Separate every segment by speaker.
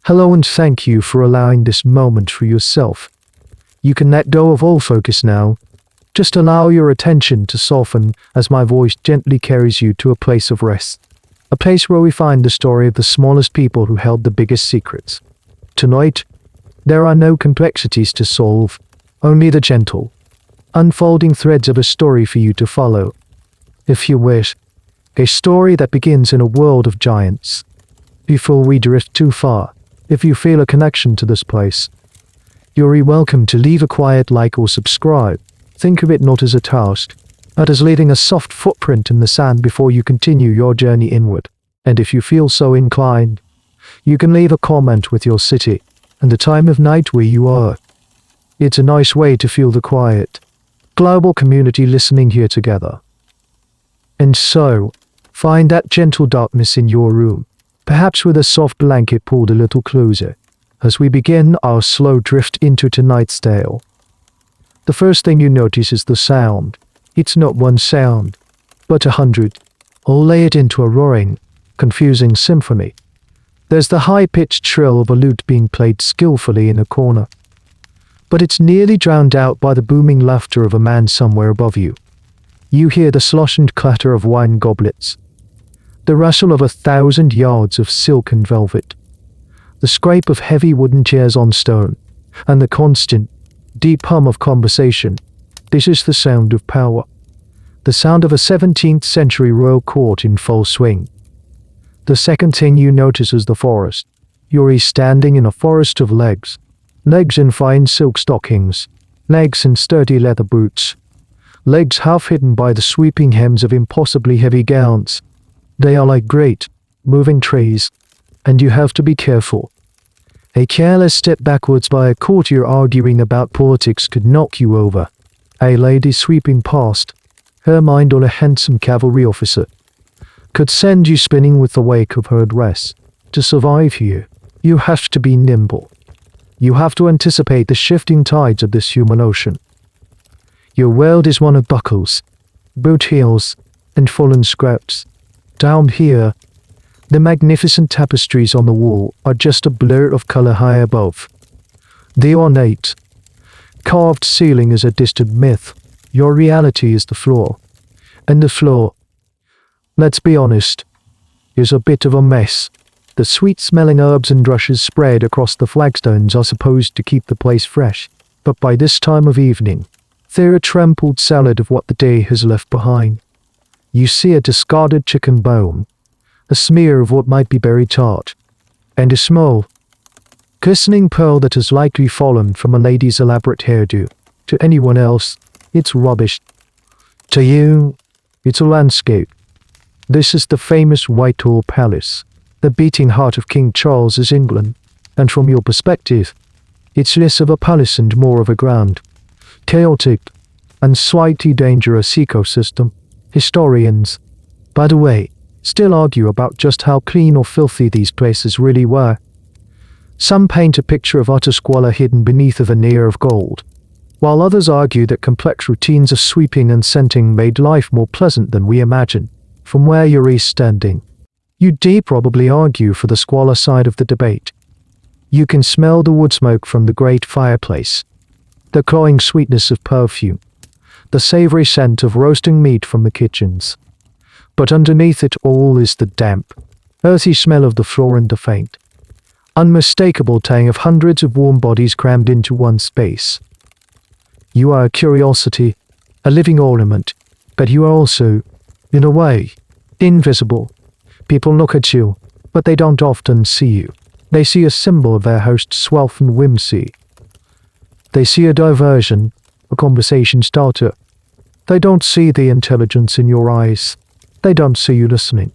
Speaker 1: Hello and thank you for allowing this moment for yourself. You can let go of all focus now. Just allow your attention to soften as my voice gently carries you to a place of rest. A place where we find the story of the smallest people who held the biggest secrets. Tonight, there are no complexities to solve, only the gentle, unfolding threads of a story for you to follow. If you wish, a story that begins in a world of giants. Before we drift too far, if you feel a connection to this place, you're welcome to leave a quiet like or subscribe. Think of it not as a task, but as leaving a soft footprint in the sand before you continue your journey inward. And if you feel so inclined, you can leave a comment with your city and the time of night where you are. It's a nice way to feel the quiet, global community listening here together. And so, find that gentle darkness in your room, perhaps with a soft blanket pulled a little closer, as we begin our slow drift into tonight's tale. The first thing you notice is the sound. It's not one sound, but 100, all layered into a roaring, confusing symphony. There's the high-pitched trill of a lute being played skillfully in a corner, but it's nearly drowned out by the booming laughter of a man somewhere above you. You hear the slosh and clatter of wine goblets, the rustle of 1,000 yards of silk and velvet, the scrape of heavy wooden chairs on stone, and the constant, deep hum of conversation. This is the sound of power, the sound of a 17th century royal court in full swing. The second thing you notice is the forest. You're standing in a forest of legs. Legs in fine silk stockings, legs in sturdy leather boots, legs half hidden by the sweeping hems of impossibly heavy gowns. They are like great, moving trees, and you have to be careful. A careless step backwards by a courtier arguing about politics could knock you over. A lady sweeping past, her mind on a handsome cavalry officer, could send you spinning with the wake of her dress. To survive here, you have to be nimble. You have to anticipate the shifting tides of this human ocean. Your world is one of buckles, boot heels, and fallen scraps. Down here, the magnificent tapestries on the wall are just a blur of color high above. The ornate, carved ceiling is a distant myth. Your reality is the floor. And the floor, let's be honest, is a bit of a mess. The sweet-smelling herbs and rushes spread across the flagstones are supposed to keep the place fresh, but by this time of evening, they're a trampled salad of what the day has left behind. You see a discarded chicken bone, a smear of what might be berry tart, and a small, glistening pearl that has likely fallen from a lady's elaborate hairdo. To anyone else, it's rubbish. To you, it's a landscape. This is the famous Whitehall Palace, the beating heart of King Charles's England, and from your perspective, it's less of a palace and more of a grand, chaotic, and slightly dangerous ecosystem. Historians, by the way, still argue about just how clean or filthy these places really were. Some paint a picture of utter squalor hidden beneath a veneer of gold, while others argue that complex routines of sweeping and scenting made life more pleasant than we imagine. From where you're standing, you'd probably argue for the squalor side of the debate. You can smell the wood smoke from the great fireplace, the cloying sweetness of perfume, the savory scent of roasting meat from the kitchens. But underneath it all is the damp, earthy smell of the floor and the faint, unmistakable tang of hundreds of warm bodies crammed into one space. You are a curiosity, a living ornament, but you are also, in a way, invisible. People look at you, but they don't often see you. They see a symbol of their host's wealth and whimsy. They see a diversion, a conversation starter. They don't see the intelligence in your eyes. They don't see you listening.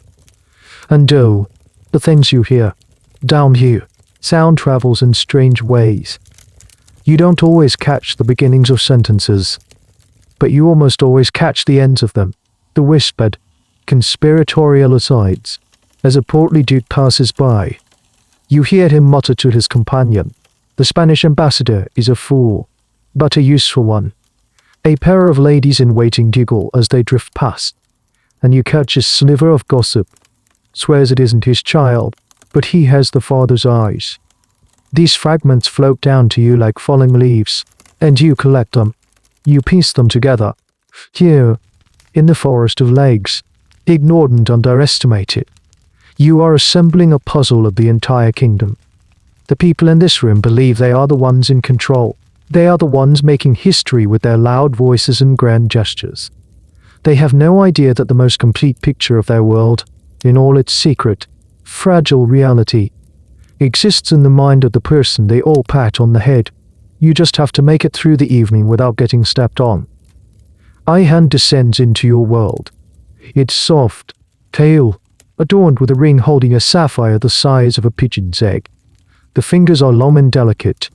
Speaker 1: And oh, the things you hear. Down here, sound travels in strange ways. You don't always catch the beginnings of sentences, but you almost always catch the ends of them. The whispered, conspiratorial asides. As a portly duke passes by, you hear him mutter to his companion, "The Spanish ambassador is a fool, but a useful one." A pair of ladies in waiting giggle as they drift past, and you catch a sliver of gossip. Swears it isn't his child, but he has the father's eyes. These fragments float down to you like falling leaves, and you collect them. You piece them together. Here, in the forest of legs, ignored and underestimated. You are assembling a puzzle of the entire kingdom. The people in this room believe they are the ones in control. They are the ones making history with their loud voices and grand gestures. They have no idea that the most complete picture of their world, in all its secret, fragile reality, exists in the mind of the person they all pat on the head. You just have to make it through the evening without getting stepped on. A hand descends into your world. It's soft, pale, adorned with a ring holding a sapphire the size of a pigeon's egg. The fingers are long and delicate,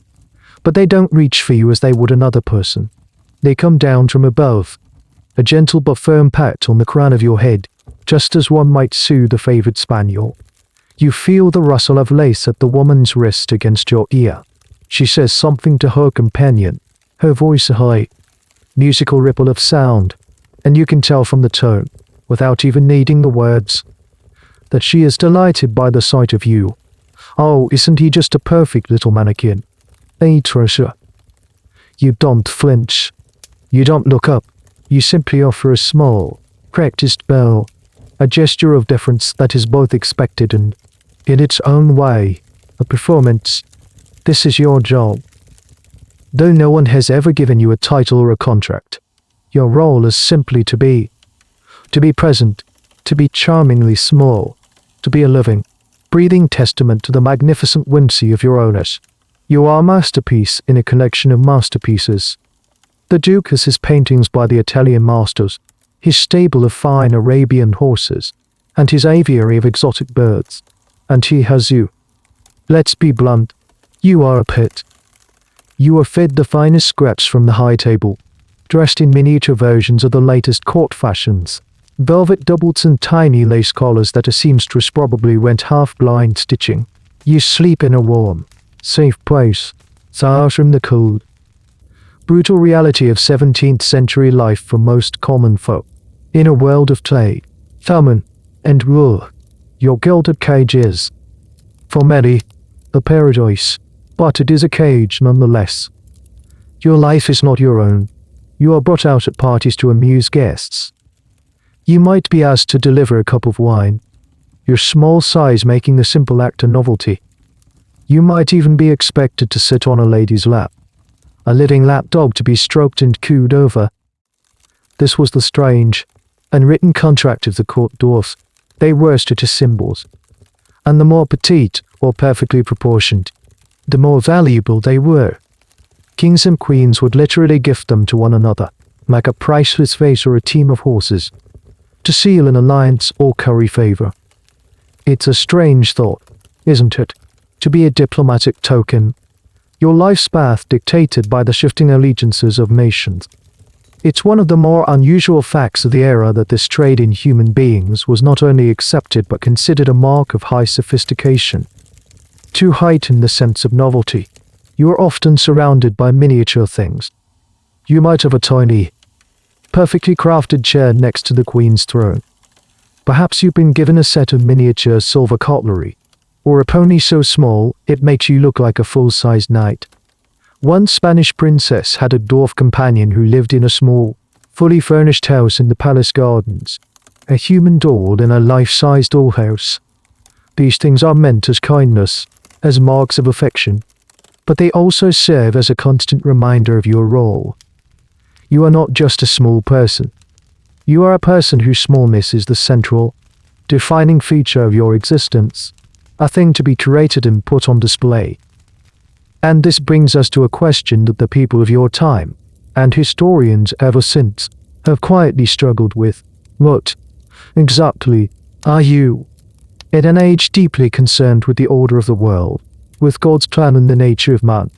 Speaker 1: but they don't reach for you as they would another person. They come down from above, a gentle but firm pat on the crown of your head, just as one might soothe a favored spaniel. You feel the rustle of lace at the woman's wrist against your ear. She says something to her companion, her voice a high, musical ripple of sound, and you can tell from the tone, without even needing the words, that she is delighted by the sight of you. Oh, isn't he just a perfect little mannequin? A treasure. You don't flinch. You don't look up. You simply offer a small, practiced bow, a gesture of deference that is both expected and, in its own way, a performance. This is your job. Though no one has ever given you a title or a contract, your role is simply to be present, to be charmingly small, to be a living, breathing testament to the magnificent whimsy of your owners. You are a masterpiece in a collection of masterpieces. The Duke has his paintings by the Italian masters, his stable of fine Arabian horses, and his aviary of exotic birds. And he has you. Let's be blunt. You are a pet. You are fed the finest scraps from the high table, dressed in miniature versions of the latest court fashions, velvet doublets and tiny lace collars that a seamstress probably went half-blind stitching. You sleep in a warm, safe place, far from the cold, brutal reality of 17th century life for most common folk. In a world of clay, famine, and war, your gilded cage is, for many, a paradise, but it is a cage nonetheless. Your life is not your own. You are brought out at parties to amuse guests. You might be asked to deliver a cup of wine, your small size making the simple act a novelty. You might even be expected to sit on a lady's lap, a living lapdog to be stroked and cooed over. This was the strange, unwritten contract of the court dwarfs. They worsted as symbols, and the more petite or perfectly proportioned, the more valuable they were. Kings and queens would literally gift them to one another, like a priceless vase or a team of horses, to seal an alliance or curry favor. It's a strange thought, isn't it, to be a diplomatic token, your life's path dictated by the shifting allegiances of nations. It's one of the more unusual facts of the era that this trade in human beings was not only accepted but considered a mark of high sophistication. To heighten the sense of novelty, you are often surrounded by miniature things. You might have a tiny, perfectly crafted chair next to the Queen's throne. Perhaps you've been given a set of miniature silver cutlery, or a pony so small it makes you look like a full-sized knight. One Spanish princess had a dwarf companion who lived in a small, fully furnished house in the palace gardens, a human doll in a life-size dollhouse. These things are meant as kindness, as marks of affection, but they also serve as a constant reminder of your role. You are not just a small person. You are a person whose smallness is the central, defining feature of your existence, a thing to be curated and put on display. And this brings us to a question that the people of your time, and historians ever since, have quietly struggled with. What, exactly, are you? In an age deeply concerned with the order of the world, with God's plan and the nature of man,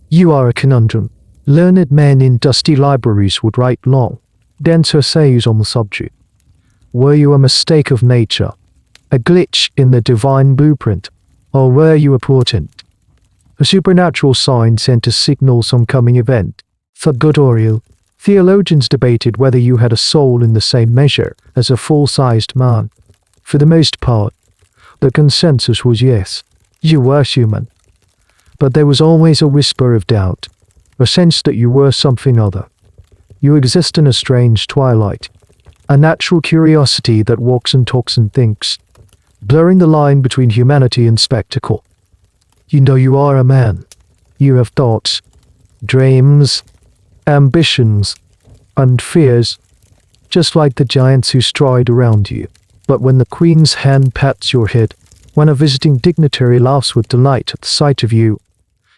Speaker 1: you are a conundrum. Learned men in dusty libraries would write long, dense essays on the subject. Were you a mistake of nature, a glitch in the divine blueprint, or were you a portent, a supernatural sign sent to signal some coming event? For good or ill, theologians debated whether you had a soul in the same measure as a full-sized man. For the most part, the consensus was yes, you were human. But there was always a whisper of doubt, a sense that you were something other. You exist in a strange twilight, a natural curiosity that walks and talks and thinks, blurring the line between humanity and spectacle. You know you are a man. You have thoughts, dreams, ambitions, and fears, just like the giants who stride around you. But when the queen's hand pats your head, when a visiting dignitary laughs with delight at the sight of you,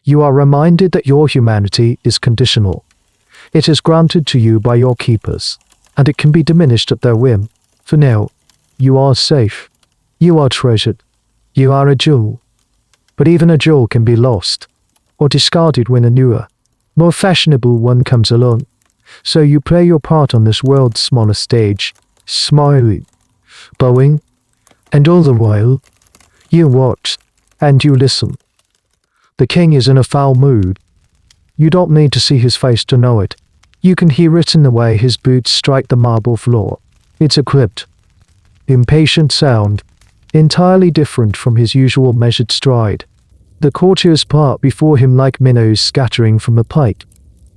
Speaker 1: you are reminded that your humanity is conditional. It is granted to you by your keepers, and it can be diminished at their whim. For now, you are safe. You are treasured. You are a jewel. But even a jewel can be lost, or discarded when a newer, more fashionable one comes along. So you play your part on this world's smaller stage, smiling, bowing, and all the while, you watch, and you listen. The king is in a foul mood. You don't need to see his face to know it. You can hear it in the way his boots strike the marble floor. It's a clipped, impatient sound, entirely different from his usual measured stride. The courtiers part before him like minnows scattering from a pike.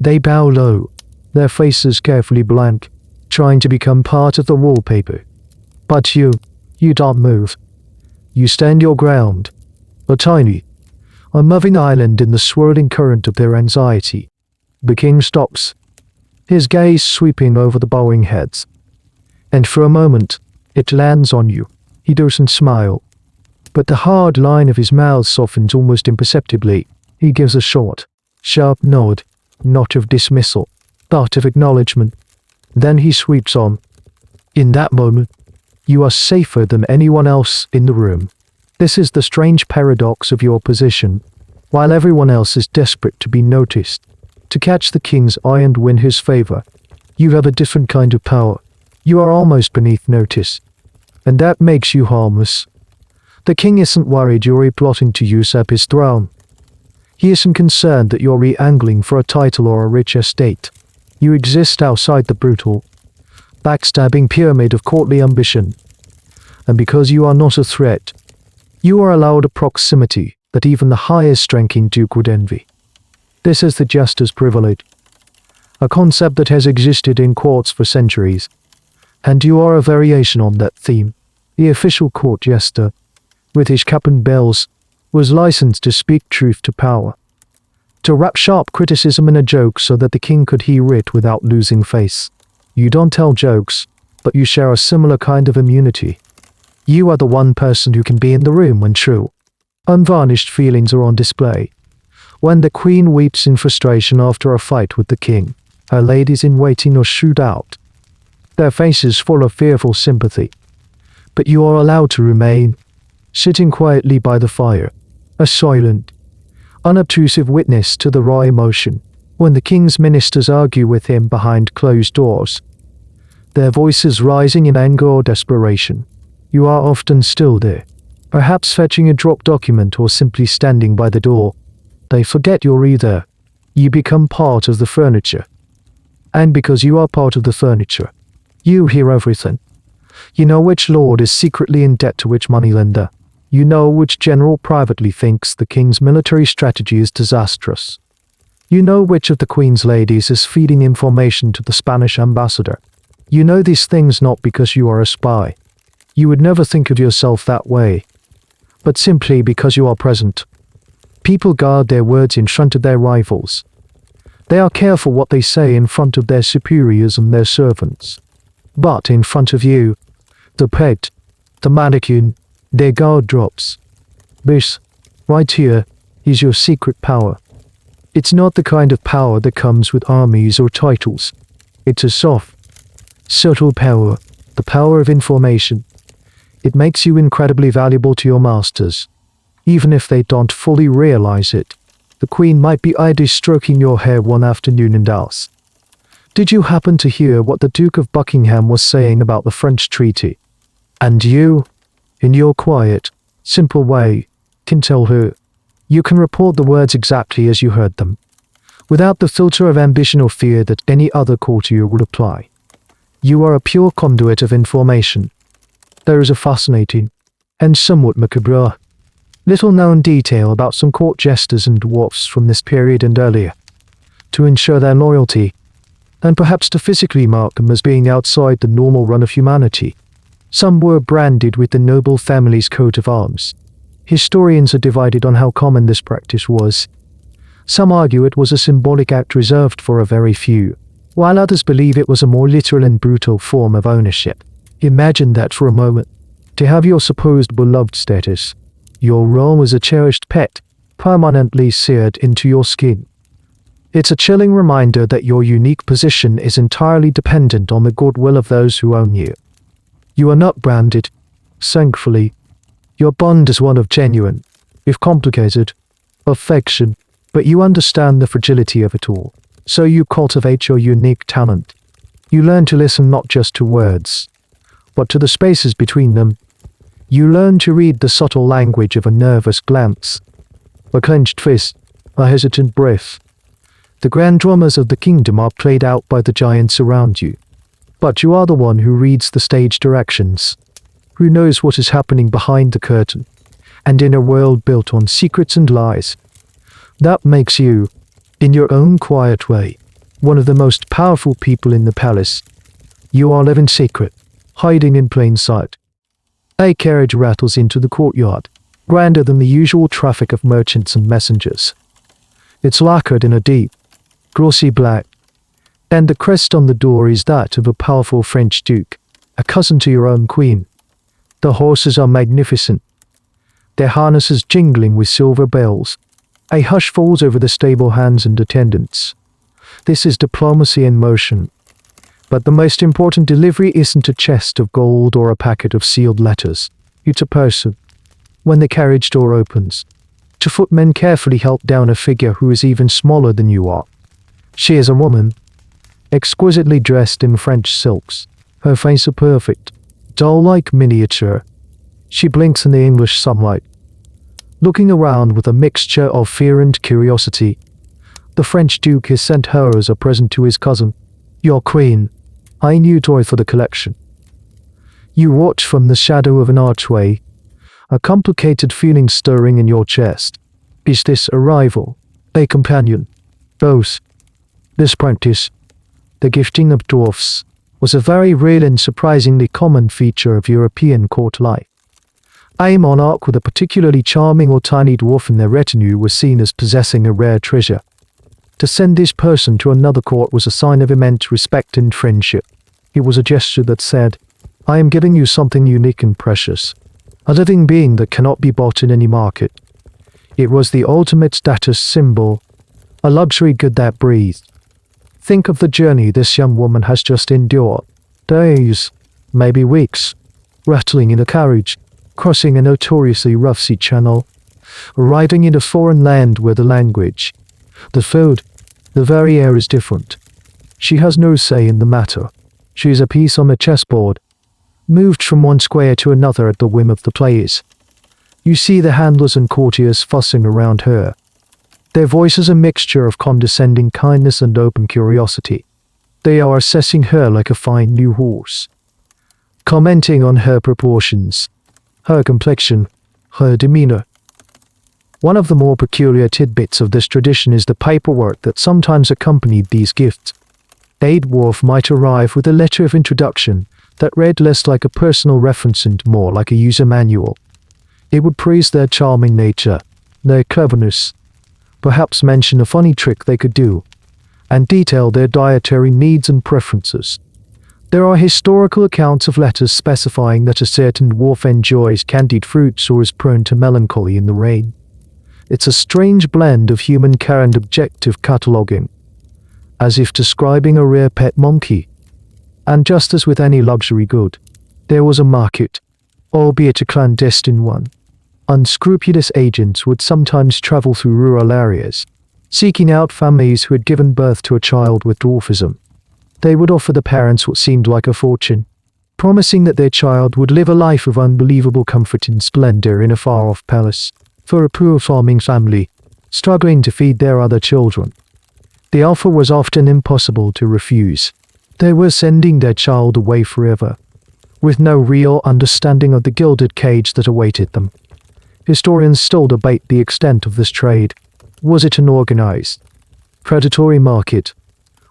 Speaker 1: They bow low, their faces carefully blank, trying to become part of the wallpaper. But you don't move. You stand your ground, a tiny, unmoving island in the swirling current of their anxiety. The king stops, his gaze sweeping over the bowing heads. And for a moment, it lands on you. He doesn't smile, but the hard line of his mouth softens almost imperceptibly. He gives a short, sharp nod, not of dismissal, but of acknowledgement. Then he sweeps on. In that moment, you are safer than anyone else in the room. This is the strange paradox of your position. While everyone else is desperate to be noticed, to catch the king's eye and win his favor, you have a different kind of power. You are almost beneath notice, and that makes you harmless. The king isn't worried you're plotting to usurp his throne. He isn't concerned that you're angling for a title or a rich estate. You exist outside the brutal, backstabbing pyramid of courtly ambition. And because you are not a threat, you are allowed a proximity that even the highest-ranking duke would envy. This is the jester's privilege, a concept that has existed in courts for centuries, and you are a variation on that theme. The official court jester, with his cap and bells, was licensed to speak truth to power, to wrap sharp criticism in a joke so that the king could hear it without losing face. You don't tell jokes, but you share a similar kind of immunity. You are the one person who can be in the room when true, unvarnished feelings are on display. When the queen weeps in frustration after a fight with the king, her ladies-in-waiting are shooed out, their faces full of fearful sympathy. But you are allowed to remain, sitting quietly by the fire, a silent, unobtrusive witness to the raw emotion. When the king's ministers argue with him behind closed doors, their voices rising in anger or desperation, you are often still there, perhaps fetching a dropped document or simply standing by the door. They forget you're either. You become part of the furniture. And because you are part of the furniture, you hear everything. You know which lord is secretly in debt to which moneylender. You know which general privately thinks the king's military strategy is disastrous. You know which of the queen's ladies is feeding information to the Spanish ambassador. You know these things not because you are a spy. You would never think of yourself that way, but simply because you are present. People guard their words in front of their rivals. They are careful what they say in front of their superiors and their servants. But in front of you, the pet, the mannequin, their guard drops. This, right here, is your secret power. It's not the kind of power that comes with armies or titles. It's a soft, subtle power, the power of information. It makes you incredibly valuable to your masters, even if they don't fully realize it. The queen might be idly stroking your hair one afternoon and ask, "Did you happen to hear what the Duke of Buckingham was saying about the French treaty?" And you, in your quiet, simple way, can tell her. You can report the words exactly as you heard them, without the filter of ambition or fear that any other courtier would apply. You are a pure conduit of information. There is a fascinating, and somewhat macabre, Little known detail about some court jesters and dwarfs from this period and earlier, to ensure their loyalty, and perhaps to physically mark them as being outside the normal run of humanity. Some were branded with the noble family's coat of arms. Historians are divided on how common this practice was. Some argue it was a symbolic act reserved for a very few, while others believe it was a more literal and brutal form of ownership. Imagine that for a moment. To have your supposed beloved status, your role as a cherished pet, permanently seared into your skin. It's a chilling reminder that your unique position is entirely dependent on the goodwill of those who own you. You are not branded, thankfully. Your bond is one of genuine, if complicated, affection, but you understand the fragility of it all. So you cultivate your unique talent. You learn to listen not just to words, but to the spaces between them. You learn to read the subtle language of a nervous glance, a clenched fist, a hesitant breath. The grand dramas of the kingdom are played out by the giants around you. But you are the one who reads the stage directions, who knows what is happening behind the curtain, and in a world built on secrets and lies. That makes you, in your own quiet way, one of the most powerful people in the palace. You are living secret, hiding in plain sight. A carriage rattles into the courtyard, grander than the usual traffic of merchants and messengers. It's lacquered in a deep, glossy black, and the crest on the door is that of a powerful French duke, a cousin to your own queen. The horses are magnificent, their harnesses jingling with silver bells. A hush falls over the stable hands and attendants. This is diplomacy in motion. But the most important delivery isn't a chest of gold or a packet of sealed letters. It's a person. When the carriage door opens, two footmen carefully help down a figure who is even smaller than you are. She is a woman, exquisitely dressed in French silks. Her face is perfect, doll-like miniature. She blinks in the English sunlight, looking around with a mixture of fear and curiosity. The French Duke has sent her as a present to his cousin, your queen, a new toy for the collection. You watch from the shadow of an archway, a complicated feeling stirring in your chest. Is this a rival, a companion, both? This practice, the gifting of dwarfs, was a very real and surprisingly common feature of European court life. A monarch with a particularly charming or tiny dwarf in their retinue was seen as possessing a rare treasure. To send this person to another court was a sign of immense respect and friendship. It was a gesture that said, I am giving you something unique and precious, a living being that cannot be bought in any market. It was the ultimate status symbol, a luxury good that breathed. Think of the journey this young woman has just endured. Days, maybe weeks, rattling in a carriage, crossing a notoriously rough sea channel, arriving in a foreign land where the language, the food, the very air is different. She has no say in the matter. She is a piece on a chessboard, moved from one square to another at the whim of the players. You see the handlers and courtiers fussing around her. Their voices a mixture of condescending kindness and open curiosity. They are assessing her like a fine new horse, commenting on her proportions, her complexion, her demeanor. One of the more peculiar tidbits of this tradition is the paperwork that sometimes accompanied these gifts. A dwarf might arrive with a letter of introduction that read less like a personal reference and more like a user manual. It would praise their charming nature, their cleverness, perhaps mention a funny trick they could do, and detail their dietary needs and preferences. There are historical accounts of letters specifying that a certain dwarf enjoys candied fruits or is prone to melancholy in the rain. It's a strange blend of human care and objective cataloging, as if describing a rare pet monkey. And just as with any luxury good, there was a market, albeit a clandestine one. Unscrupulous agents would sometimes travel through rural areas, seeking out families who had given birth to a child with dwarfism. They would offer the parents what seemed like a fortune, promising that their child would live a life of unbelievable comfort and splendor in a far-off palace. For a poor farming family, struggling to feed their other children, the offer was often impossible to refuse. They were sending their child away forever, with no real understanding of the gilded cage that awaited them. Historians still debate the extent of this trade. Was it an organized, predatory market,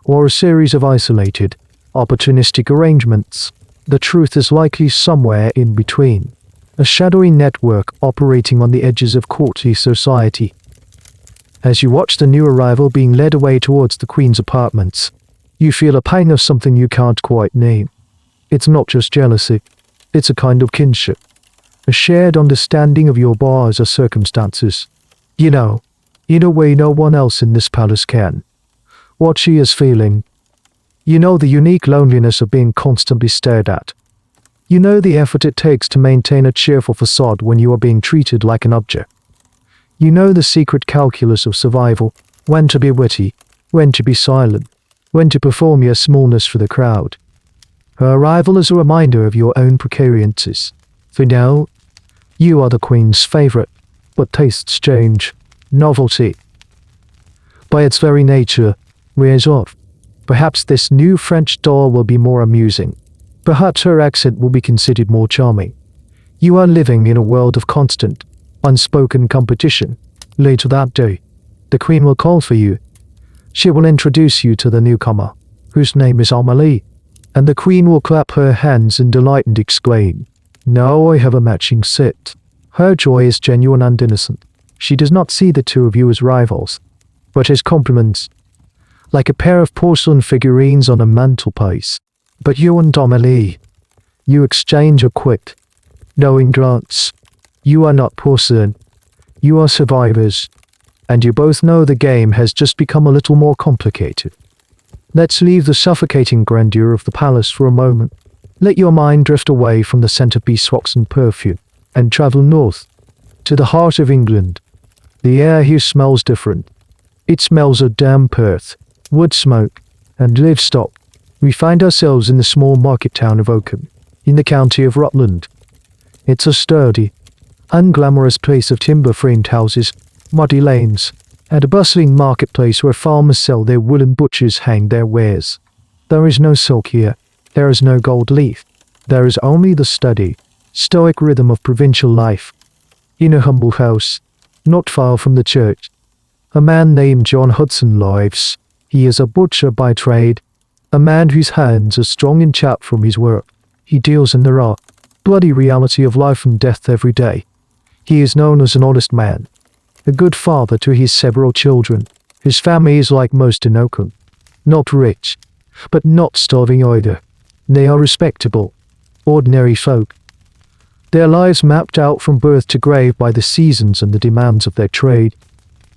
Speaker 1: or a series of isolated, opportunistic arrangements? The truth is likely somewhere in between. A shadowy network operating on the edges of courtly society. As you watch the new arrival being led away towards the Queen's apartments, you feel a pang of something you can't quite name. It's not just jealousy, it's a kind of kinship. A shared understanding of your bars or circumstances. You know, in a way no one else in this palace can. What she is feeling. You know the unique loneliness of being constantly stared at. You know the effort it takes to maintain a cheerful facade when you are being treated like an object. You know the secret calculus of survival, when to be witty, when to be silent, when to perform your smallness for the crowd. Her arrival is a reminder of your own precariances. For now, you are the Queen's favorite, but tastes change. Novelty, by its very nature, wears off. Perhaps this new French doll will be more amusing. Perhaps her accent will be considered more charming. You are living in a world of constant, unspoken competition. Later that day, the Queen will call for you. She will introduce you to the newcomer, whose name is Amelie, and the Queen will clap her hands in delight and exclaim, "Now I have a matching set." Her joy is genuine and innocent. She does not see the two of you as rivals, but as complements, like a pair of porcelain figurines on a mantelpiece. But you and Amelie, you exchange a quick, knowing glance. You are not porcelain. You are survivors, and you both know the game has just become a little more complicated. Let's leave the suffocating grandeur of the palace for a moment. Let your mind drift away from the scent of beeswax and perfume, and travel north, to the heart of England. The air here smells different. It smells of damp earth, wood smoke, and livestock. We find ourselves in the small market town of Oakham, in the county of Rutland. It's a sturdy, unglamorous place of timber-framed houses, muddy lanes, and a bustling marketplace where farmers sell their wool and butchers hang their wares. There is no silk here. There is no gold leaf. There is only the steady, stoic rhythm of provincial life. In a humble house, not far from the church, a man named John Hudson lives. He is a butcher by trade, a man whose hands are strong and chapped from his work. He deals in the raw, bloody reality of life and death every day. He is known as an honest man, a good father to his several children. His family is like most in Oakham, not rich, but not starving either. They are respectable, ordinary folk. Their lives mapped out from birth to grave by the seasons and the demands of their trade.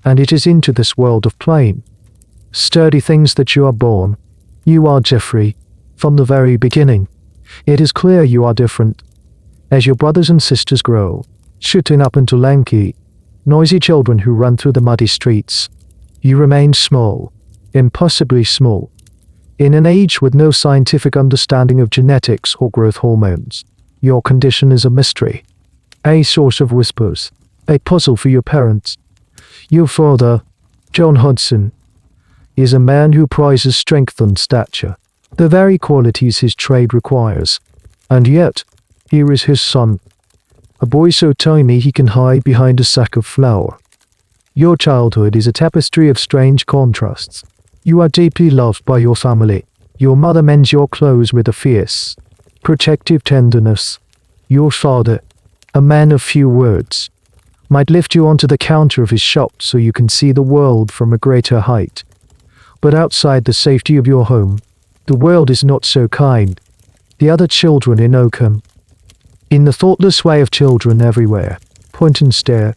Speaker 1: And it is into this world of plain, sturdy things that you are born. You are Geoffrey, from the very beginning. It is clear you are different. As your brothers and sisters grow, shooting up into lanky, noisy children who run through the muddy streets, you remain small, impossibly small, in an age with no scientific understanding of genetics or growth hormones. Your condition is a mystery, a source of whispers, a puzzle for your parents. Your father, John Hudson, is a man who prizes strength and stature, the very qualities his trade requires. And yet, here is his son, a boy so tiny he can hide behind a sack of flour. Your childhood is a tapestry of strange contrasts. You are deeply loved by your family. Your mother mends your clothes with a fierce, protective tenderness. Your father, a man of few words, might lift you onto the counter of his shop so you can see the world from a greater height. But outside the safety of your home, the world is not so kind. The other children in Oakham, in the thoughtless way of children everywhere, point and stare.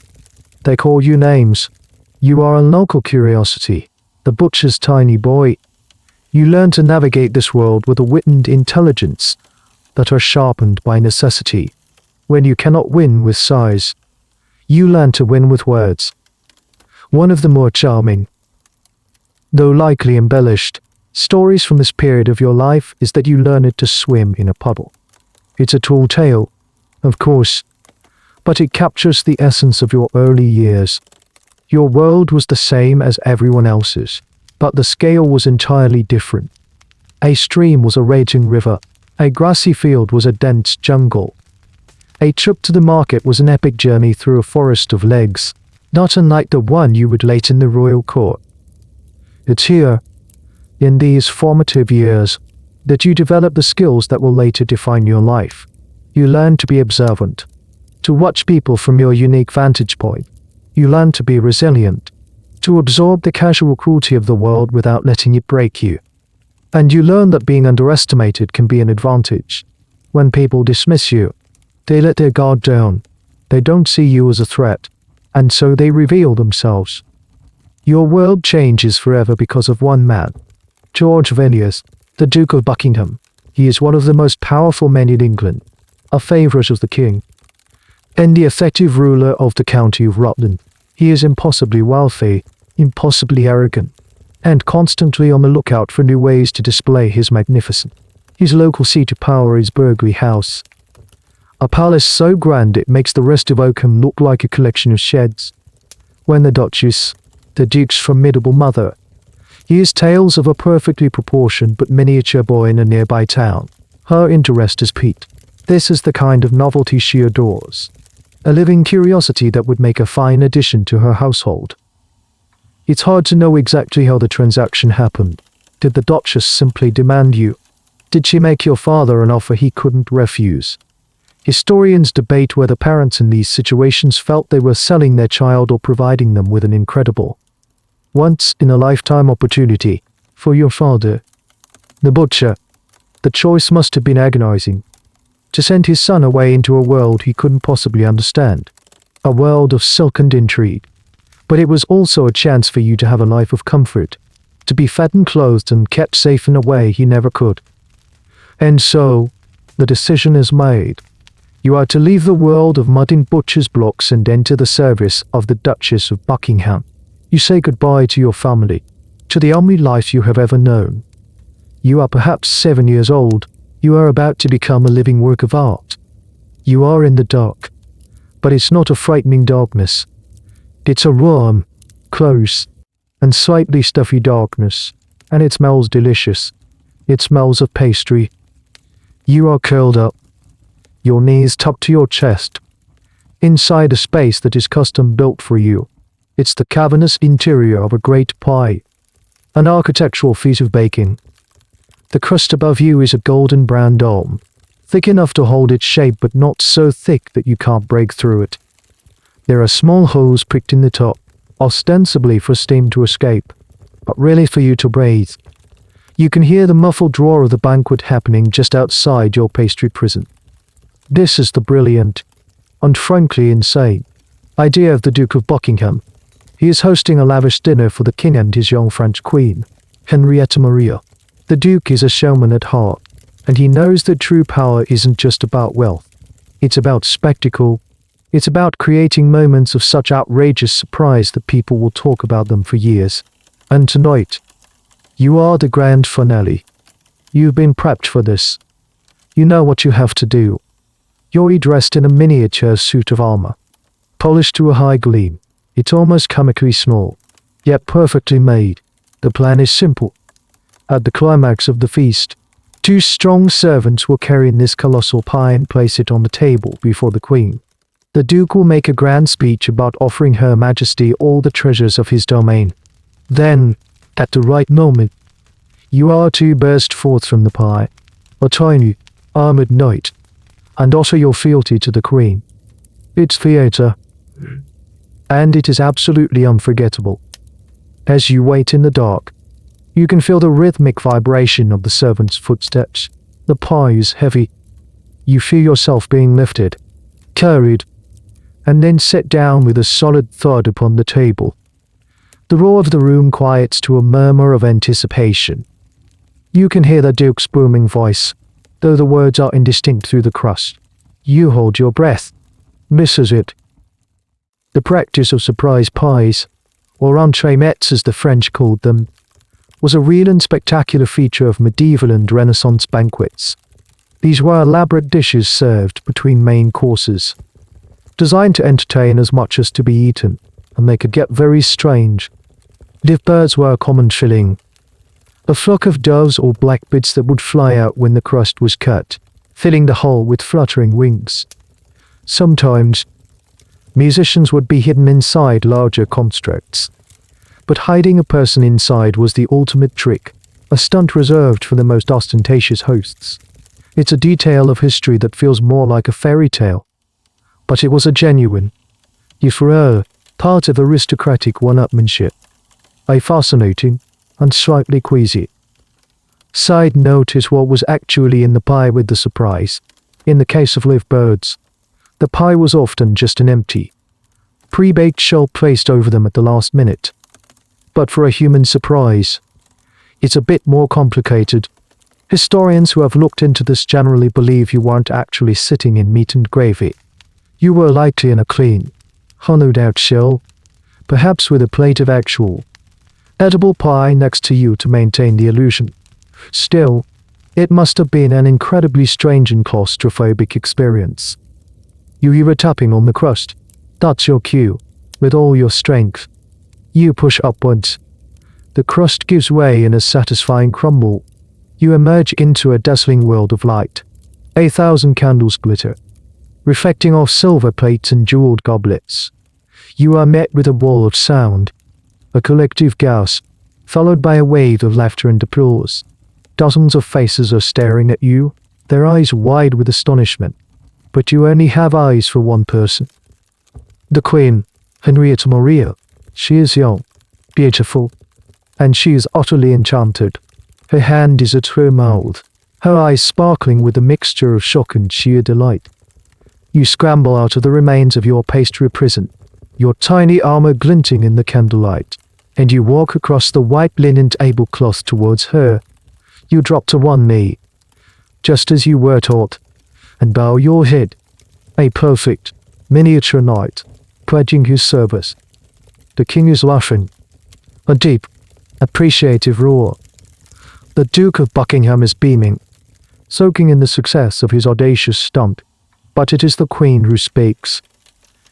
Speaker 1: They call you names. You are a local curiosity, the butcher's tiny boy. You learn to navigate this world with a wit and intelligence that are sharpened by necessity. When you cannot win with size, you learn to win with words. One of the more charming, though likely embellished, stories from this period of your life is that you learned to swim in a puddle. It's a tall tale, of course, but it captures the essence of your early years. Your world was the same as everyone else's, but the scale was entirely different. A stream was a raging river, a grassy field was a dense jungle. A trip to the market was an epic journey through a forest of legs, not unlike the one you would late in the royal court. It's here, in these formative years, that you develop the skills that will later define your life. You learn to be observant, to watch people from your unique vantage point. You learn to be resilient, to absorb the casual cruelty of the world without letting it break you. And you learn that being underestimated can be an advantage. When people dismiss you, they let their guard down. They don't see you as a threat, and so they reveal themselves. Your world changes forever because of one man, George Villiers, the Duke of Buckingham. He is one of the most powerful men in England, a favourite of the king, and the effective ruler of the county of Rutland. He is impossibly wealthy, impossibly arrogant, and constantly on the lookout for new ways to display his magnificence. His local seat of power is Burghley House, a palace so grand it makes the rest of Oakham look like a collection of sheds. When the Duchess, the Duke's formidable mother, hears tales of a perfectly proportioned but miniature boy in a nearby town, her interest is piqued. This is the kind of novelty she adores, a living curiosity that would make a fine addition to her household. It's hard to know exactly how the transaction happened. Did the Duchess simply demand you? Did she make your father an offer he couldn't refuse? Historians debate whether parents in these situations felt they were selling their child or providing them with an incredible, once-in-a-lifetime opportunity. For your father, the butcher, the choice must have been agonizing. To send his son away into a world he couldn't possibly understand, a world of silk and intrigue. But it was also a chance for you to have a life of comfort, to be fed and clothed and kept safe in a way he never could. And so, the decision is made. You are to leave the world of mud and butcher's blocks and enter the service of the Duchess of Buckingham. You say goodbye to your family, to the only life you have ever known. You are perhaps 7 years old. You are about to become a living work of art. You are in the dark, but it's not a frightening darkness. It's a warm, close, and slightly stuffy darkness, and it smells delicious. It smells of pastry. You are curled up, your knees tucked to your chest, inside a space that is custom built for you. It's the cavernous interior of a great pie, an architectural feat of baking. The crust above you is a golden brown dome, thick enough to hold its shape but not so thick that you can't break through it. There are small holes pricked in the top, ostensibly for steam to escape, but really for you to breathe. You can hear the muffled roar of the banquet happening just outside your pastry prison. This is the brilliant, and frankly insane, idea of the Duke of Buckingham. He is hosting a lavish dinner for the king and his young French queen, Henrietta Maria. The Duke is a showman at heart, and he knows that true power isn't just about wealth. It's about spectacle. It's about creating moments of such outrageous surprise that people will talk about them for years. And tonight, you are the grand finale. You've been prepped for this. You know what you have to do. You're dressed in a miniature suit of armor, polished to a high gleam. It's almost comically small, yet perfectly made. The plan is simple. At the climax of the feast, 2 strong servants will carry in this colossal pie and place it on the table before the queen. The Duke will make a grand speech about offering Her Majesty all the treasures of his domain. Then, at the right moment, you are to burst forth from the pie, a tiny, armored knight, and offer your fealty to the Queen. It's theatre, and it is absolutely unforgettable. As you wait in the dark, you can feel the rhythmic vibration of the servants' footsteps. The pie is heavy. You feel yourself being lifted, carried, and then set down with a solid thud upon the table. The roar of the room quiets to a murmur of anticipation. You can hear the Duke's booming voice, though the words are indistinct through the crust. You hold your breath. This is it. The practice of surprise pies, or entremets as the French called them, was a real and spectacular feature of medieval and Renaissance banquets. These were elaborate dishes served between main courses, designed to entertain as much as to be eaten, and they could get very strange. Live birds were a common filling, a flock of doves or blackbirds that would fly out when the crust was cut, filling the hole with fluttering wings. Sometimes, musicians would be hidden inside larger constructs. But hiding a person inside was the ultimate trick, a stunt reserved for the most ostentatious hosts. It's a detail of history that feels more like a fairy tale. But it was a genuine, if rare, part of aristocratic one-upmanship. A fascinating and slightly queasy side note is what was actually in the pie with the surprise. In the case of live birds, the pie was often just an empty, pre-baked shell placed over them at the last minute. But for a human surprise, it's a bit more complicated. Historians who have looked into this generally believe you weren't actually sitting in meat and gravy. You were likely in a clean, hollowed-out shell, perhaps with a plate of actual, edible pie next to you to maintain the illusion. Still, it must have been an incredibly strange and claustrophobic experience. You hear a tapping on the crust. That's your cue. With all your strength, you push upwards. The crust gives way in a satisfying crumble. You emerge into a dazzling world of light. 1,000 candles glitter, reflecting off silver plates and jeweled goblets. You are met with a wall of sound, a collective gasp, followed by a wave of laughter and applause. Dozens of faces are staring at you, their eyes wide with astonishment. But you only have eyes for one person. The Queen, Henrietta Maria. She is young, beautiful, and she is utterly enchanted. Her hand is at her mouth, her eyes sparkling with a mixture of shock and sheer delight. You scramble out of the remains of your pastry prison, your tiny armor glinting in the candlelight, and you walk across the white linen tablecloth towards her. You drop to one knee, just as you were taught, and bow your head. A perfect, miniature knight, pledging his service. The king is laughing. A deep, appreciative roar. The Duke of Buckingham is beaming, soaking in the success of his audacious stunt. But it is the Queen who speaks.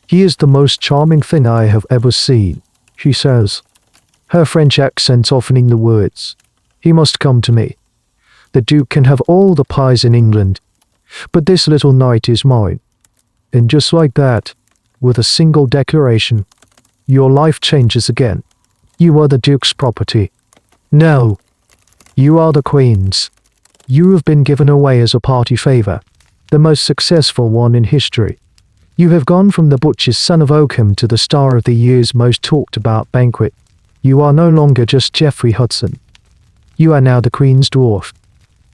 Speaker 1: He is the most charming thing I have ever seen, she says, her French accent softening the words. He must come to me. The Duke can have all the pies in England, but this little knight is mine. And just like that, with a single declaration, your life changes again. You are the Duke's property. No, you are the Queen's. You have been given away as a party favor, the most successful one in history. You have gone from the butcher's son of Oakham to the star of the year's most talked about banquet. You are no longer just Geoffrey Hudson. You are now the Queen's Dwarf.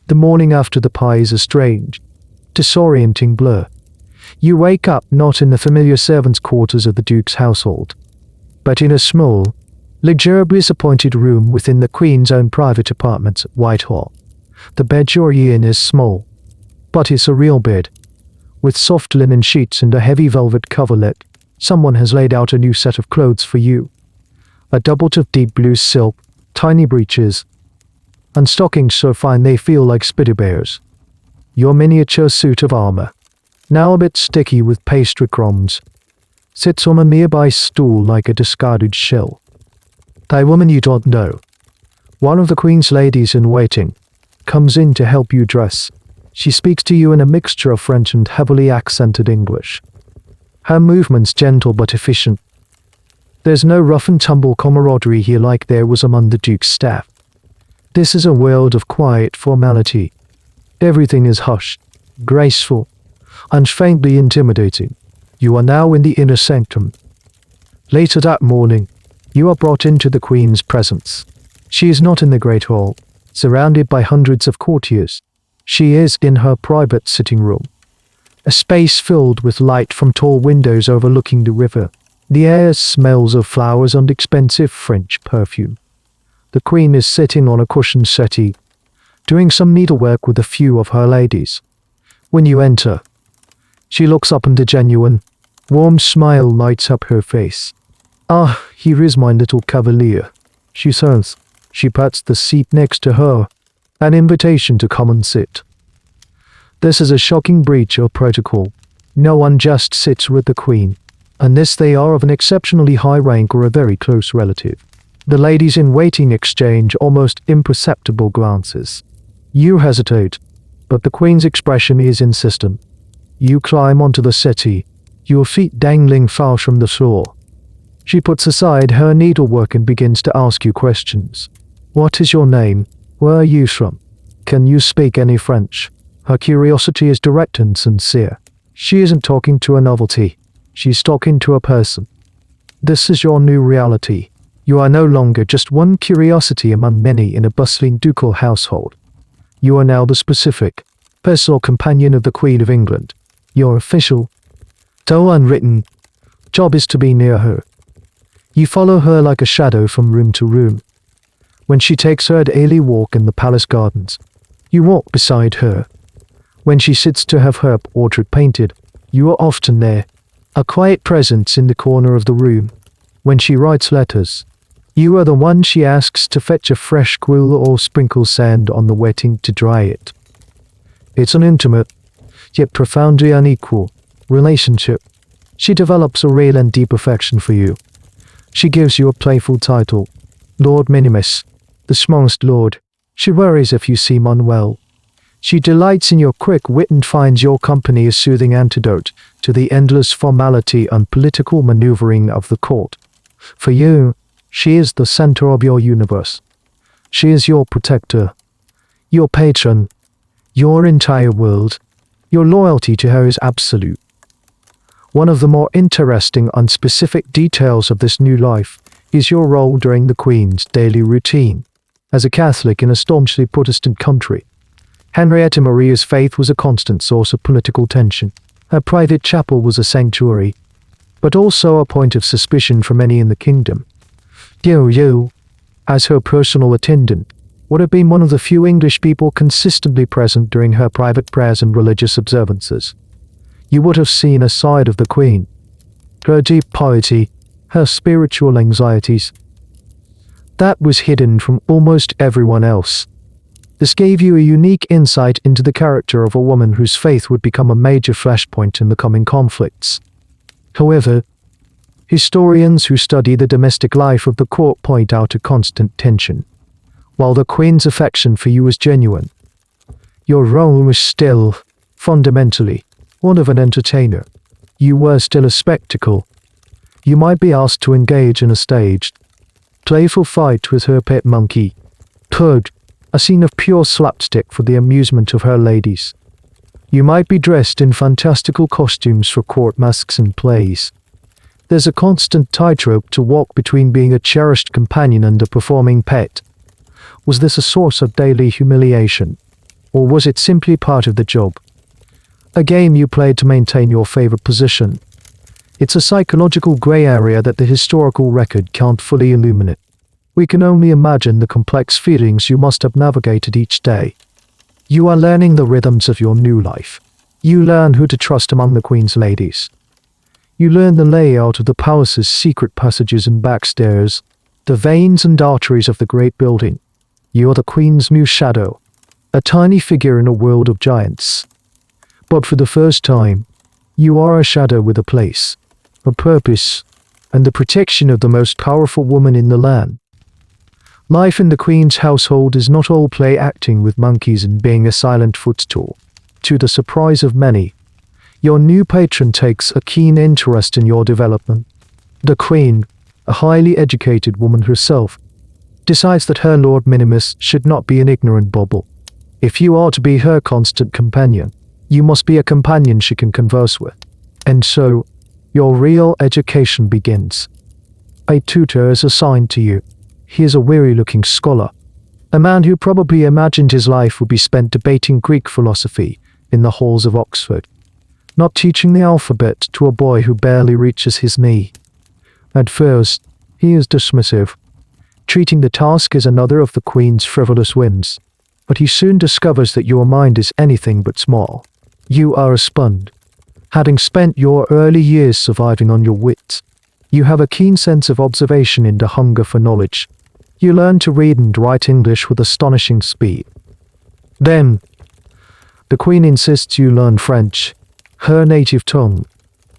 Speaker 1: The morning after the pie is a strange, disorienting blur. You wake up not in the familiar servants' quarters of the Duke's household, but in a small, luxuriously appointed room within the Queen's own private apartments at Whitehall. The bed you're in is small, but it's a real bed. With soft linen sheets and a heavy velvet coverlet, someone has laid out a new set of clothes for you. A doublet of deep blue silk, tiny breeches, and stockings so fine they feel like spider bears. Your miniature suit of armor, now a bit sticky with pastry crumbs, sits on a nearby stool like a discarded shell. A woman you don't know, one of the Queen's ladies in waiting, comes in to help you dress. She speaks to you in a mixture of French and heavily accented English. Her movements gentle but efficient. There's no rough and tumble camaraderie here like there was among the Duke's staff. This is a world of quiet formality. Everything is hushed, graceful, and faintly intimidating. You are now in the inner sanctum. Later that morning, you are brought into the Queen's presence. She is not in the Great Hall, surrounded by hundreds of courtiers. She is in her private sitting room, a space filled with light from tall windows overlooking the river. The air smells of flowers and expensive French perfume. The Queen is sitting on a cushioned settee, doing some needlework with a few of her ladies. When you enter, she looks up and a genuine, warm smile lights up her face. "Ah, here is my little cavalier," she says. She pats the seat next to her, an invitation to come and sit. This is a shocking breach of protocol. No one just sits with the Queen, unless they are of an exceptionally high rank or a very close relative. The ladies in waiting exchange almost imperceptible glances. You hesitate, but the Queen's expression is insistent. You climb onto the settee, your feet dangling far from the floor. She puts aside her needlework and begins to ask you questions. What is your name? Where are you from? Can you speak any French? Her curiosity is direct and sincere. She isn't talking to a novelty. She's talking to a person. This is your new reality. You are no longer just one curiosity among many in a bustling ducal household. You are now the specific, personal companion of the Queen of England. Your official, though unwritten, job is to be near her. You follow her like a shadow from room to room. When she takes her daily walk in the palace gardens, you walk beside her. When she sits to have her portrait painted, you are often there, a quiet presence in the corner of the room. When she writes letters, you are the one she asks to fetch a fresh quill or sprinkle sand on the wetting to dry it. It's an intimate, yet profoundly unequal, relationship. She develops a real and deep affection for you. She gives you a playful title, Lord Minimus, the smallest lord. She worries if you seem unwell. She delights in your quick wit and finds your company a soothing antidote to the endless formality and political maneuvering of the court. For you, she is the center of your universe. She is your protector, your patron, your entire world. Your loyalty to her is absolute. One of the more interesting and specific details of this new life is your role during the Queen's daily routine. As a Catholic in a staunchly Protestant country, Henrietta Maria's faith was a constant source of political tension. Her private chapel was a sanctuary, but also a point of suspicion for many in the kingdom. You, as her personal attendant, would have been one of the few English people consistently present during her private prayers and religious observances. You would have seen a side of the Queen, her deep piety, her spiritual anxieties, that was hidden from almost everyone else. This gave you a unique insight into the character of a woman whose faith would become a major flashpoint in the coming conflicts. However, historians who study the domestic life of the court point out a constant tension. While the Queen's affection for you was genuine, your role was still, fundamentally, one of an entertainer. You were still a spectacle. You might be asked to engage in a staged, playful fight with her pet monkey, Pug, a scene of pure slapstick for the amusement of her ladies. You might be dressed in fantastical costumes for court masques and plays. There's a constant tightrope to walk between being a cherished companion and a performing pet. Was this a source of daily humiliation, or was it simply part of the job? A game you played to maintain your favorite position. It's a psychological gray area that the historical record can't fully illuminate. We can only imagine the complex feelings you must have navigated each day. You are learning the rhythms of your new life. You learn who to trust among the Queen's ladies. You learn the layout of the palace's secret passages and backstairs, the veins and arteries of the great building. You are the Queen's new shadow, a tiny figure in a world of giants. But for the first time, you are a shadow with a place, a purpose, and the protection of the most powerful woman in the land. Life in the Queen's household is not all play acting with monkeys and being a silent footstool. To the surprise of many, your new patron takes a keen interest in your development. The Queen, a highly educated woman herself, decides that her Lord Minimus should not be an ignorant bauble. If you are to be her constant companion, you must be a companion she can converse with. And so, your real education begins. A tutor is assigned to you. He is a weary-looking scholar, a man who probably imagined his life would be spent debating Greek philosophy in the halls of Oxford, not teaching the alphabet to a boy who barely reaches his knee. At first, he is dismissive, treating the task as another of the Queen's frivolous whims, but he soon discovers that your mind is anything but small. You are a sponge. Having spent your early years surviving on your wits, you have a keen sense of observation and a hunger for knowledge. You learn to read and write English with astonishing speed. Then, the Queen insists you learn French, her native tongue.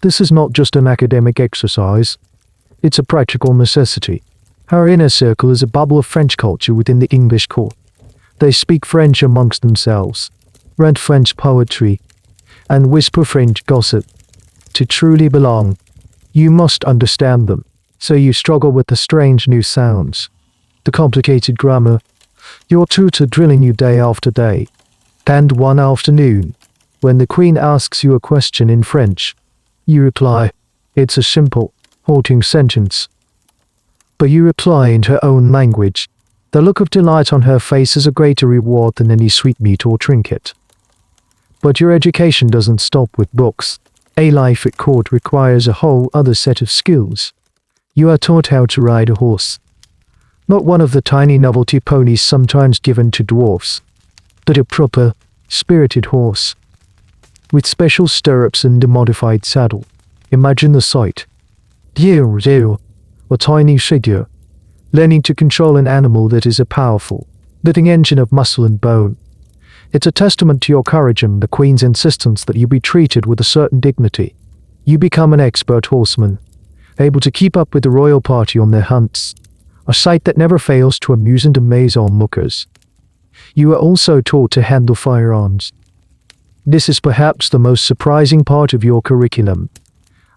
Speaker 1: This is not just an academic exercise. It's a practical necessity. Her inner circle is a bubble of French culture within the English court. They speak French amongst themselves, read French poetry, and whisper French gossip. To truly belong, you must understand them. So you struggle with the strange new sounds, the complicated grammar, your tutor drilling you day after day. And one afternoon, when the Queen asks you a question in French, you reply, it's a simple, halting sentence. But you reply in her own language. The look of delight on her face is a greater reward than any sweetmeat or trinket. But your education doesn't stop with books. A life at court requires a whole other set of skills. You are taught how to ride a horse. Not one of the tiny novelty ponies sometimes given to dwarfs, but a proper, spirited horse, with special stirrups and a modified saddle. Imagine the sight. A tiny figure, learning to control an animal that is a powerful, living engine of muscle and bone. It's a testament to your courage and the Queen's insistence that you be treated with a certain dignity. You become an expert horseman, able to keep up with the royal party on their hunts, a sight that never fails to amuse and amaze onlookers. You are also taught to handle firearms. This is perhaps the most surprising part of your curriculum.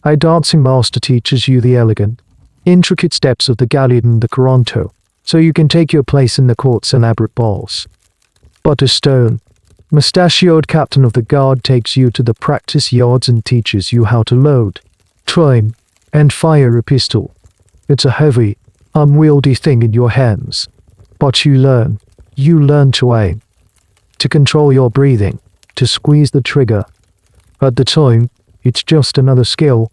Speaker 1: A dancing master teaches you the elegant, intricate steps of the gilded and the coranto, so you can take your place in the court's elaborate balls. But a stern, mustachioed captain of the guard takes you to the practice yards and teaches you how to load, train, and fire a pistol. It's a heavy, unwieldy thing in your hands. But you learn to aim, to control your breathing, to squeeze the trigger. At the time, it's just another skill,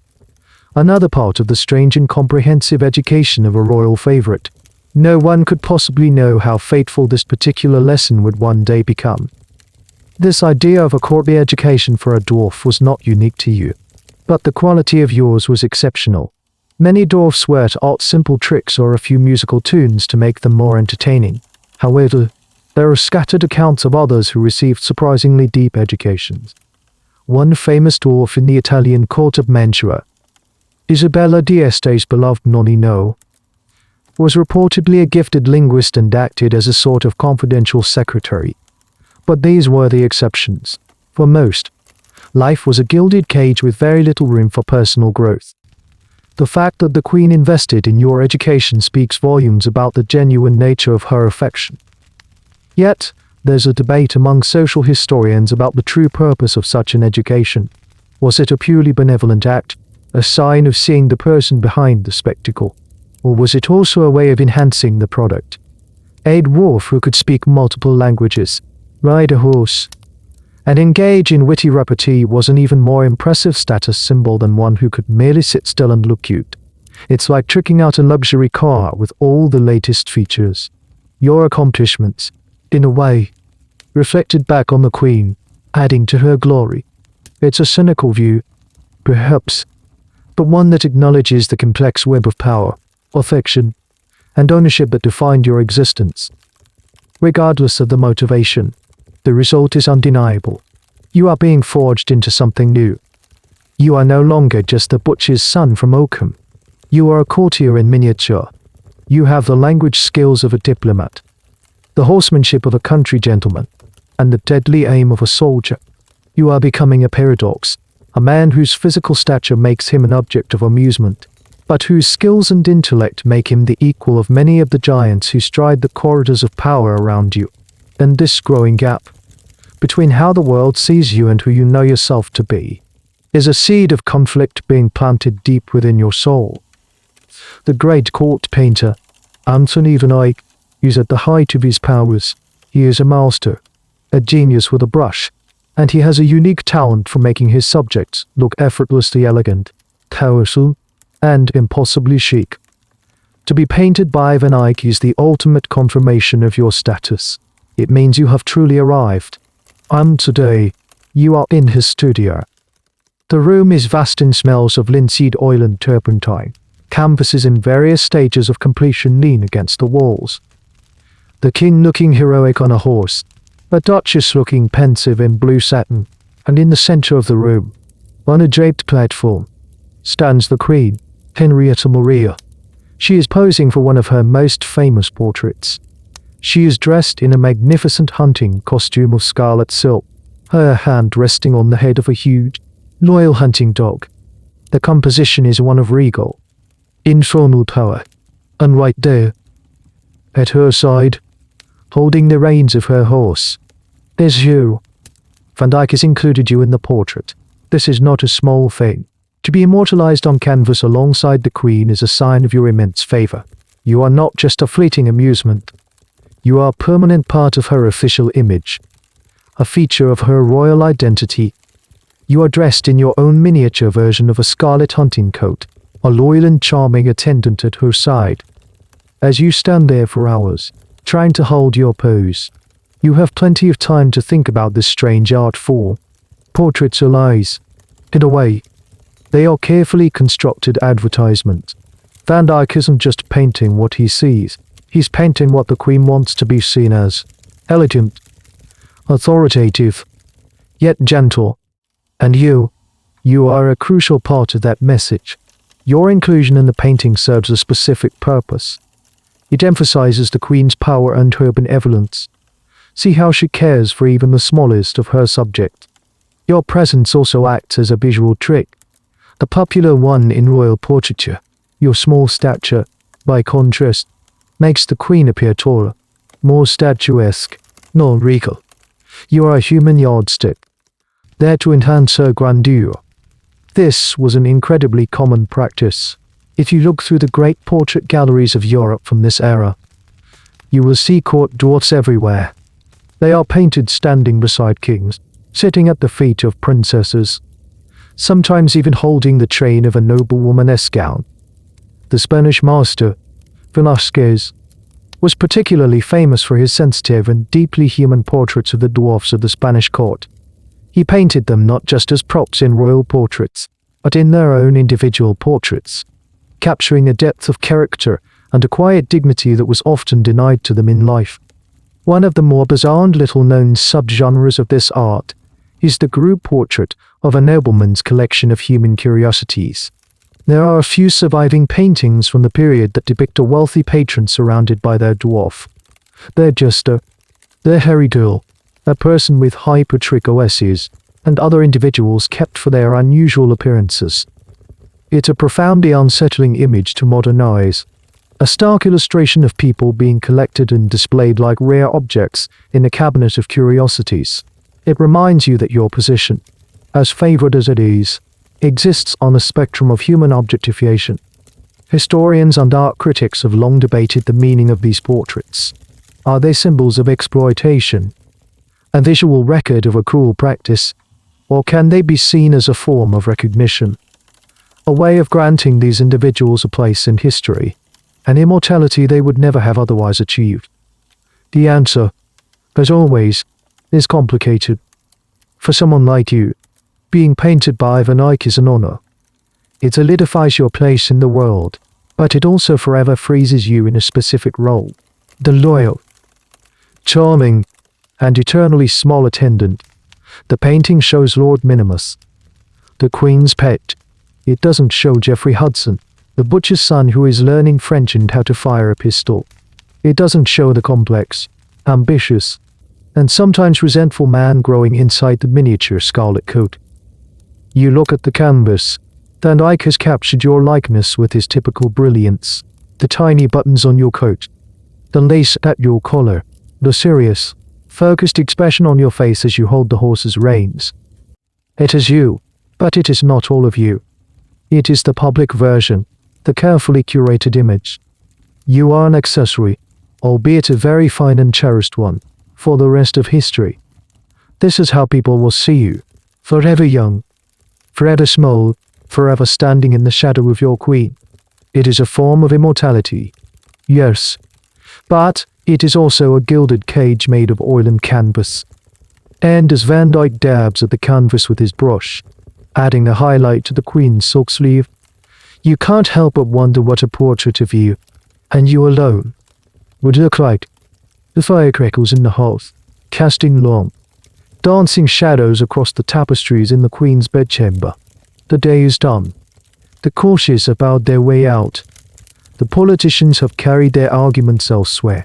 Speaker 1: another part of the strange and comprehensive education of a royal favorite. No one could possibly know how fateful this particular lesson would one day become. This idea of a courtly education for a dwarf was not unique to you, but the quality of yours was exceptional. Many dwarfs swear to art simple tricks or a few musical tunes to make them more entertaining. However, there are scattered accounts of others who received surprisingly deep educations. One famous dwarf in the Italian court of Mantua, Isabella d'Este's beloved Nonnino, was reportedly a gifted linguist and acted as a sort of confidential secretary. But these were the exceptions. For most, life was a gilded cage with very little room for personal growth. The fact that the Queen invested in your education speaks volumes about the genuine nature of her affection. Yet, there's a debate among social historians about the true purpose of such an education. Was it a purely benevolent act, a sign of seeing the person behind the spectacle? Or was it also a way of enhancing the product? A dwarf who could speak multiple languages, ride a horse, and engage in witty repartee was an even more impressive status symbol than one who could merely sit still and look cute. It's like tricking out a luxury car with all the latest features. Your accomplishments, in a way, reflected back on the Queen, adding to her glory. It's a cynical view, perhaps, but one that acknowledges the complex web of power, affection, and ownership that defined your existence. Regardless of the motivation, the result is undeniable. You are being forged into something new. You are no longer just the butcher's son from Oakham. You are a courtier in miniature. You have the language skills of a diplomat, the horsemanship of a country gentleman, and the deadly aim of a soldier. You are becoming a paradox, a man whose physical stature makes him an object of amusement, but whose skills and intellect make him the equal of many of the giants who stride the corridors of power around you. And this growing gap, between how the world sees you and who you know yourself to be, is a seed of conflict being planted deep within your soul. The great court painter, Anthony van Eyck, is at the height of his powers. He is a master, a genius with a brush, and he has a unique talent for making his subjects look effortlessly elegant, powerful, and impossibly chic. To be painted by Van Eyck is the ultimate confirmation of your status. It means you have truly arrived. And today, you are in his studio. The room is vast and smells of linseed oil and turpentine. Canvases in various stages of completion lean against the walls. The king looking heroic on a horse, a duchess looking pensive in blue satin, and in the center of the room, on a draped platform, stands the queen, Henrietta Maria. She is posing for one of her most famous portraits. She is dressed in a magnificent hunting costume of scarlet silk, her hand resting on the head of a huge, loyal hunting dog. The composition is one of regal, infernal power. And right there, at her side, holding the reins of her horse, there's you. Van Dyck has included you in the portrait. This is not a small thing. To be immortalized on canvas alongside the Queen is a sign of your immense favor. You are not just a fleeting amusement. You are a permanent part of her official image, a feature of her royal identity. You are dressed in your own miniature version of a scarlet hunting coat, a loyal and charming attendant at her side. As you stand there for hours, trying to hold your pose, you have plenty of time to think about this strange art form. Portraits are lies. In a way, they are carefully constructed advertisements. Van Dyck isn't just painting what he sees, he's painting what the Queen wants to be seen as. Elegant, authoritative, yet gentle. And you are a crucial part of that message. Your inclusion in the painting serves a specific purpose. It emphasizes the Queen's power and her benevolence. See how she cares for even the smallest of her subjects. Your presence also acts as a visual trick. The popular one in royal portraiture, your small stature, by contrast, makes the Queen appear taller, more statuesque, more regal. You are a human yardstick, there to enhance her grandeur. This was an incredibly common practice. If you look through the great portrait galleries of Europe from this era, you will see court dwarfs everywhere. They are painted standing beside kings, sitting at the feet of princesses, sometimes even holding the train of a noblewoman's gown. The Spanish master, Velázquez, was particularly famous for his sensitive and deeply human portraits of the dwarfs of the Spanish court. He painted them not just as props in royal portraits, but in their own individual portraits, capturing a depth of character and a quiet dignity that was often denied to them in life. One of the more bizarre and little-known subgenres of this art is the group portrait of a nobleman's collection of human curiosities. There are a few surviving paintings from the period that depict a wealthy patron surrounded by their dwarf, their jester, their hairy girl, a person with hypertrichosis, and other individuals kept for their unusual appearances. It's a profoundly unsettling image to modern eyes, a stark illustration of people being collected and displayed like rare objects in a cabinet of curiosities. It reminds you that your position, as favored as it is, exists on a spectrum of human objectification. Historians and art critics have long debated the meaning of these portraits. Are they symbols of exploitation, a visual record of a cruel practice, or can they be seen as a form of recognition, a way of granting these individuals a place in history, an immortality they would never have otherwise achieved? The answer, as always, is complicated. For someone like you, being painted by Van Dyck is an honor. It solidifies your place in the world, but it also forever freezes you in a specific role. The loyal, charming, and eternally small attendant. The painting shows Lord Minimus, the Queen's pet. It doesn't show Geoffrey Hudson, the butcher's son who is learning French and how to fire a pistol. It doesn't show the complex, ambitious, and sometimes resentful man growing inside the miniature scarlet coat. You look at the canvas. Van Dyck has captured your likeness with his typical brilliance. The tiny buttons on your coat, the lace at your collar, the serious, focused expression on your face as you hold the horse's reins. It is you, but it is not all of you. It is the public version, the carefully curated image. You are an accessory, albeit a very fine and cherished one, for the rest of history. This is how people will see you, forever young, forever small, forever standing in the shadow of your Queen. It is a form of immortality, yes, but it is also a gilded cage made of oil and canvas. And as Van Dyck dabs at the canvas with his brush, adding the highlight to the Queen's silk sleeve, you can't help but wonder what a portrait of you, and you alone, would look like. The fire crackles in the hearth, casting long, dancing shadows across the tapestries in the Queen's bedchamber. The day is done. The courtiers have bowed their way out. The politicians have carried their arguments elsewhere,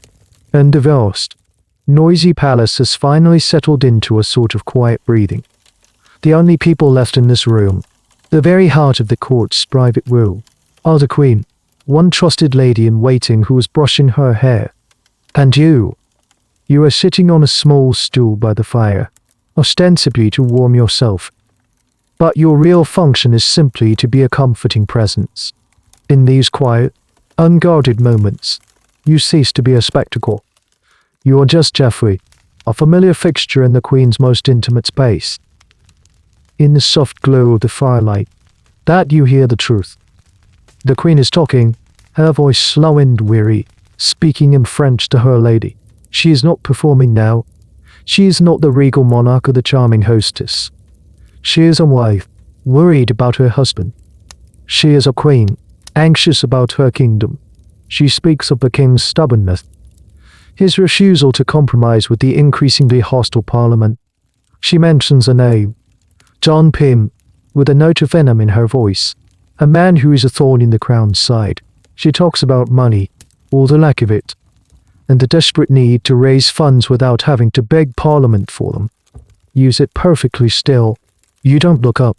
Speaker 1: and the vast, noisy palace has finally settled into a sort of quiet breathing. The only people left in this room the very heart of the court's private room, are the queen, one trusted lady in waiting who was brushing her hair. And you are sitting on a small stool by the fire, ostensibly to warm yourself. But your real function is simply to be a comforting presence. In these quiet, unguarded moments, you cease to be a spectacle. You are just Geoffrey, a familiar fixture in the Queen's most intimate space. In the soft glow of the firelight, that you hear the truth. The Queen is talking, her voice slow and weary, speaking in French to her lady. She is not performing now. She is not the regal monarch or the charming hostess. She is a wife, worried about her husband. She is a queen, anxious about her kingdom. She speaks of the king's stubbornness, his refusal to compromise with the increasingly hostile parliament. She mentions a name, John Pym, with a note of venom in her voice, a man who is a thorn in the crown's side. She talks about money, or the lack of it, and the desperate need to raise funds without having to beg Parliament for them. You sit perfectly still. You don't look up.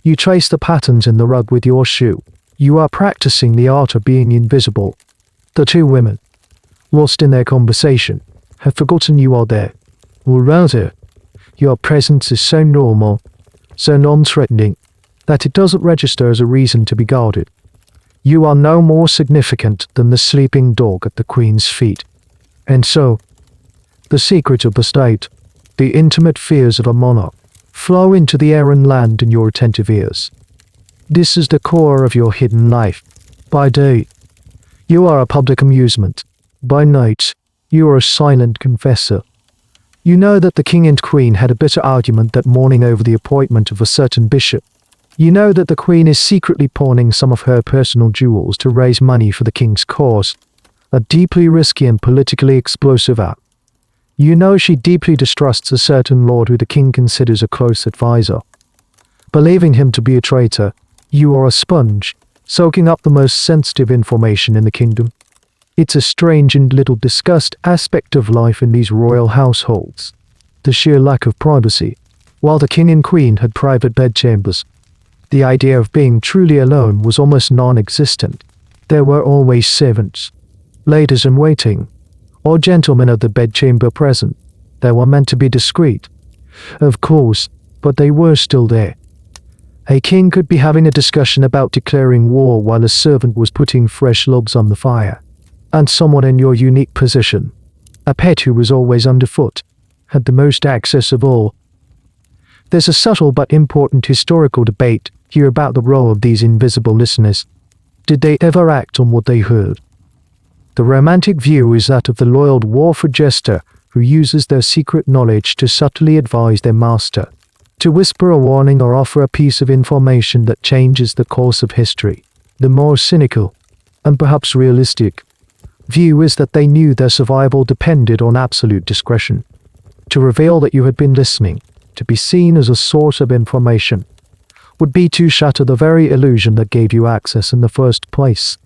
Speaker 1: You trace the patterns in the rug with your shoe. You are practicing the art of being invisible. The two women, lost in their conversation, have forgotten you are there. Or rather, your presence is so normal, so non-threatening, that it doesn't register as a reason to be guarded. You are no more significant than the sleeping dog at the Queen's feet. And so, the secret of the state, the intimate fears of a monarch, flow into the air and land in your attentive ears. This is the core of your hidden life. By day, you are a public amusement. By night, you are a silent confessor. You know that the king and queen had a bitter argument that morning over the appointment of a certain bishop. You know that the queen is secretly pawning some of her personal jewels to raise money for the king's cause, a deeply risky and politically explosive act. You know she deeply distrusts a certain lord who the king considers a close advisor. Believing him to be a traitor, you are a sponge, soaking up the most sensitive information in the kingdom. It's a strange and little discussed aspect of life in these royal households, the sheer lack of privacy. While the king and queen had private bedchambers, the idea of being truly alone was almost non-existent. There were always servants, ladies in waiting, or gentlemen of the bedchamber present. They were meant to be discreet, of course, but they were still there. A king could be having a discussion about declaring war while a servant was putting fresh logs on the fire. And someone in your unique position, a pet who was always underfoot, had the most access of all. There's a subtle but important historical debate here about the role of these invisible listeners. Did they ever act on what they heard? The romantic view is that of the loyal dwarf or jester who uses their secret knowledge to subtly advise their master, to whisper a warning or offer a piece of information that changes the course of history. The more cynical, and perhaps realistic, view is that they knew their survival depended on absolute discretion. To reveal that you had been listening, to be seen as a source of information, would be to shatter the very illusion that gave you access in the first place.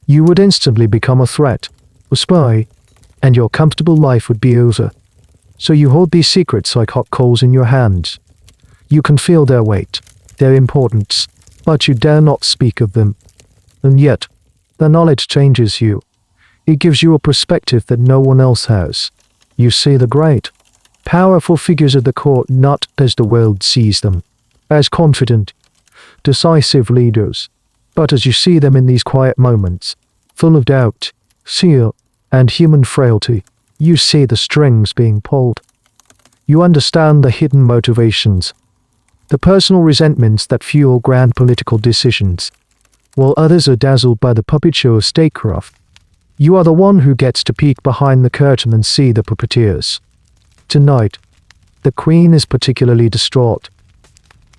Speaker 1: You would instantly become a threat, a spy, and your comfortable life would be over. So you hold these secrets like hot coals in your hands. You can feel their weight, their importance, but you dare not speak of them. And yet, their knowledge changes you. It gives you a perspective that no one else has. You see the great, powerful figures of the court not as the world sees them, as confident, decisive leaders, but as you see them in these quiet moments, full of doubt, fear, and human frailty. You see the strings being pulled. You understand the hidden motivations, the personal resentments that fuel grand political decisions, while others are dazzled by the puppet show of statecraft. You are the one who gets to peek behind the curtain and see the puppeteers. Tonight, the Queen is particularly distraught.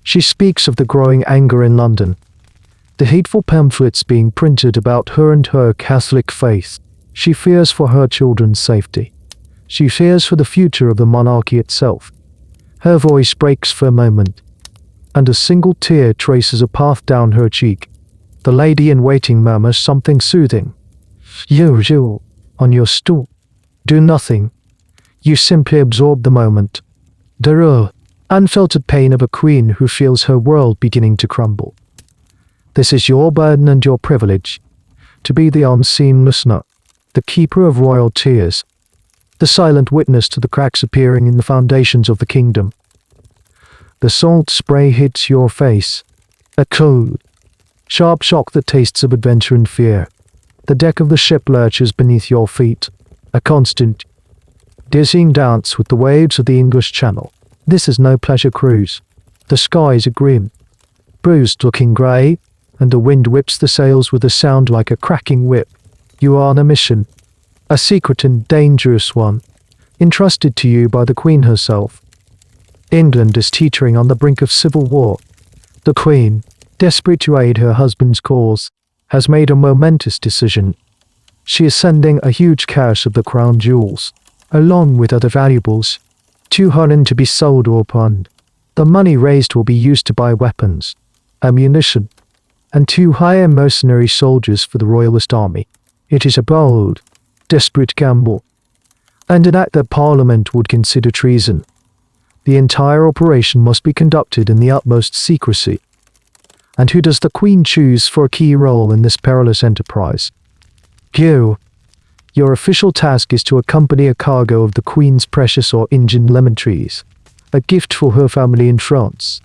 Speaker 1: She speaks of the growing anger in London, the hateful pamphlets being printed about her and her Catholic faith. She fears for her children's safety. She fears for the future of the monarchy itself. Her voice breaks for a moment, and a single tear traces a path down her cheek. The lady in waiting murmurs something soothing. You, on your stool. Do nothing. You simply absorb the moment. Derreur, unfiltered pain of a queen who feels her world beginning to crumble. This is your burden and your privilege, to be the unseen listener, the keeper of royal tears, the silent witness to the cracks appearing in the foundations of the kingdom. The salt spray hits your face, a cold, sharp shock that tastes of adventure and fear. The deck of the ship lurches beneath your feet, a constant, dizzying dance with the waves of the English Channel. This is no pleasure cruise. The skies are grim, bruised-looking grey, and the wind whips the sails with a sound like a cracking whip. You are on a mission, a secret and dangerous one, entrusted to you by the Queen herself. England is teetering on the brink of civil war. The Queen, desperate to aid her husband's cause, has made a momentous decision. She is sending a huge cache of the crown jewels, along with other valuables, to Hudson to be sold or pawned. The money raised will be used to buy weapons, ammunition, and to hire mercenary soldiers for the royalist army. It is a bold, desperate gamble, and an act that Parliament would consider treason. The entire operation must be conducted in the utmost secrecy. And who does the Queen choose for a key role in this perilous enterprise? You. Your official task is to accompany a cargo of the Queen's precious or Indian lemon trees, a gift for her family in France.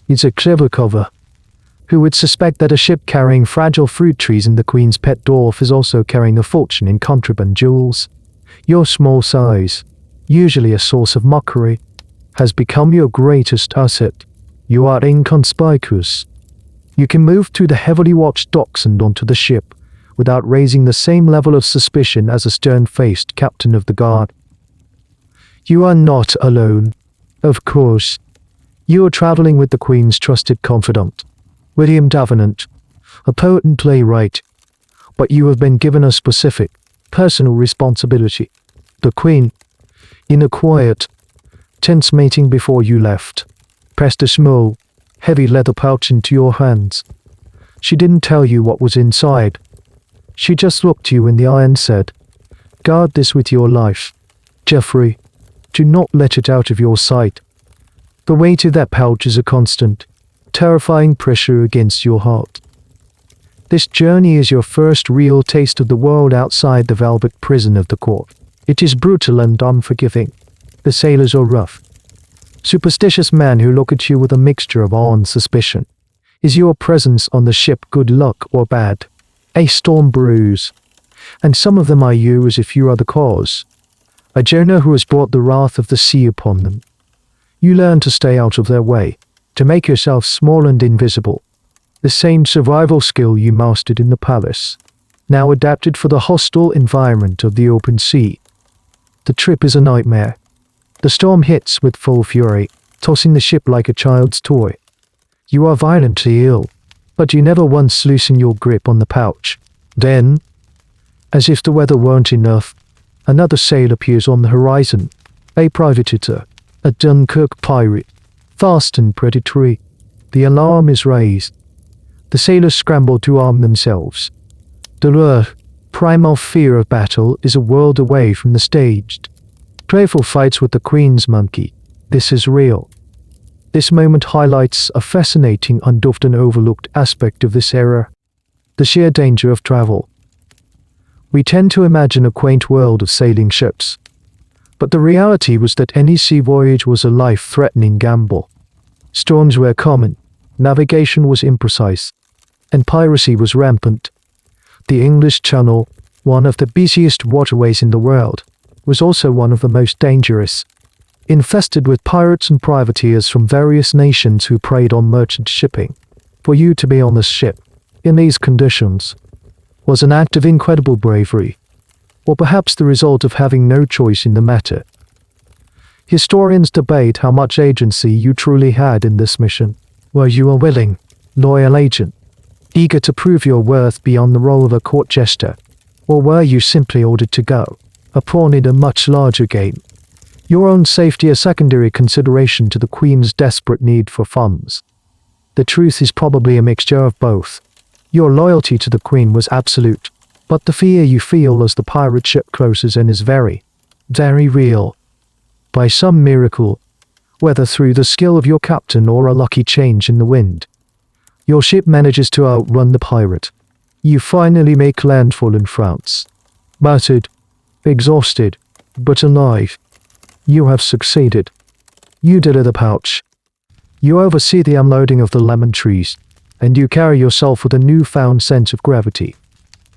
Speaker 1: It's a clever cover. Who would suspect that a ship carrying fragile fruit trees in the Queen's pet Dwarf is also carrying a fortune in contraband jewels? Your small size, usually a source of mockery, has become your greatest asset. You are inconspicuous. You can move through the heavily watched docks and onto the ship without raising the same level of suspicion as a stern-faced captain of the guard. You are not alone. Of course, you are traveling with the Queen's trusted confidant, William Davenant, a poet and playwright, but you have been given a specific, personal responsibility. The Queen, in a quiet, tense meeting before you left, pressed a small, heavy leather pouch into your hands. She didn't tell you what was inside. She just looked you in the eye and said, "Guard this with your life. Geoffrey, do not let it out of your sight." The weight of that pouch is a constant, terrifying pressure against your heart. This journey is your first real taste of the world outside the velvet prison of the court. It is brutal and unforgiving. The sailors are rough, superstitious men who look at you with a mixture of awe and suspicion. Is your presence on the ship good luck or bad? A storm brews, and some of them eye you as if you are the cause, a Jonah who has brought the wrath of the sea upon them. You learn to stay out of their way, to make yourself small and invisible, the same survival skill you mastered in the palace, now adapted for the hostile environment of the open sea. The trip is a nightmare. The storm hits with full fury, tossing the ship like a child's toy. You are violently ill, but you never once loosen your grip on the pouch. Then, as if the weather weren't enough, another sail appears on the horizon, a privateer, a Dunkirk pirate, fast and predatory. The alarm is raised. The sailors scramble to arm themselves. The primal fear of battle is a world away from the staged, playful fights with the Queen's monkey. This is real. This moment highlights a fascinating and often overlooked aspect of this era, the sheer danger of travel. We tend to imagine a quaint world of sailing ships, but the reality was that any sea voyage was a life-threatening gamble. Storms were common, navigation was imprecise, and piracy was rampant. The English Channel, one of the busiest waterways in the world, was also one of the most dangerous, infested with pirates and privateers from various nations who preyed on merchant shipping. For you to be on this ship, in these conditions, was an act of incredible bravery, or perhaps the result of having no choice in the matter. Historians debate how much agency you truly had in this mission. Were you a willing, loyal agent, eager to prove your worth beyond the role of a court jester, or were you simply ordered to go, a pawn in a much larger game? Your own safety a secondary consideration to the Queen's desperate need for funds. The truth is probably a mixture of both. Your loyalty to the Queen was absolute, but the fear you feel as the pirate ship closes in is very, very real. By some miracle, whether through the skill of your captain or a lucky change in the wind. Your ship manages to outrun the pirate. You finally make landfall in France. Battered, exhausted, but alive. You have succeeded. You did the pouch. You oversee the unloading of the lemon trees, and you carry yourself with a newfound sense of gravity.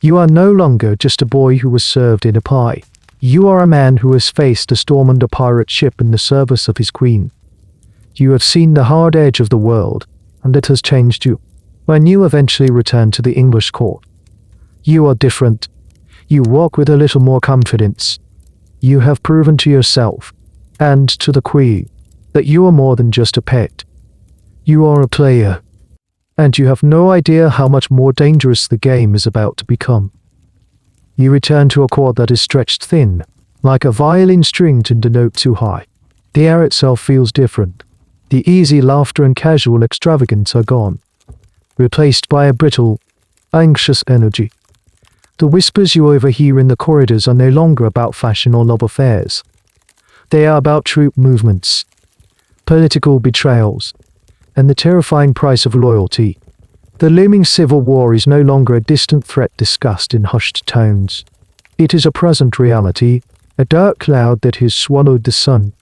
Speaker 1: You are no longer just a boy who was served in a pie. You are a man who has faced a storm on a pirate ship in the service of his queen. You have seen the hard edge of the world, and it has changed you. When you eventually return to the English court, you are different. You walk with a little more confidence. You have proven to yourself, and to the queen, that you are more than just a pet. You are a player, and you have no idea how much more dangerous the game is about to become. You return to a court that is stretched thin, like a violin string to the note too high. The air itself feels different. The easy laughter and casual extravagance are gone, replaced by a brittle, anxious energy. The whispers you overhear in the corridors are no longer about fashion or love affairs. They are about troop movements, political betrayals, and the terrifying price of loyalty. The looming civil war is no longer a distant threat discussed in hushed tones. It is a present reality, a dark cloud that has swallowed the sun.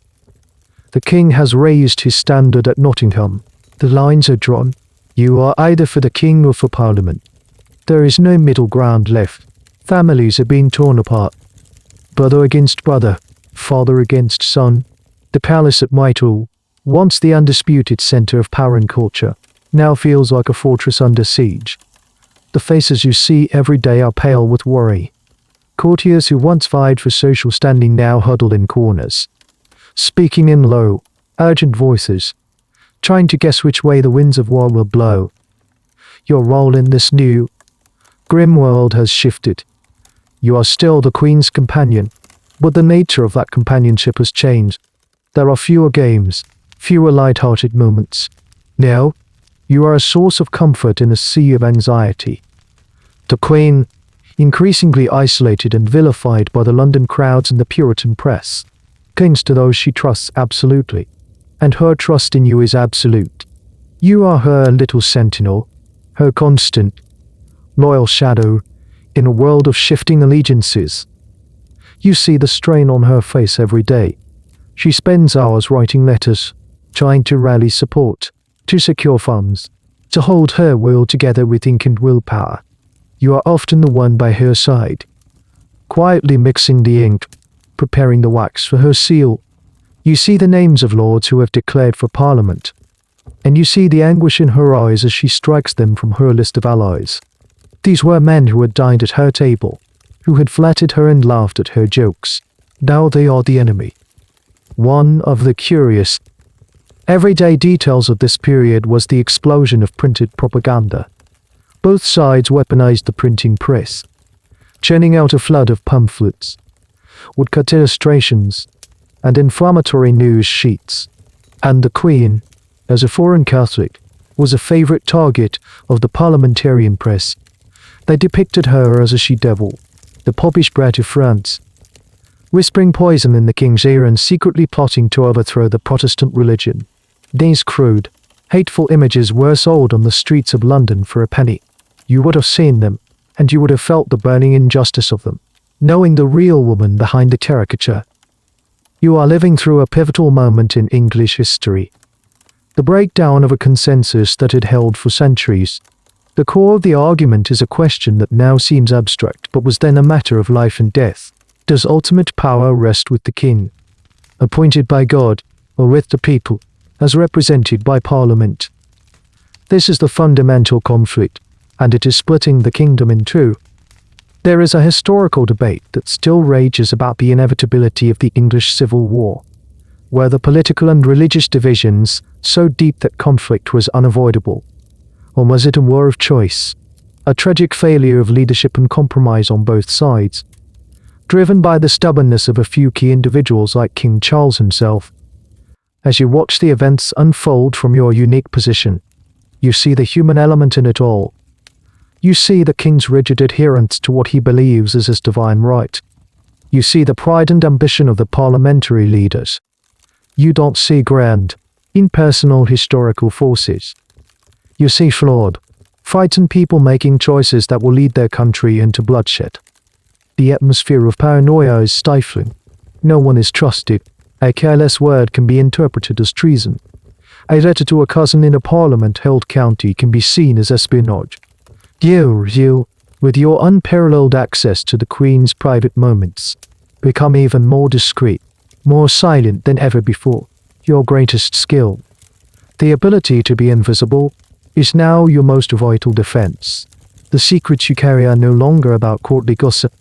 Speaker 1: The king has raised his standard at Nottingham. The lines are drawn. You are either for the king or for parliament. There is no middle ground left. Families are being torn apart. Brother against brother, father against son. The palace at Whitehall, once the undisputed center of power and culture, now feels like a fortress under siege. The faces you see every day are pale with worry. Courtiers who once vied for social standing now huddle in corners, speaking in low, urgent voices, trying to guess which way the winds of war will blow. Your role in this new, grim world has shifted. You are still the Queen's companion, but the nature of that companionship has changed. There are fewer games, fewer light-hearted moments. Now, you are a source of comfort in a sea of anxiety. The Queen, increasingly isolated and vilified by the London crowds and the Puritan press, clings to those she trusts absolutely, and her trust in you is absolute. You are her little sentinel, her constant, loyal shadow, in a world of shifting allegiances. You see the strain on her face every day. She spends hours writing letters, trying to rally support, to secure funds, to hold her will together with ink and willpower. You are often the one by her side, quietly mixing the ink, preparing the wax for her seal. You see the names of lords who have declared for Parliament, and you see the anguish in her eyes as she strikes them from her list of allies. These were men who had dined at her table, who had flattered her and laughed at her jokes. Now they are the enemy. One of the curious, everyday details of this period was the explosion of printed propaganda. Both sides weaponized the printing press, churning out a flood of pamphlets, woodcut illustrations, and inflammatory news sheets. And the Queen, as a foreign Catholic, was a favorite target of the parliamentarian press. They depicted her as a she-devil, the popish brat of France, whispering poison in the king's ear and secretly plotting to overthrow the Protestant religion. These crude, hateful images were sold on the streets of London for a penny. You would have seen them, and you would have felt the burning injustice of them, knowing the real woman behind the caricature. You are living through a pivotal moment in English history. The breakdown of a consensus that had held for centuries. The core of the argument is a question that now seems abstract but was then a matter of life and death. Does ultimate power rest with the king, appointed by God, or with the people, as represented by Parliament? This is the fundamental conflict, and it is splitting the kingdom in two. There is a historical debate that still rages about the inevitability of the English Civil War, where the political and religious divisions so deep that conflict was unavoidable. Or was it a war of choice, a tragic failure of leadership and compromise on both sides, driven by the stubbornness of a few key individuals like King Charles himself? As you watch the events unfold from your unique position, you see the human element in it all. You see the king's rigid adherence to what he believes is his divine right. You see the pride and ambition of the parliamentary leaders. You don't see grand, impersonal historical forces. You see flawed, frightened people making choices that will lead their country into bloodshed. The atmosphere of paranoia is stifling. No one is trusted. A careless word can be interpreted as treason. A letter to a cousin in a parliament-held county can be seen as espionage. You, with your unparalleled access to the Queen's private moments, become even more discreet, more silent than ever before. Your greatest skill, the ability to be invisible, is now your most vital defense. The secrets you carry are no longer about courtly gossip.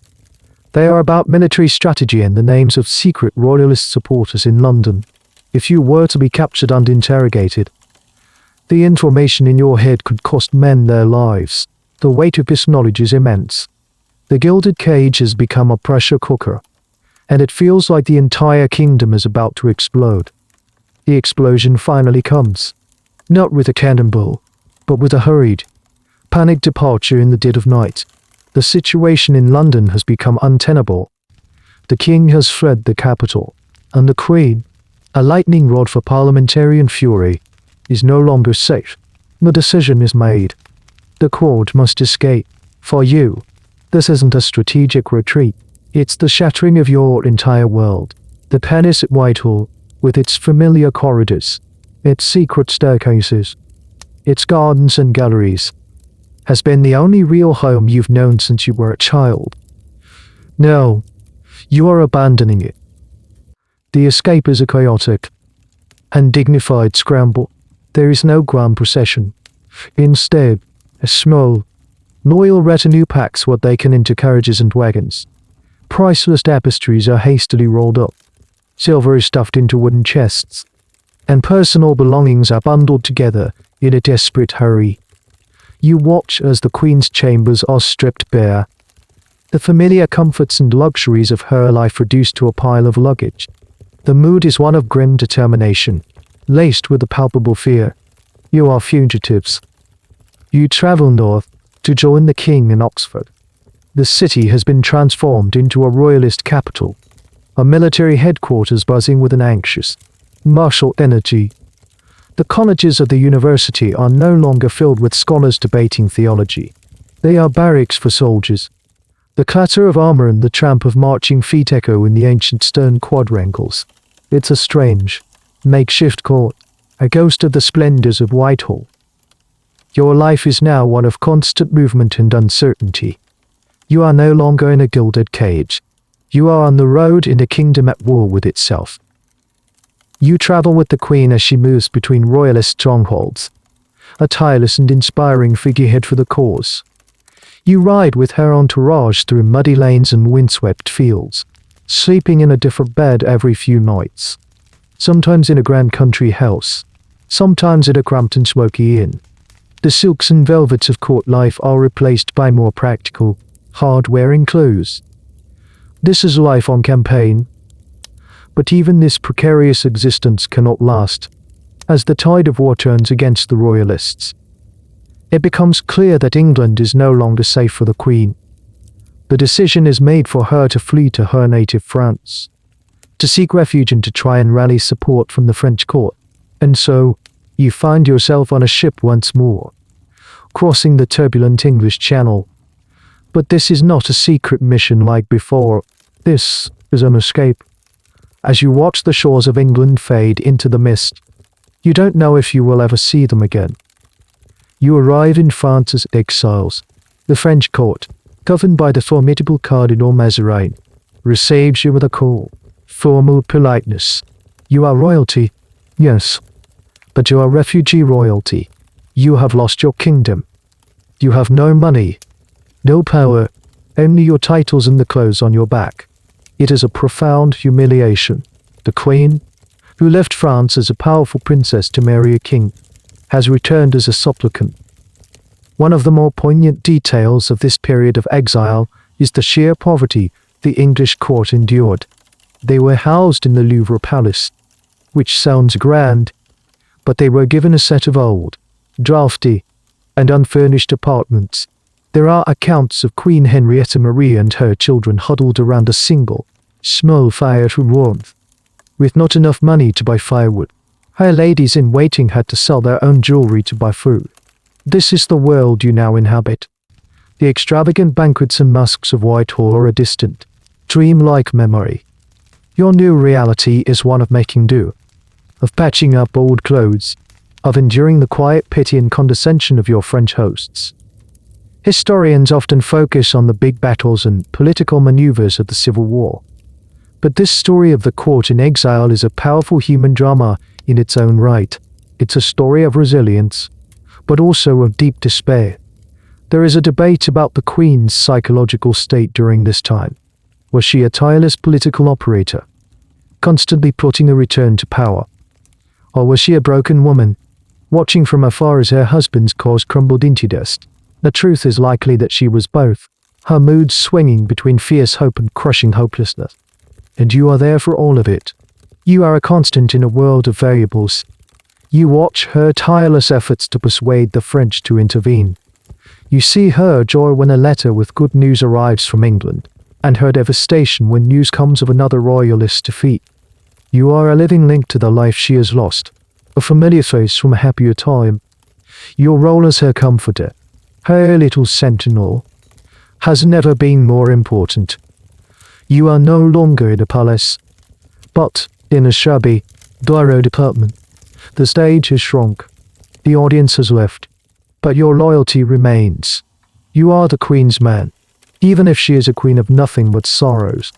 Speaker 1: They are about military strategy and the names of secret royalist supporters in London. If you were to be captured and interrogated, the information in your head could cost men their lives. The weight of this knowledge is immense. The gilded cage has become a pressure cooker, and it feels like the entire kingdom is about to explode. The explosion finally comes, not with a cannonball, but with a hurried, panicked departure in the dead of night. The situation in London has become untenable. The king has fled the capital, and the Queen, a lightning rod for parliamentarian fury, is no longer safe. The decision is made. The court must escape. For you, this isn't a strategic retreat. It's the shattering of your entire world. The palace at Whitehall, with its familiar corridors, its secret staircases, its gardens and galleries, has been the only real home you've known since you were a child. No, you are abandoning it. The escape is a chaotic, undignified scramble. There is no grand procession. Instead, a small, loyal retinue packs what they can into carriages and wagons. Priceless tapestries are hastily rolled up. Silver is stuffed into wooden chests, and personal belongings are bundled together in a desperate hurry. You watch as the Queen's chambers are stripped bare, the familiar comforts and luxuries of her life reduced to a pile of luggage. The mood is one of grim determination, laced with a palpable fear. You are fugitives. You travel north to join the king in Oxford. The city has been transformed into a royalist capital, a military headquarters buzzing with an anxious, martial energy. The colleges of the university are no longer filled with scholars debating theology. They are barracks for soldiers. The clatter of armor and the tramp of marching feet echo in the ancient stone quadrangles. It's a strange, makeshift court, a ghost of the splendors of Whitehall. Your life is now one of constant movement and uncertainty. You are no longer in a gilded cage. You are on the road in a kingdom at war with itself. You travel with the Queen as she moves between royalist strongholds, a tireless and inspiring figurehead for the cause. You ride with her entourage through muddy lanes and windswept fields, sleeping in a different bed every few nights. Sometimes in a grand country house, sometimes at a cramped and smoky inn. The silks and velvets of court life are replaced by more practical, hard-wearing clothes. This is life on campaign. But even this precarious existence cannot last, as the tide of war turns against the royalists. It becomes clear that England is no longer safe for the Queen. The decision is made for her to flee to her native France, to seek refuge and to try and rally support from the French court. And so, you find yourself on a ship once more, crossing the turbulent English Channel. But this is not a secret mission like before. This is an escape. As you watch the shores of England fade into the mist, you don't know if you will ever see them again. You arrive in France as exiles. The French court, governed by the formidable Cardinal Mazarin, receives you with a cool, formal politeness. You are royalty, yes, but you are refugee royalty. You have lost your kingdom. You have no money, no power, only your titles and the clothes on your back. It is a profound humiliation. The Queen, who left France as a powerful princess to marry a king, has returned as a supplicant. One of the more poignant details of this period of exile is the sheer poverty the English court endured. They were housed in the Louvre Palace, which sounds grand, but they were given a set of old, drafty, and unfurnished apartments. There are accounts of Queen Henrietta Marie and her children huddled around a single, small fire for warmth. with not enough money to buy firewood. Her ladies in waiting had to sell their own jewelry to buy food. This is the world you now inhabit. The extravagant banquets and masks of Whitehall are a distant, dream-like memory. Your new reality is one of making do, of patching up old clothes, of enduring the quiet pity and condescension of your French hosts. Historians often focus on the big battles and political maneuvers of the Civil War. But this story of the court in exile is a powerful human drama in its own right. It's a story of resilience, but also of deep despair. There is a debate about the Queen's psychological state during this time. Was she a tireless political operator, constantly plotting a return to power? Or was she a broken woman, watching from afar as her husband's cause crumbled into dust? The truth is likely that she was both, her moods swinging between fierce hope and crushing hopelessness. And you are there for all of it. You are a constant in a world of variables. You watch her tireless efforts to persuade the French to intervene. You see her joy when a letter with good news arrives from England, and her devastation when news comes of another royalist defeat. You are a living link to the life she has lost, a familiar face from a happier time. Your role as her comforter, her little sentinel, has never been more important. You are no longer in a palace, but in a shabby, Dwarf apartment. The stage has shrunk, the audience has left, but your loyalty remains. You are the Queen's man, even if she is a queen of nothing but sorrows.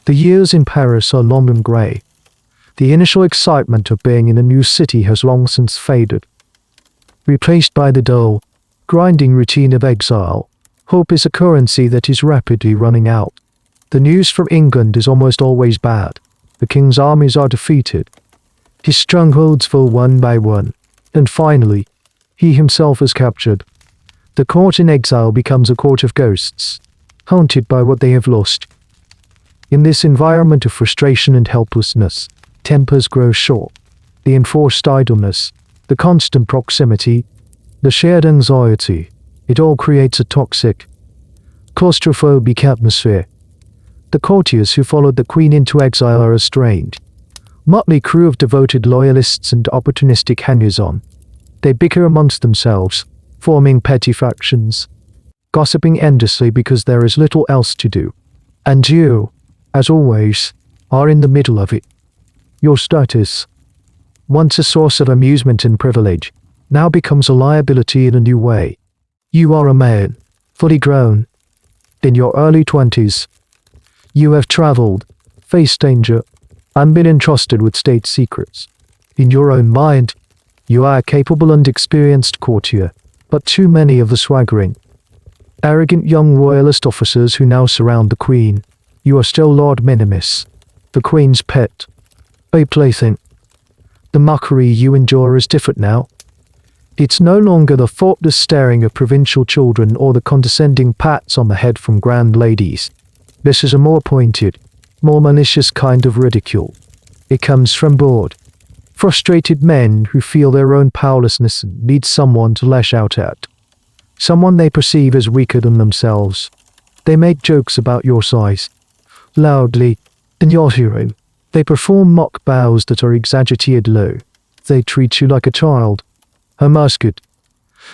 Speaker 1: The years in Paris are long and grey. The initial excitement of being in a new city has long since faded. Replaced by the dull, grinding routine of exile, hope is a currency that is rapidly running out. The news from England is almost always bad. The king's armies are defeated. His strongholds fall one by one, and finally, he himself is captured. The court in exile becomes a court of ghosts, haunted by what they have lost. In this environment of frustration and helplessness, tempers grow short. The enforced idleness, the constant proximity, the shared anxiety, it all creates a toxic, claustrophobic atmosphere. The courtiers who followed the Queen into exile are a strange, motley crew of devoted loyalists and opportunistic hangers-on. They bicker amongst themselves, forming petty factions, gossiping endlessly because there is little else to do. And you, as always, are in the middle of it. Your status, once a source of amusement and privilege, now becomes a liability in a new way. You are a man, fully grown, in your early 20s. You have traveled, faced danger, and been entrusted with state secrets. In your own mind, you are a capable and experienced courtier, but too many of the swaggering, arrogant young royalist officers who now surround the Queen. You are still Lord Minimus, the Queen's pet, a plaything. The mockery you endure is different now. It's no longer the thoughtless staring of provincial children or the condescending pats on the head from grand ladies. This is a more pointed, more malicious kind of ridicule. It comes from bored, frustrated men who feel their own powerlessness and need someone to lash out at. Someone they perceive as weaker than themselves. They make jokes about your size, loudly, in your hearing. They perform mock bows that are exaggerated low. They treat you like a child, a musket,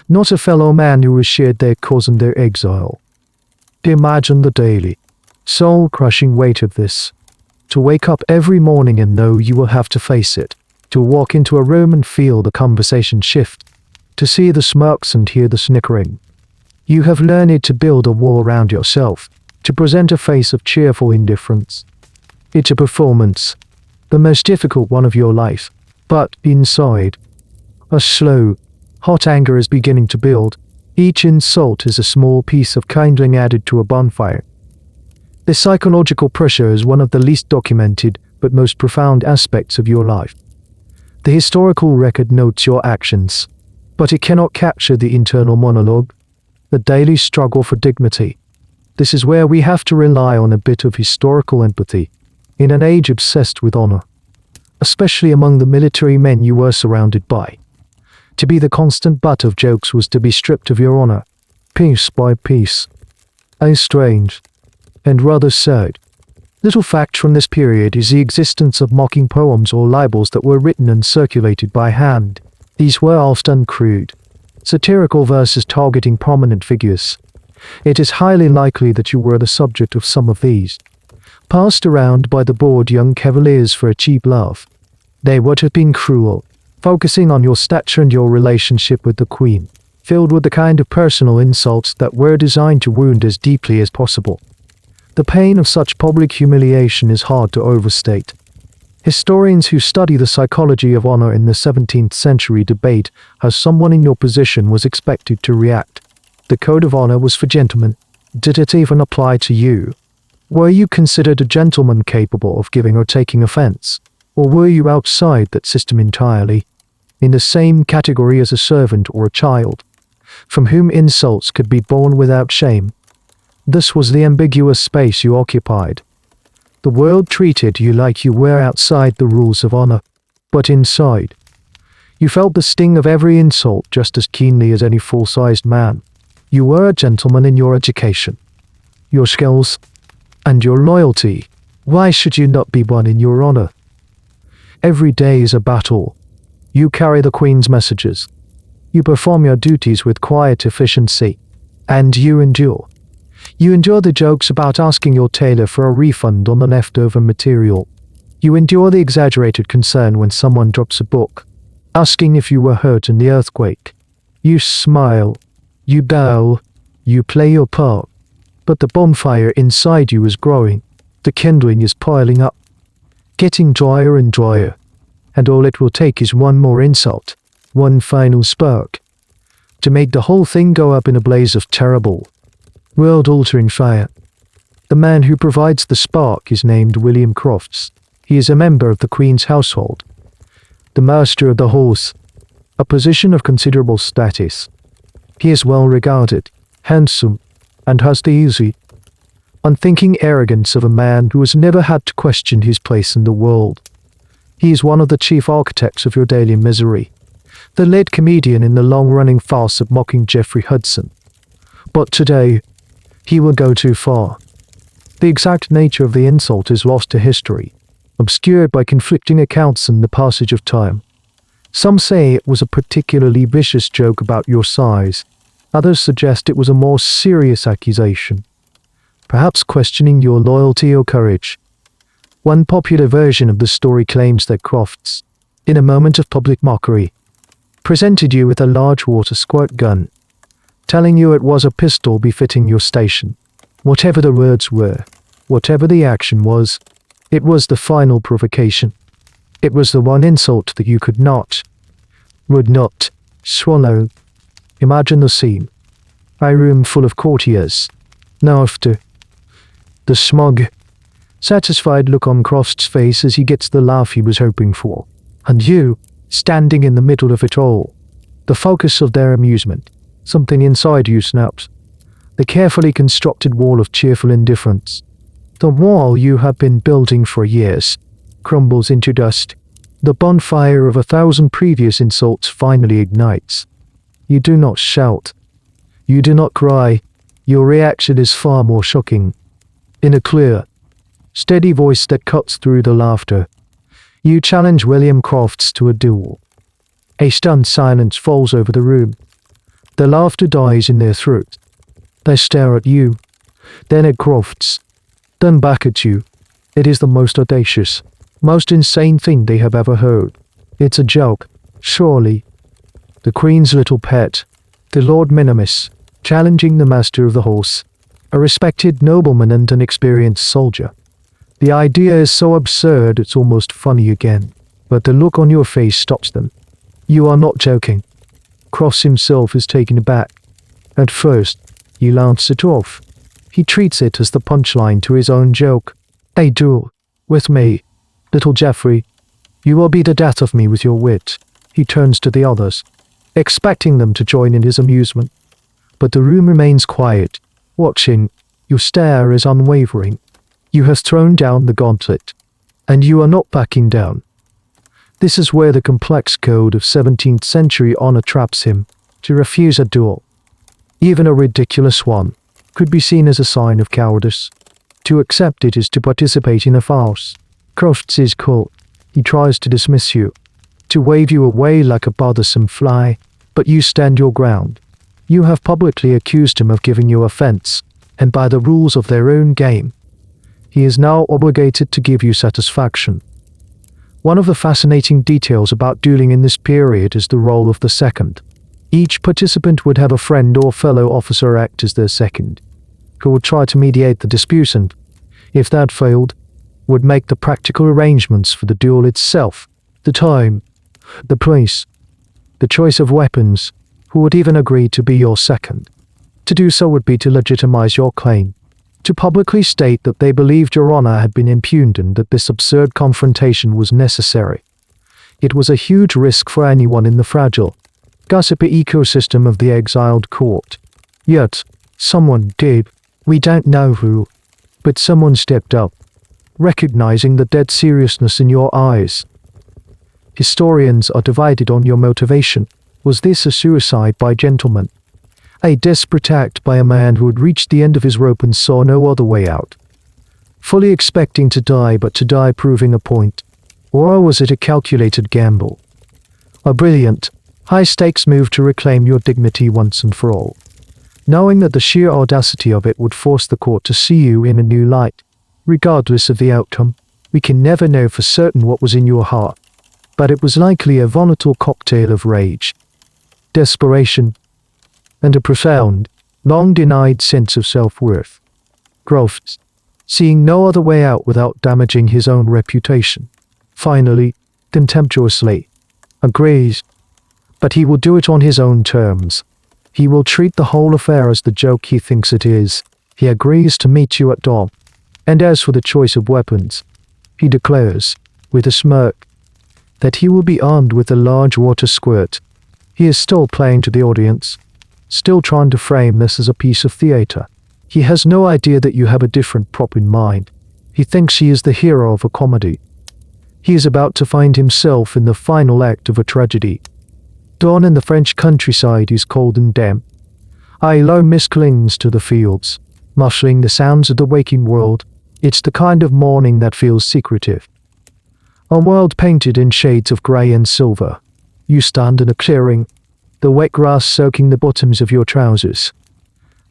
Speaker 1: not a fellow man who has shared their cause in their exile. Imagine the daily, soul-crushing weight of this. To wake up every morning and know you will have to face it. To walk into a room and feel the conversation shift. To see the smirks and hear the snickering. You have learned to build a wall around yourself, to present a face of cheerful indifference. It's a performance, the most difficult one of your life, but inside, a slow, hot anger is beginning to build. Each insult is a small piece of kindling added to a bonfire. This psychological pressure is one of the least documented but most profound aspects of your life. The historical record notes your actions, but it cannot capture the internal monologue, the daily struggle for dignity. This is where we have to rely on a bit of historical empathy, in an age obsessed with honor, especially among the military men you were surrounded by. To be the constant butt of jokes was to be stripped of your honor, piece by piece. A strange, and rather sad, Little fact from this period is the existence of mocking poems or libels that were written and circulated by hand. These were often crude, satirical verses targeting prominent figures. It is highly likely that you were the subject of some of these, passed around by the bored young cavaliers for a cheap laugh. They would have been cruel, focusing on your stature and your relationship with the queen, filled with the kind of personal insults that were designed to wound as deeply as possible. The pain of such public humiliation is hard to overstate. Historians who study the psychology of honor in the 17th century debate how someone in your position was expected to react. The code of honor was for gentlemen. Did it even apply to you? Were you considered a gentleman capable of giving or taking offense? Or were you outside that system entirely, in the same category as a servant or a child, from whom insults could be borne without shame? This was the ambiguous space you occupied. The world treated you like you were outside the rules of honor, but inside. You felt the sting of every insult just as keenly as any full-sized man. You were a gentleman in your education, your skills, and your loyalty. Why should you not be one in your honor? Every day is a battle. You carry the Queen's messages. You perform your duties with quiet efficiency. And you endure. You endure the jokes about asking your tailor for a refund on the leftover material. You endure the exaggerated concern when someone drops a book, asking if you were hurt in the earthquake. You smile. You bow. You play your part. But the bonfire inside you is growing. The kindling is piling up, getting drier and drier. And all it will take is one more insult, one final spark, to make the whole thing go up in a blaze of terrible, world-altering fire. The man who provides the spark is named William Crofts. He is a member of the Queen's household, the master of the horse, a position of considerable status. He is well regarded, handsome, and has the easy, unthinking arrogance of a man who has never had to question his place in the world. He is one of the chief architects of your daily misery, the lead comedian in the long-running farce of mocking Geoffrey Hudson. But today, he will go too far. The exact nature of the insult is lost to history, obscured by conflicting accounts and the passage of time. Some say it was a particularly vicious joke about your size. Others suggest it was a more serious accusation, perhaps questioning your loyalty or courage. One popular version of the story claims that Crofts, in a moment of public mockery, presented you with a large water squirt gun, telling you it was a pistol befitting your station. Whatever the words were, whatever the action was, it was the final provocation. It was the one insult that you would not, swallow. Imagine the scene. A room full of courtiers. Laughter. The smug, satisfied look on Crofts' face as he gets the laugh he was hoping for. And you, standing in the middle of it all, the focus of their amusement. Something inside you snaps. The carefully constructed wall of cheerful indifference, the wall you have been building for years, crumbles into dust. The bonfire of 1,000 previous insults finally ignites. You do not shout. You do not cry. Your reaction is far more shocking. In a clear, steady voice that cuts through the laughter, you challenge William Crofts to a duel. A stunned silence falls over the room. The laughter dies in their throat. They stare at you, then at Crofts, then back at you. It is the most audacious, most insane thing they have ever heard. It's a joke, surely. The Queen's little pet, the Lord Minimus, challenging the master of the horse, a respected nobleman and an experienced soldier. The idea is so absurd it's almost funny again, but the look on your face stops them. You are not joking. Crofts himself is taken aback. At first, he laughs it off. He treats it as the punchline to his own joke. A duel, with me, little Geoffrey. You will be the death of me with your wit. He turns to the others, expecting them to join in his amusement. But the room remains quiet, watching. Your stare is unwavering. You have thrown down the gauntlet, and you are not backing down. This is where the complex code of 17th century honor traps him. To refuse a duel, even a ridiculous one, could be seen as a sign of cowardice. To accept it is to participate in a farce. Crofts is caught. He tries to dismiss you, to wave you away like a bothersome fly, but you stand your ground. You have publicly accused him of giving you offense, and by the rules of their own game, he is now obligated to give you satisfaction. One of the fascinating details about dueling in this period is the role of the second. Each participant would have a friend or fellow officer act as their second, who would try to mediate the dispute and, if that failed, would make the practical arrangements for the duel itself, the time, the place, the choice of weapons, who would even agree to be your second. To do so would be to legitimize your claim, to publicly state that they believed your honor had been impugned and that this absurd confrontation was necessary. It was a huge risk for anyone in the fragile, gossipy ecosystem of the exiled court. Yet, someone did. We don't know who, but someone stepped up, recognizing the dead seriousness in your eyes. Historians are divided on your motivation. Was this a suicide by gentlemen? A desperate act by a man who had reached the end of his rope and saw no other way out, fully expecting to die but to die proving a point? Or was it a calculated gamble? A brilliant, high-stakes move to reclaim your dignity once and for all, knowing that the sheer audacity of it would force the court to see you in a new light. Regardless of the outcome, we can never know for certain what was in your heart, but it was likely a volatile cocktail of rage, desperation, and a profound, long-denied sense of self-worth. Crofts, seeing no other way out without damaging his own reputation, finally, contemptuously, agrees. But he will do it on his own terms. He will treat the whole affair as the joke he thinks it is. He agrees to meet you at dawn. And as for the choice of weapons, he declares, with a smirk, that he will be armed with a large water squirt. He is still playing to the audience, still trying to frame this as a piece of theater. He has no idea that you have a different prop in mind. He thinks he is the hero of a comedy. He is about to find himself in the final act of a tragedy. Dawn in the French countryside is cold and damp. A low mist clings to the fields, muffling the sounds of the waking world. It's the kind of morning that feels secretive. A world painted in shades of grey and silver. You stand in a clearing, the wet grass soaking the bottoms of your trousers.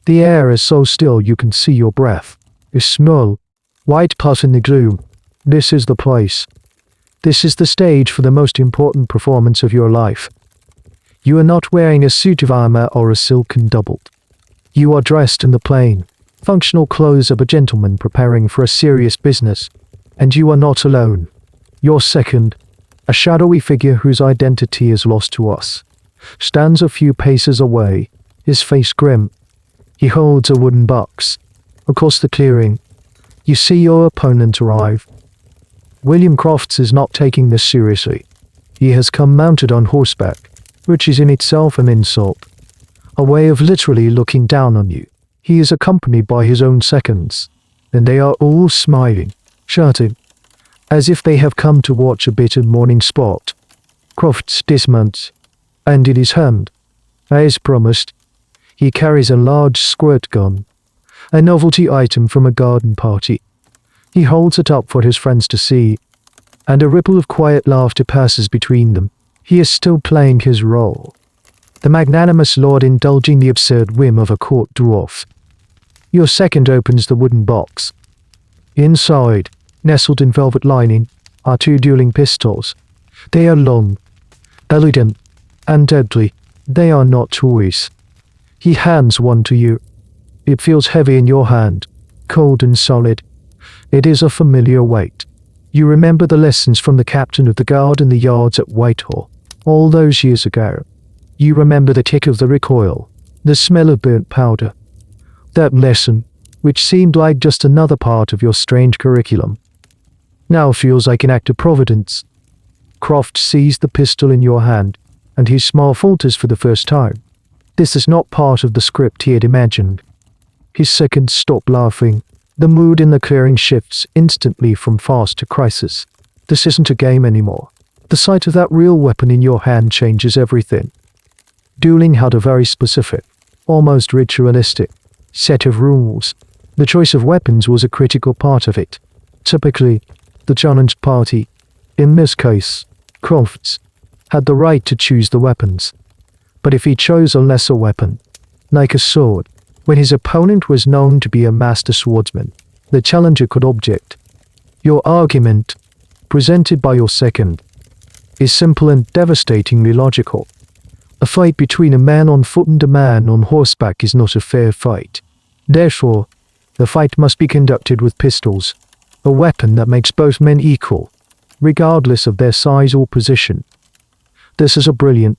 Speaker 1: The air is so still you can see your breath. A small, white puff in the gloom. This is the place. This is the stage for the most important performance of your life. You are not wearing a suit of armor or a silken doublet. You are dressed in the plain, functional clothes of a gentleman preparing for a serious business, and you are not alone. Your second, a shadowy figure whose identity is lost to us, stands a few paces away, his face grim. He holds a wooden box. Across the clearing, you see your opponent arrive. William Crofts is not taking this seriously. He has come mounted on horseback, which is in itself an insult, a way of literally looking down on you. He is accompanied by his own seconds, and they are all smiling, shouting, as if they have come to watch a bit of morning sport. Crofts dismounts, and in his hand, as promised, he carries a large squirt gun, a novelty item from a garden party. He holds it up for his friends to see, and a ripple of quiet laughter passes between them. He is still playing his role, the magnanimous lord indulging the absurd whim of a court dwarf. Your second opens the wooden box. Inside, nestled in velvet lining, are two dueling pistols. They are long, elegant, and deadly. They are not toys. He hands one to you. It feels heavy in your hand, cold and solid. It is a familiar weight. You remember the lessons from the captain of the guard in the yards at Whitehall, all those years ago. You remember the tick of the recoil, the smell of burnt powder. That lesson, which seemed like just another part of your strange curriculum, now feels like an act of providence. Croft sees the pistol in your hand, and his smile falters for the first time. This is not part of the script he had imagined. His seconds stop laughing. The mood in the clearing shifts instantly from farce to crisis. This isn't a game anymore. The sight of that real weapon in your hand changes everything. Dueling had a very specific, almost ritualistic, set of rules. The choice of weapons was a critical part of it. Typically, the challenged party, in this case, Crofts, had the right to choose the weapons. But if he chose a lesser weapon, like a sword, when his opponent was known to be a master swordsman, the challenger could object. Your argument, presented by your second, is simple and devastatingly logical. A fight between a man on foot and a man on horseback is not a fair fight. Therefore, the fight must be conducted with pistols, a weapon that makes both men equal, regardless of their size or position. This is a brilliant,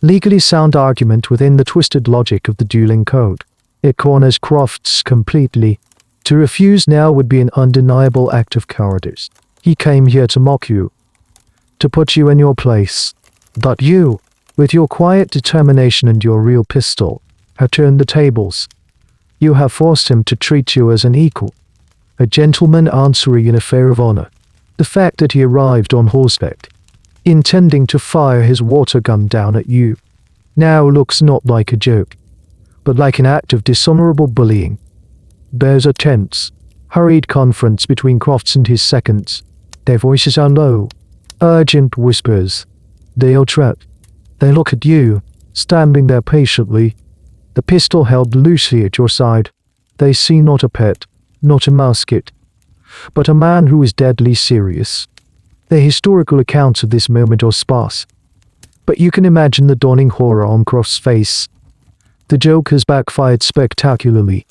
Speaker 1: legally sound argument within the twisted logic of the dueling code. It corners Crofts completely. To refuse now would be an undeniable act of cowardice. He came here to mock you, to put you in your place. But you, with your quiet determination and your real pistol, have turned the tables. You have forced him to treat you as an equal, a gentleman answering an affair of honor. The fact that he arrived on horseback, intending to fire his water gun down at you, now looks not like a joke, but like an act of dishonorable bullying. There's a tense, hurried conference between Crofts and his seconds. Their voices are low, urgent whispers. They are trapped. They look at you, standing there patiently, the pistol held loosely at your side. They see not a pet, not a musket, but a man who is deadly serious. The historical accounts of this moment are sparse, but you can imagine the dawning horror on Crofts' face. The joke has backfired spectacularly.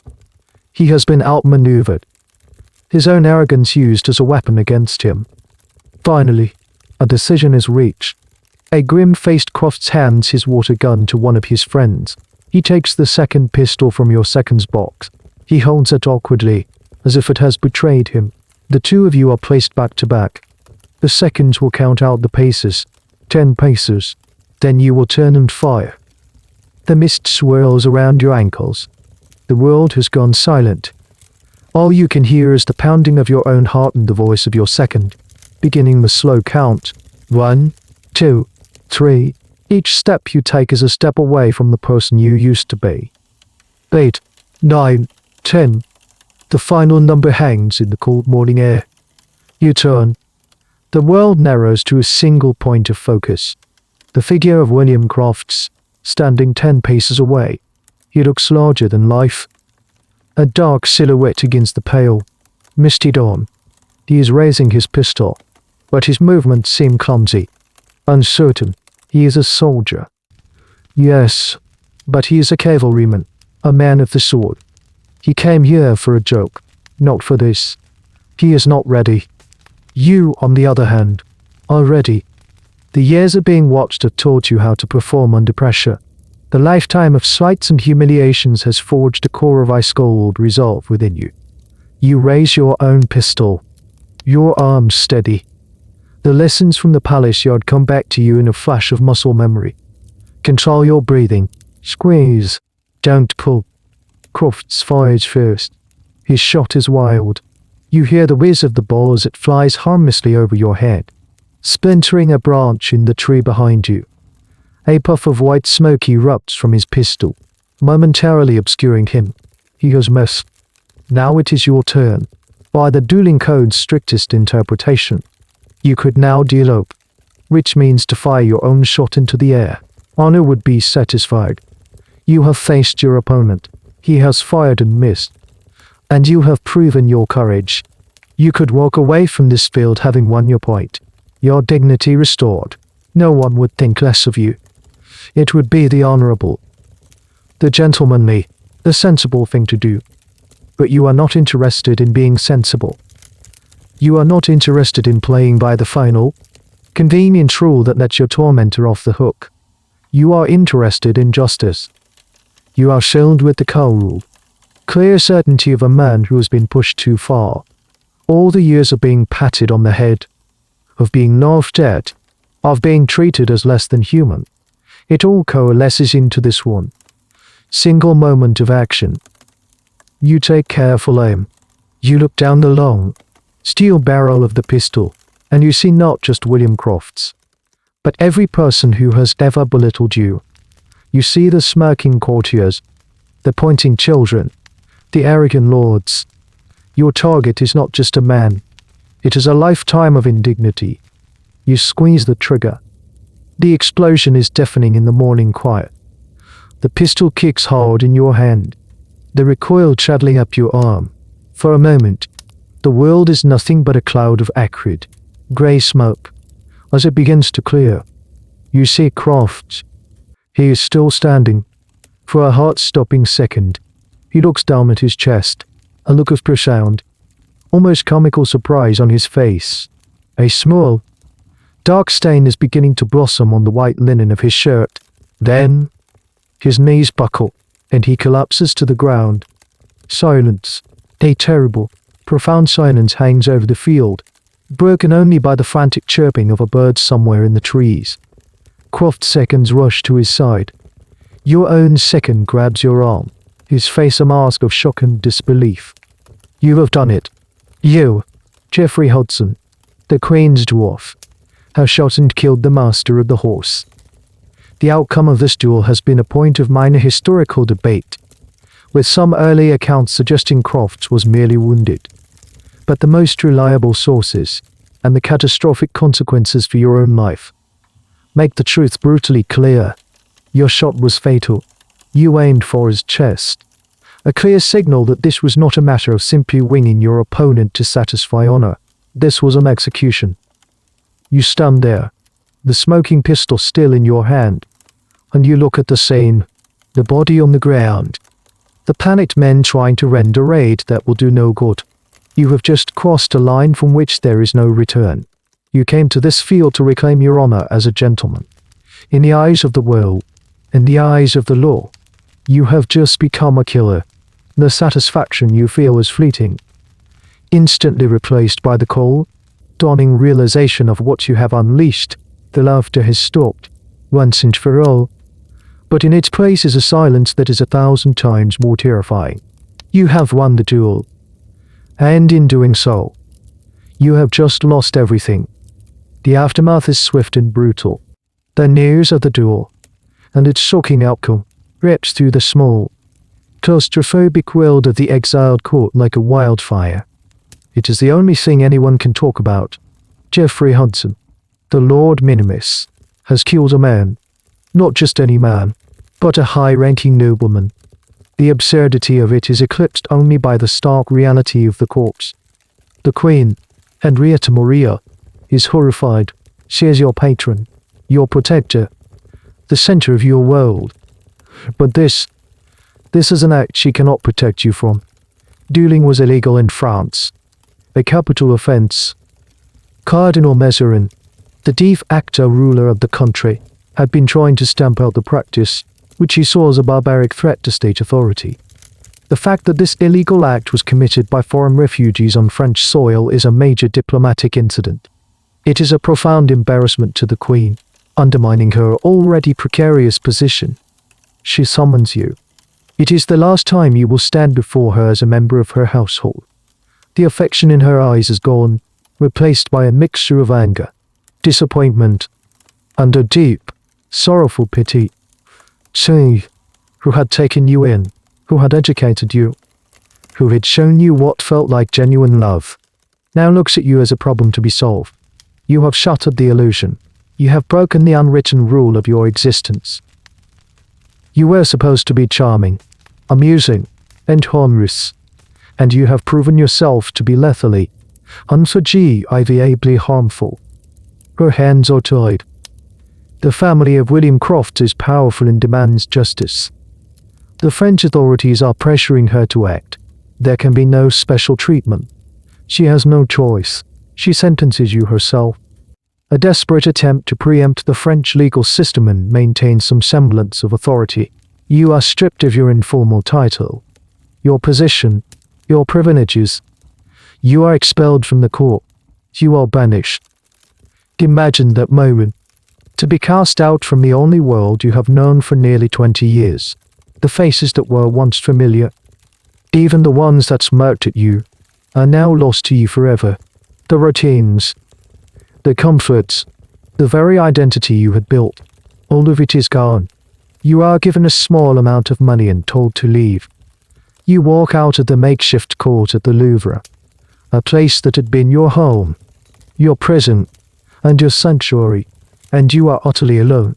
Speaker 1: He has been outmaneuvered, his own arrogance used as a weapon against him. Finally, a decision is reached. A grim-faced Crofts hands his water gun to one of his friends. He takes the second pistol from your second's box. He holds it awkwardly, as if it has betrayed him. The two of you are placed back to back. The seconds will count out the paces. 10 paces. Then you will turn and fire. The mist swirls around your ankles. The world has gone silent. All you can hear is the pounding of your own heart and the voice of your second, beginning the slow count. 1, 2, 3. Each step you take is a step away from the person you used to be. 8, 9, 10. The final number hangs in the cold morning air. You turn. The world narrows to a single point of focus. The figure of William Crofts, standing 10 paces away. He looks larger than life. A dark silhouette against the pale, misty dawn. He is raising his pistol, but his movements seem clumsy, uncertain. He is a soldier. Yes, but he is a cavalryman, a man of the sword. He came here for a joke, not for this. He is not ready. You, on the other hand, are ready. The years of being watched have taught you how to perform under pressure. The lifetime of slights and humiliations has forged a core of ice-cold resolve within you. You raise your own pistol, your arms steady. The lessons from the palace yard come back to you in a flash of muscle memory. Control your breathing. Squeeze. Don't pull. Crofts fires first. His shot is wild. You hear the whiz of the ball as it flies harmlessly over your head, splintering a branch in the tree behind you. A puff of white smoke erupts from his pistol, momentarily obscuring him. He has missed. Now it is your turn. By the dueling code's strictest interpretation, you could now delope, which means to fire your own shot into the air. Honor would be satisfied. You have faced your opponent. He has fired and missed. And you have proven your courage. You could walk away from this field having won your point. Your dignity restored. No one would think less of you. It would be the honorable, the gentlemanly, the sensible thing to do. But you are not interested in being sensible. You are not interested in playing by the final, convenient rule that lets your tormentor off the hook. You are interested in justice. You are filled with the cold, clear certainty of a man who has been pushed too far. All the years of being patted on the head, of being laughed at, of being treated as less than human. It all coalesces into this one single moment of action. You take careful aim. You look down the long, steel barrel of the pistol, and you see not just William Crofts, but every person who has ever belittled you. You see the smirking courtiers, the pointing children, The arrogant lords. Your target is not just a man. It is a lifetime of indignity. You squeeze the trigger. The explosion is deafening in the morning quiet. The pistol kicks hard in your hand. The recoil traveling up your arm. For a moment, the world is nothing but a cloud of acrid, grey smoke. As it begins to clear, you see Crofts. He is still standing. For a heart-stopping second, he looks down at his chest, a look of profound, almost comical surprise on his face. A small, dark stain is beginning to blossom on the white linen of his shirt. Then, his knees buckle, and he collapses to the ground. Silence, a terrible, profound silence hangs over the field, broken only by the frantic chirping of a bird somewhere in the trees. Croft's seconds rush to his side. Your own second grabs your arm, his face a mask of shock and disbelief. You have done it. You, Geoffrey Hudson, the Queen's dwarf, have shot and killed the master of the horse. The outcome of this duel has been a point of minor historical debate, with some early accounts suggesting Crofts was merely wounded. But the most reliable sources, and the catastrophic consequences for your own life, make the truth brutally clear. Your shot was fatal. You aimed for his chest. A clear signal that this was not a matter of simply winging your opponent to satisfy honor. This was an execution. You stand there, the smoking pistol still in your hand, and you look at the scene, the body on the ground, the panicked men trying to render aid that will do no good. You have just crossed a line from which there is no return. You came to this field to reclaim your honor as a gentleman. In the eyes of the world, in the eyes of the law, you have just become a killer. The satisfaction you feel is fleeting, instantly replaced by the cold, dawning realization of what you have unleashed. The laughter has stopped, once and for all, but in its place is a silence that is 1,000 times more terrifying. You have won the duel, and in doing so, you have just lost everything. The aftermath is swift and brutal. The news of the duel, and its shocking outcome, rips through the small, claustrophobic world of the exiled court like a wildfire. It is the only thing anyone can talk about. Geoffrey Hudson, the Lord Minimus, has killed a man. Not just any man, but a high-ranking nobleman. The absurdity of it is eclipsed only by the stark reality of the corpse. The Queen, Henrietta Maria, is horrified. She is your patron, your protector, the center of your world. But this is an act she cannot protect you from. Dueling was illegal in France, a capital offense. Cardinal Mazarin, the de facto ruler of the country, had been trying to stamp out the practice, which he saw as a barbaric threat to state authority. The fact that this illegal act was committed by foreign refugees on French soil is a major diplomatic incident. It is a profound embarrassment to the Queen, undermining her already precarious position. She summons you. It is the last time you will stand before her as a member of her household. The affection in her eyes is gone, replaced by a mixture of anger, disappointment, and a deep, sorrowful pity. She, who had taken you in, who had educated you, who had shown you what felt like genuine love, now looks at you as a problem to be solved. You have shattered the illusion. You have broken the unwritten rule of your existence. You were supposed to be charming, amusing, and harmless, and you have proven yourself to be lethally, unforgivably harmful. Her hands are tied. The family of William Crofts is powerful and demands justice. The French authorities are pressuring her to act. There can be no special treatment. She has no choice. She sentences you herself. A desperate attempt to preempt the French legal system and maintain some semblance of authority. You are stripped of your informal title, your position, your privileges. You are expelled from the court. You are banished. Imagine that moment. To be cast out from the only world you have known for nearly 20 years. The faces that were once familiar, even the ones that smirked at you, are now lost to you forever. The routines, the comforts, the very identity you had built, all of it is gone. You are given a small amount of money and told to leave. You walk out of the makeshift court at the Louvre, a place that had been your home, your prison, and your sanctuary, and you are utterly alone.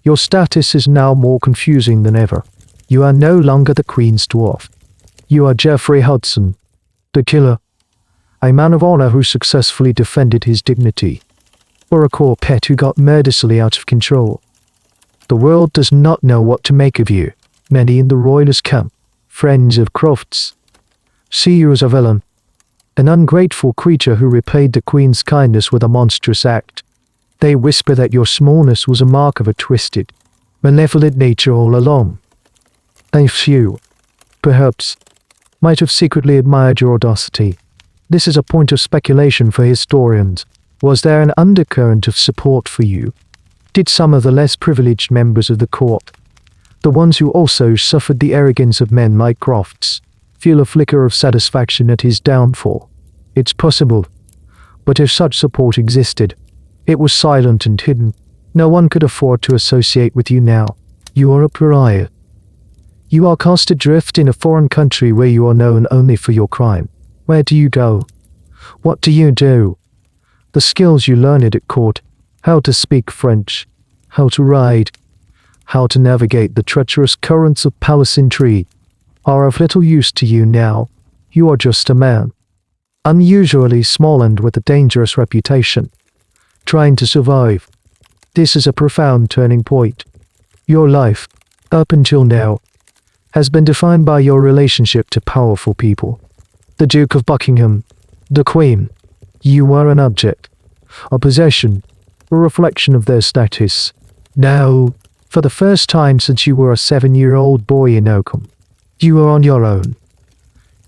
Speaker 1: Your status is now more confusing than ever. You are no longer the Queen's dwarf. You are Geoffrey Hudson, the killer, a man of honor who successfully defended his dignity, or a court pet who got murderously out of control. The world does not know what to make of you. Many in the royalist camp, friends of Crofts, see you as a villain, an ungrateful creature who repaid the Queen's kindness with a monstrous act. They whisper that your smallness was a mark of a twisted, malevolent nature all along. A few, perhaps, might have secretly admired your audacity. This is a point of speculation for historians. Was there an undercurrent of support for you? Did some of the less privileged members of the court, the ones who also suffered the arrogance of men like Crofts, feel a flicker of satisfaction at his downfall? It's possible, but if such support existed, it was silent and hidden. No one could afford to associate with you now. You are a pariah. You are cast adrift in a foreign country where you are known only for your crime. Where do you go? What do you do? The skills you learned at court, how to speak French, how to ride, how to navigate the treacherous currents of palace intrigue, are of little use to you now. You are just a man, unusually small and with a dangerous reputation, trying to survive. This is a profound turning point. Your life, up until now, has been defined by your relationship to powerful people. The Duke of Buckingham, the Queen. You were an object, a possession, a reflection of their status. Now, for the first time since you were a 7-year-old boy in Oakham, you are on your own.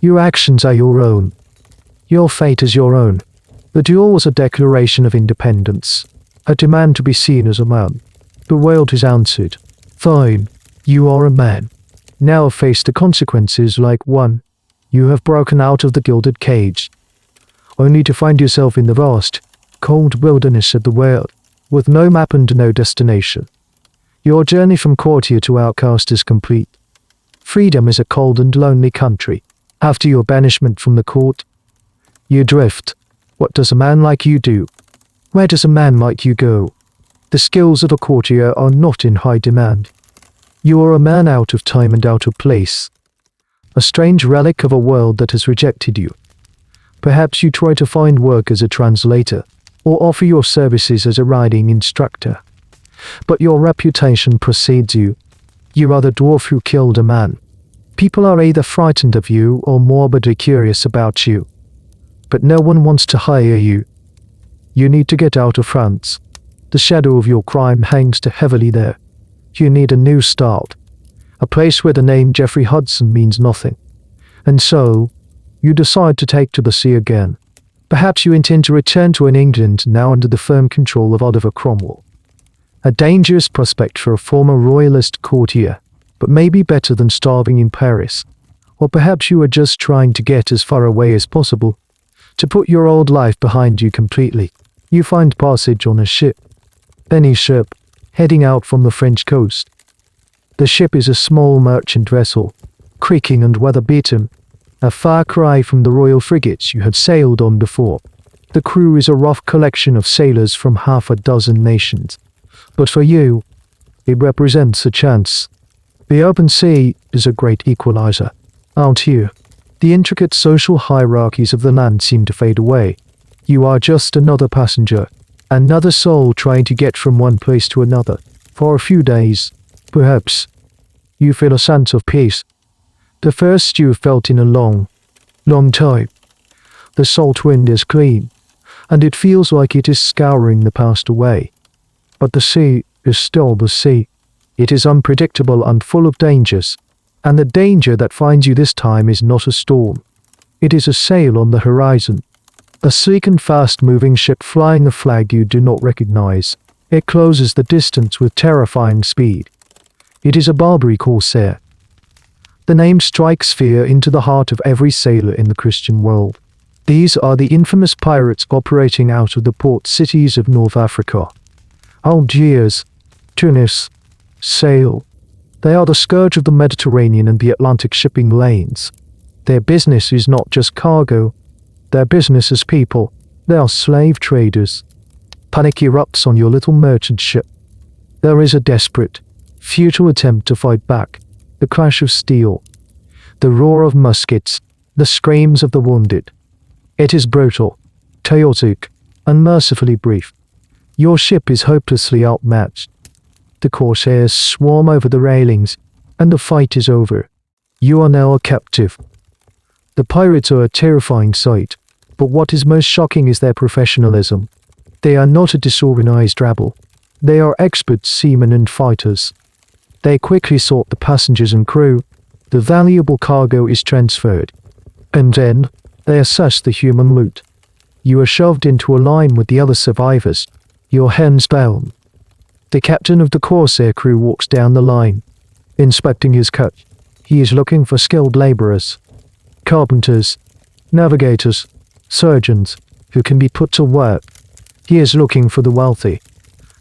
Speaker 1: Your actions are your own. Your fate is your own. The duel was a declaration of independence, a demand to be seen as a man. The world has answered. Fine, you are a man. Now face the consequences like one. You have broken out of the gilded cage, only to find yourself in the vast, cold wilderness of the world, with no map and no destination. Your journey from courtier to outcast is complete. Freedom is a cold and lonely country. After your banishment from the court, you drift. What does a man like you do? Where does a man like you go? The skills of a courtier are not in high demand. You are a man out of time and out of place, a strange relic of a world that has rejected you. Perhaps you try to find work as a translator, or offer your services as a riding instructor. But your reputation precedes you. You are the dwarf who killed a man. People are either frightened of you or morbidly curious about you. But no one wants to hire you. You need to get out of France. The shadow of your crime hangs too heavily there. You need a new start, a place where the name Geoffrey Hudson means nothing. And so, you decide to take to the sea again. Perhaps you intend to return to an England now under the firm control of Oliver Cromwell. A dangerous prospect for a former royalist courtier, but maybe better than starving in Paris. Or perhaps you are just trying to get as far away as possible, to put your old life behind you completely. You find passage on a ship. Any ship, heading out from the French coast. The ship is a small merchant vessel, creaking and weather-beaten, a far cry from the royal frigates you have sailed on before. The crew is a rough collection of sailors from half a dozen nations. But for you, it represents a chance. The open sea is a great equalizer. Out here, the intricate social hierarchies of the land seem to fade away. You are just another passenger, another soul trying to get from one place to another. For a few days, perhaps, you feel a sense of peace. The first you have felt in a long, long time. The salt wind is clean, and it feels like it is scouring the past away. But the sea is still the sea. It is unpredictable and full of dangers, and the danger that finds you this time is not a storm. It is a sail on the horizon. A sleek and fast-moving ship flying a flag you do not recognize. It closes the distance with terrifying speed. It is a Barbary corsair. The name strikes fear into the heart of every sailor in the Christian world. These are the infamous pirates operating out of the port cities of North Africa. Algiers, Tunis, Sale. They are the scourge of the Mediterranean and the Atlantic shipping lanes. Their business is not just cargo. Their business is people. They are slave traders. Panic erupts on your little merchant ship. There is a desperate, futile attempt to fight back. The crash of steel. The roar of muskets. The screams of the wounded. It is brutal, chaotic, unmercifully brief. Your ship is hopelessly outmatched. The corsairs swarm over the railings, and the fight is over. You are now a captive. The pirates are a terrifying sight, but what is most shocking is their professionalism. They are not a disorganized rabble. They are expert seamen and fighters. They quickly sort the passengers and crew. The valuable cargo is transferred. And then, they assess the human loot. You are shoved into a line with the other survivors, your hands bound. The captain of the corsair crew walks down the line, inspecting his coach. He is looking for skilled laborers, carpenters, navigators, surgeons, who can be put to work. He is looking for the wealthy,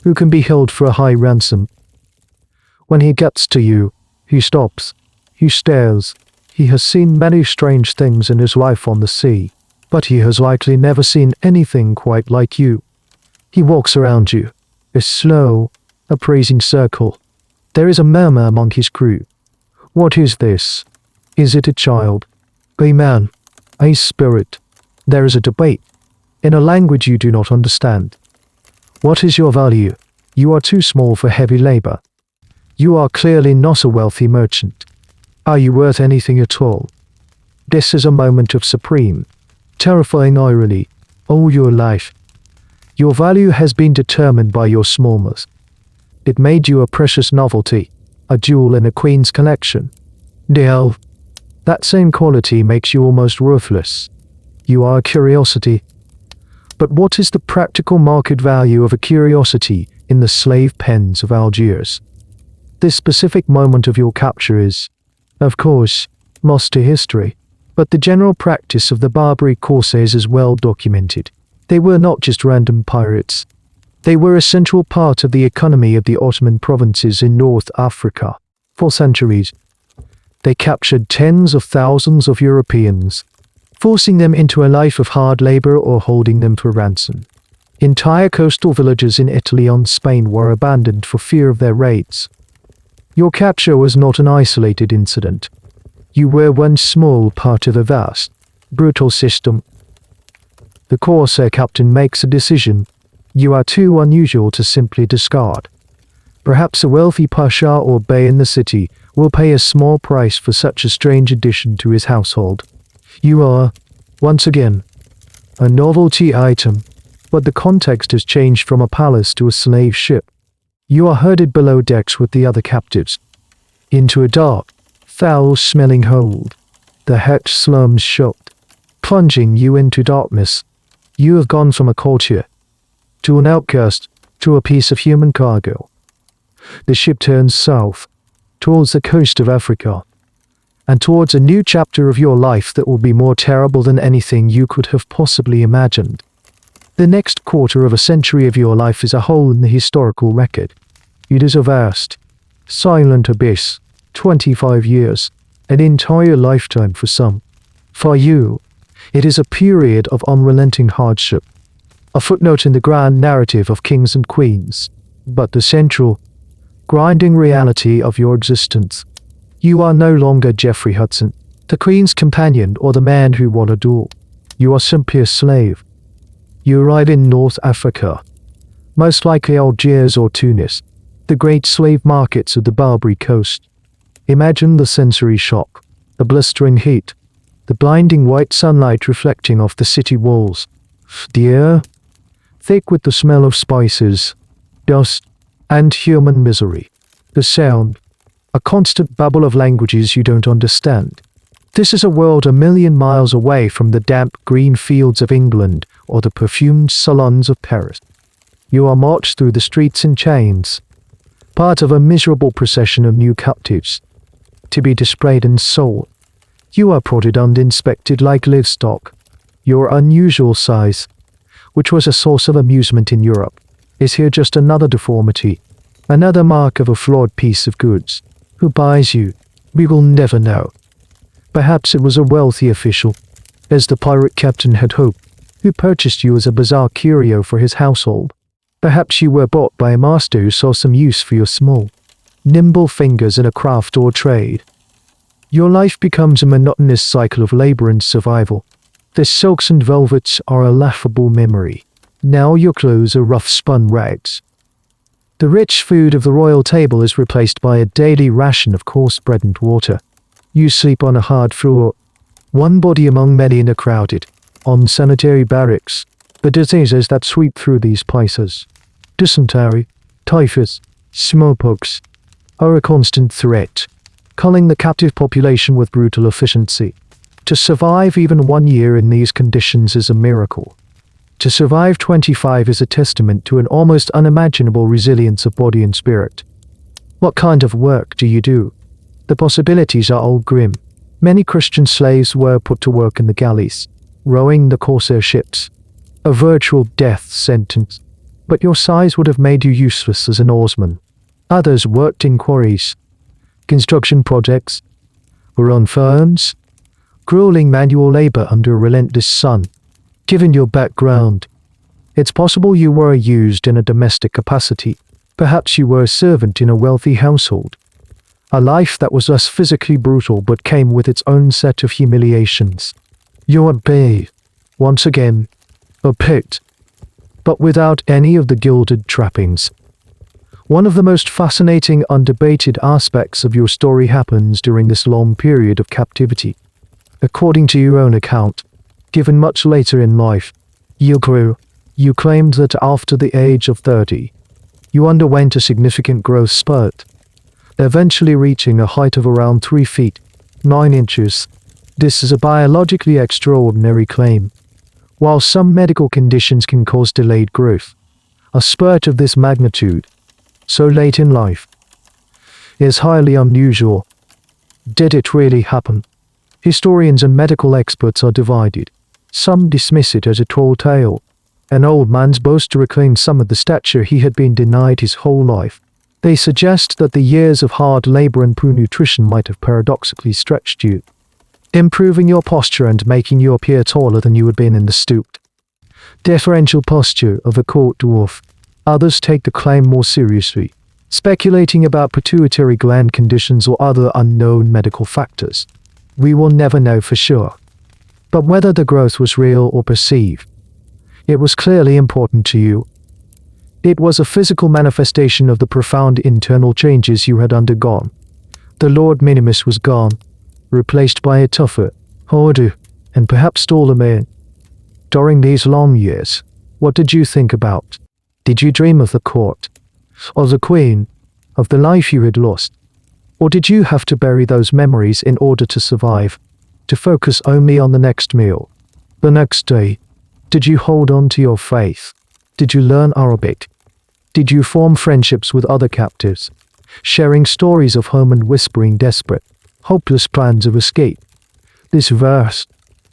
Speaker 1: who can be held for a high ransom. When he gets to you, he stops. He stares. He has seen many strange things in his life on the sea, but he has likely never seen anything quite like you. He walks around you, a slow, appraising circle. There is a murmur among his crew. What is this? Is it a child? A man? A spirit? There is a debate, in a language you do not understand. What is your value? You are too small for heavy labor. You are clearly not a wealthy merchant. Are you worth anything at all? This is a moment of supreme, terrifying irony. All your life, your value has been determined by your smallness. It made you a precious novelty, a jewel in a queen's collection. Now, that same quality makes you almost worthless. You are a curiosity. But what is the practical market value of a curiosity in the slave pens of Algiers? This specific moment of your capture is, of course, lost to history, but the general practice of the Barbary corsairs is well documented. They were not just random pirates. They were a central part of the economy of the Ottoman provinces in North Africa. For centuries, they captured tens of thousands of Europeans, forcing them into a life of hard labor or holding them for ransom. Entire coastal villages in Italy and Spain were abandoned for fear of their raids. Your capture was not an isolated incident. You were one small part of a vast, brutal system. The corsair captain makes a decision you are too unusual to simply discard. Perhaps a wealthy pasha or bey in the city will pay a small price for such a strange addition to his household. You are, once again, a novelty item, but the context has changed from a palace to a slave ship. You are herded below decks with the other captives, into a dark, foul-smelling hold. The hatch slams shut, plunging you into darkness. You have gone from a courtier, to an outcast, to a piece of human cargo. The ship turns south, towards the coast of Africa, and towards a new chapter of your life that will be more terrible than anything you could have possibly imagined. The next quarter of a century of your life is a hole in the historical record. It is a vast, silent abyss, 25 years, an entire lifetime for some. For you, it is a period of unrelenting hardship, a footnote in the grand narrative of kings and queens, but the central, grinding reality of your existence. You are no longer Geoffrey Hudson, the queen's companion or the man who won a duel. You are simply a slave. You arrive in North Africa, most likely Algiers or Tunis, the great slave markets of the Barbary coast. Imagine the sensory shock, the blistering heat, the blinding white sunlight reflecting off the city walls. The air, thick with the smell of spices, dust, and human misery. The sound, a constant babble of languages you don't understand. This is a world a million miles away from the damp green fields of England or the perfumed salons of Paris. You are marched through the streets in chains, part of a miserable procession of new captives, to be displayed and sold. You are prodded and inspected like livestock. Your unusual size, which was a source of amusement in Europe, is here just another deformity, another mark of a flawed piece of goods. Who buys you? We will never know. Perhaps it was a wealthy official, as the pirate captain had hoped, who purchased you as a bizarre curio for his household. Perhaps you were bought by a master who saw some use for your small, nimble fingers in a craft or trade. Your life becomes a monotonous cycle of labor and survival. The silks and velvets are a laughable memory. Now your clothes are rough spun rags. The rich food of the royal table is replaced by a daily ration of coarse bread and water. You sleep on a hard floor, one body among many in a crowded, unsanitary barracks. The diseases that sweep through these places, dysentery, typhus, smallpox, are a constant threat, culling the captive population with brutal efficiency. To survive even 1 year in these conditions is a miracle. To survive 25 is a testament to an almost unimaginable resilience of body and spirit. What kind of work do you do? The possibilities are all grim. Many Christian slaves were put to work in the galleys, rowing the corsair ships. A virtual death sentence. But your size would have made you useless as an oarsman. Others worked in quarries, construction projects, or on farms, grueling manual labor under a relentless sun. Given your background, it's possible you were used in a domestic capacity. Perhaps you were a servant in a wealthy household. A life that was thus physically brutal but came with its own set of humiliations. You're a babe, once again, a pit, but without any of the gilded trappings. One of the most fascinating, undebated aspects of your story happens during this long period of captivity. According to your own account, given much later in life, you claimed that after the age of 30, you underwent a significant growth spurt, eventually reaching a height of around 3 feet, 9 inches. This is a biologically extraordinary claim. While some medical conditions can cause delayed growth, a spurt of this magnitude, so late in life, is highly unusual. Did it really happen? Historians and medical experts are divided. Some dismiss it as a tall tale, an old man's boast to reclaim some of the stature he had been denied his whole life. They suggest that the years of hard labor and poor nutrition might have paradoxically stretched you, improving your posture and making you appear taller than you had been in the stooped, deferential posture of a court dwarf. Others take the claim more seriously, speculating about pituitary gland conditions or other unknown medical factors. We will never know for sure. But whether the growth was real or perceived, it was clearly important to you. It was a physical manifestation of the profound internal changes you had undergone. The Lord Minimus was gone, replaced by a tougher, harder, and perhaps taller man. During these long years, what did you think about? Did you dream of the court, of the queen, of the life you had lost? Or did you have to bury those memories in order to survive, to focus only on the next meal, the next day? Did you hold on to your faith? Did you learn Arabic? Did you form friendships with other captives, sharing stories of home and whispering desperate, hopeless plans of escape? This vast,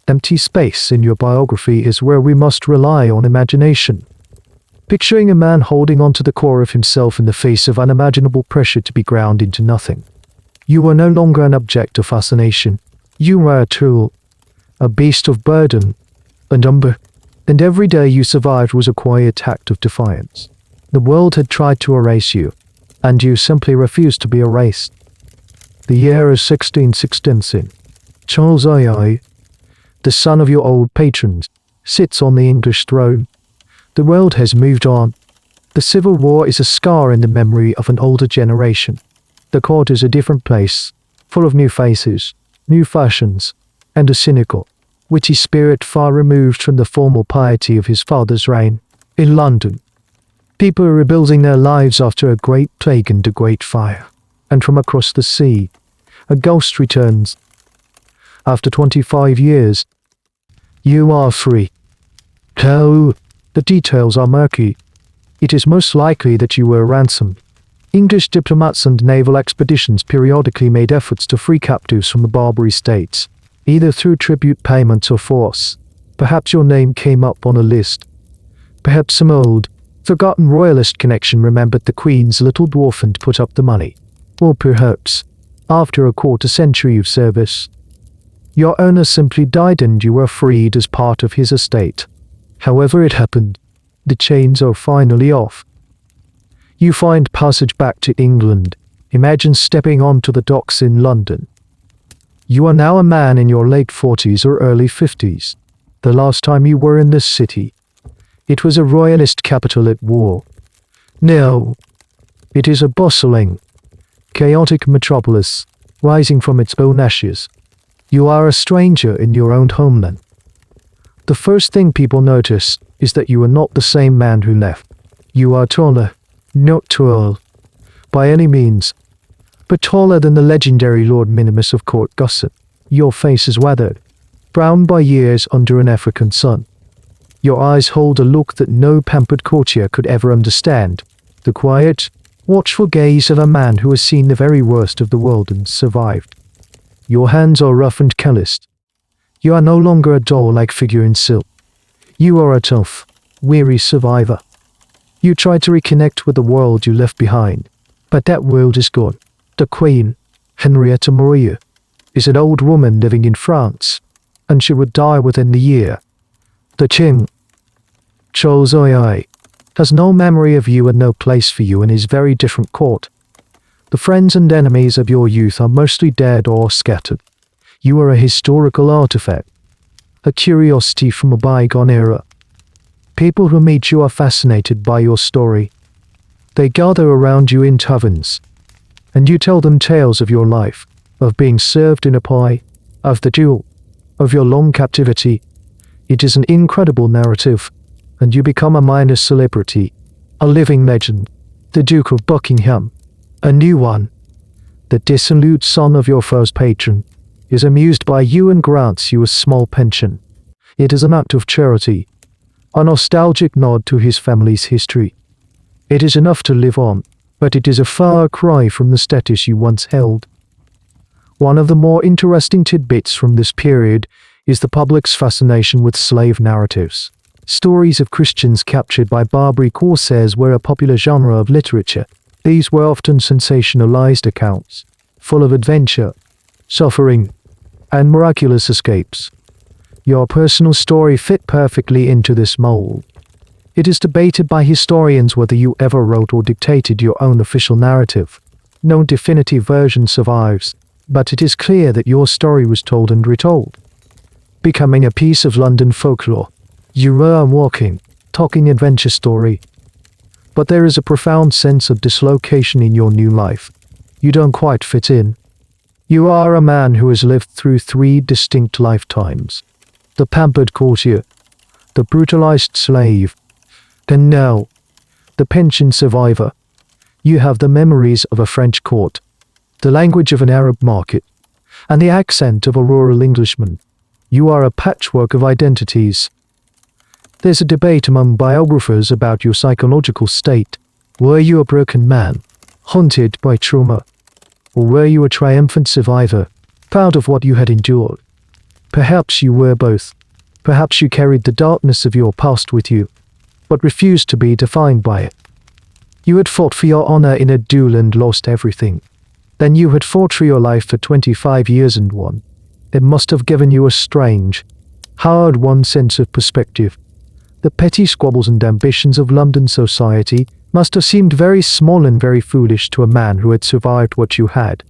Speaker 1: empty space in your biography is where we must rely on imagination. Picturing a man holding on to the core of himself in the face of unimaginable pressure to be ground into nothing. You were no longer an object of fascination. You were a tool, a beast of burden and number, and every day you survived was a quiet act of defiance. The world had tried to erase you, and you simply refused to be erased. The year is 1616. Charles II, the son of your old patrons, sits on the English throne. The world has moved on. The Civil War is a scar in the memory of an older generation. The court is a different place, full of new faces, new fashions, and a cynical, witty spirit far removed from the formal piety of his father's reign. In London, people are rebuilding their lives after a great plague and a great fire. And from across the sea, a ghost returns. After 25 years, you are free. Oh, the details are murky. It is most likely that you were ransomed. English diplomats and naval expeditions periodically made efforts to free captives from the Barbary states, either through tribute payments or force. Perhaps your name came up on a list. Perhaps some old, forgotten royalist connection remembered the Queen's little dwarf and put up the money. Or perhaps after a quarter century of service. Your owner simply died and you were freed as part of his estate. However it happened, the chains are finally off. You find passage back to England. Imagine stepping onto the docks in London. You are now a man in your late 40s or early 50s. The last time you were in this city, it was a royalist capital at war. No, it is a bustling, chaotic metropolis, rising from its own ashes. You are a stranger in your own homeland. The first thing people notice is that you are not the same man who left. You are taller, not tall, by any means, but taller than the legendary Lord Minimus of Court Hudson. Your face is weathered, browned by years under an African sun. Your eyes hold a look that no pampered courtier could ever understand, the quiet, watchful gaze of a man who has seen the very worst of the world and survived. Your hands are rough and calloused. You are no longer a doll-like figure in silk. You are a tough, weary survivor. You try to reconnect with the world you left behind, but that world is gone. The Queen, Henrietta Maria, is an old woman living in France, and she would die within the year. The King, Charles II, has no memory of you and no place for you in his very different court. The friends and enemies of your youth are mostly dead or scattered. You are a historical artifact, a curiosity from a bygone era. People who meet you are fascinated by your story. They gather around you in taverns, and you tell them tales of your life, of being served in a pie, of the duel, of your long captivity. It is an incredible narrative, and you become a minor celebrity, a living legend, the Duke of Buckingham, a new one. The dissolute son of your first patron is amused by you and grants you a small pension. It is an act of charity, a nostalgic nod to his family's history. It is enough to live on, but it is a far cry from the status you once held. One of the more interesting tidbits from this period is the public's fascination with slave narratives. Stories of Christians captured by Barbary corsairs were a popular genre of literature. These were often sensationalized accounts, full of adventure, suffering, and miraculous escapes. Your personal story fit perfectly into this mold. It is debated by historians whether you ever wrote or dictated your own official narrative. No definitive version survives, but it is clear that your story was told and retold, becoming a piece of London folklore. You were a walking, talking adventure story. But there is a profound sense of dislocation in your new life. You don't quite fit in. You are a man who has lived through 3 distinct lifetimes. The pampered courtier, the brutalized slave, and now, the pension survivor. You have the memories of a French court, the language of an Arab market, and the accent of a rural Englishman. You are a patchwork of identities. There's a debate among biographers about your psychological state. Were you a broken man, haunted by trauma? Or were you a triumphant survivor, proud of what you had endured? Perhaps you were both. Perhaps you carried the darkness of your past with you, but refused to be defined by it. You had fought for your honor in a duel and lost everything. Then you had fought for your life for 25 years and won. It must have given you a strange, hard-won sense of perspective. The petty squabbles and ambitions of London society must have seemed very small and very foolish to a man who had survived what you had.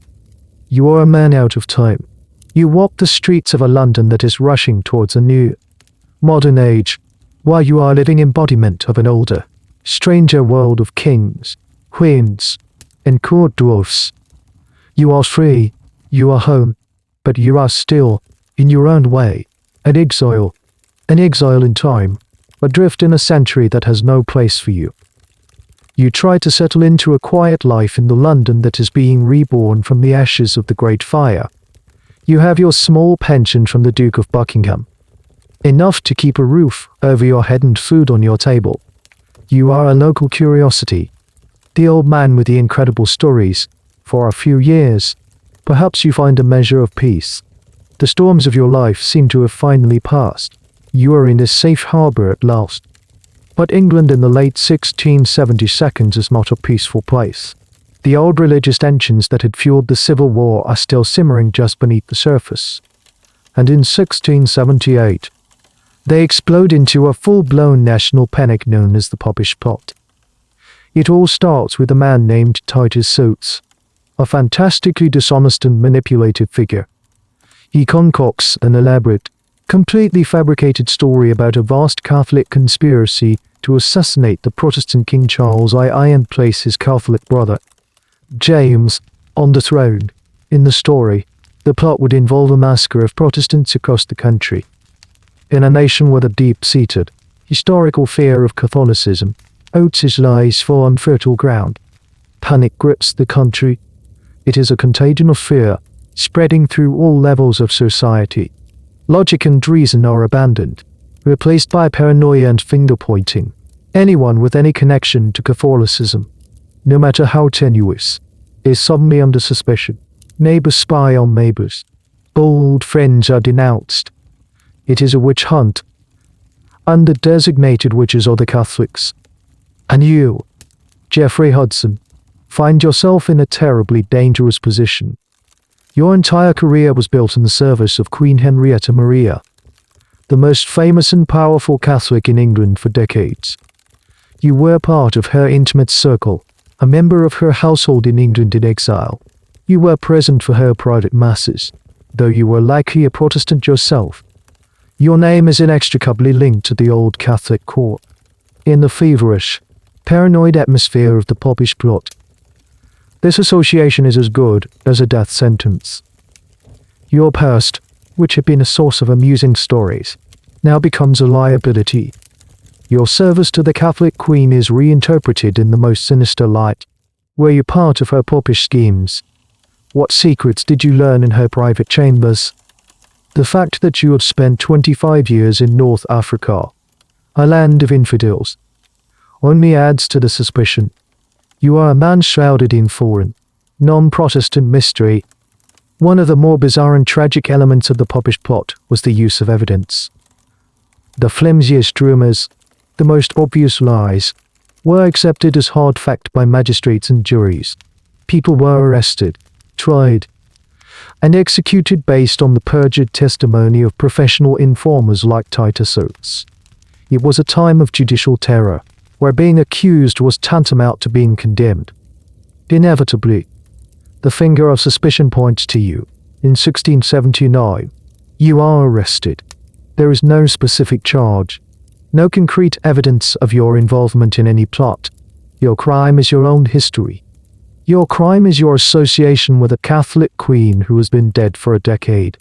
Speaker 1: You are a man out of time. You walk the streets of a London that is rushing towards a new, modern age, while you are living embodiment of an older, stranger world of kings, queens, and court dwarfs. You are free, you are home, but you are still, in your own way, an exile in time, adrift in a century that has no place for you. You try to settle into a quiet life in the London that is being reborn from the ashes of the Great Fire. You have your small pension from the Duke of Buckingham, enough to keep a roof over your head and food on your table. You are a local curiosity, the old man with the incredible stories. For a few years, perhaps you find a measure of peace. The storms of your life seem to have finally passed. You are in a safe harbor at last. But England in the late 1672 is not a peaceful place. The old religious tensions that had fueled the Civil War are still simmering just beneath the surface. And in 1678, they explode into a full-blown national panic known as the Popish Plot. It all starts with a man named Titus Sutes, a fantastically dishonest and manipulative figure. He concocts an elaborate, completely fabricated story about a vast Catholic conspiracy to assassinate the Protestant King Charles II and place his Catholic brother, James, on the throne. In the story, the plot would involve a massacre of Protestants across the country. In a nation with a deep-seated, historical fear of Catholicism, Oates' lies fall on fertile ground. Panic grips the country. It is a contagion of fear, spreading through all levels of society. Logic and reason are abandoned, replaced by paranoia and finger-pointing. Anyone with any connection to Catholicism, no matter how tenuous, is suddenly under suspicion. Neighbors spy on neighbors. Old friends are denounced. It is a witch hunt, and the designated witches are the Catholics. And you, Jeffrey Hudson, find yourself in a terribly dangerous position. Your entire career was built in the service of Queen Henrietta Maria, the most famous and powerful Catholic in England for decades. You were part of her intimate circle, a member of her household in England in exile. You were present for her private masses, though you were likely a Protestant yourself. Your name is inextricably linked to the old Catholic court. In the feverish, paranoid atmosphere of the Popish Plot, this association is as good as a death sentence. Your past, which had been a source of amusing stories, now becomes a liability. Your service to the Catholic Queen is reinterpreted in the most sinister light. Were you part of her Popish schemes? What secrets did you learn in her private chambers? The fact that you have spent 25 years in North Africa, a land of infidels, only adds to the suspicion. You are a man shrouded in foreign, non-Protestant mystery. One of the more bizarre and tragic elements of the Popish Plot was the use of evidence. The flimsiest rumors, the most obvious lies, were accepted as hard fact by magistrates and juries. People were arrested, tried, and executed based on the perjured testimony of professional informers like Titus Sutes. It was a time of judicial terror, where being accused was tantamount to being condemned. Inevitably, the finger of suspicion points to you. In 1679, you are arrested. There is no specific charge, no concrete evidence of your involvement in any plot. Your crime is your own history. Your crime is your association with a Catholic queen who has been dead for a decade.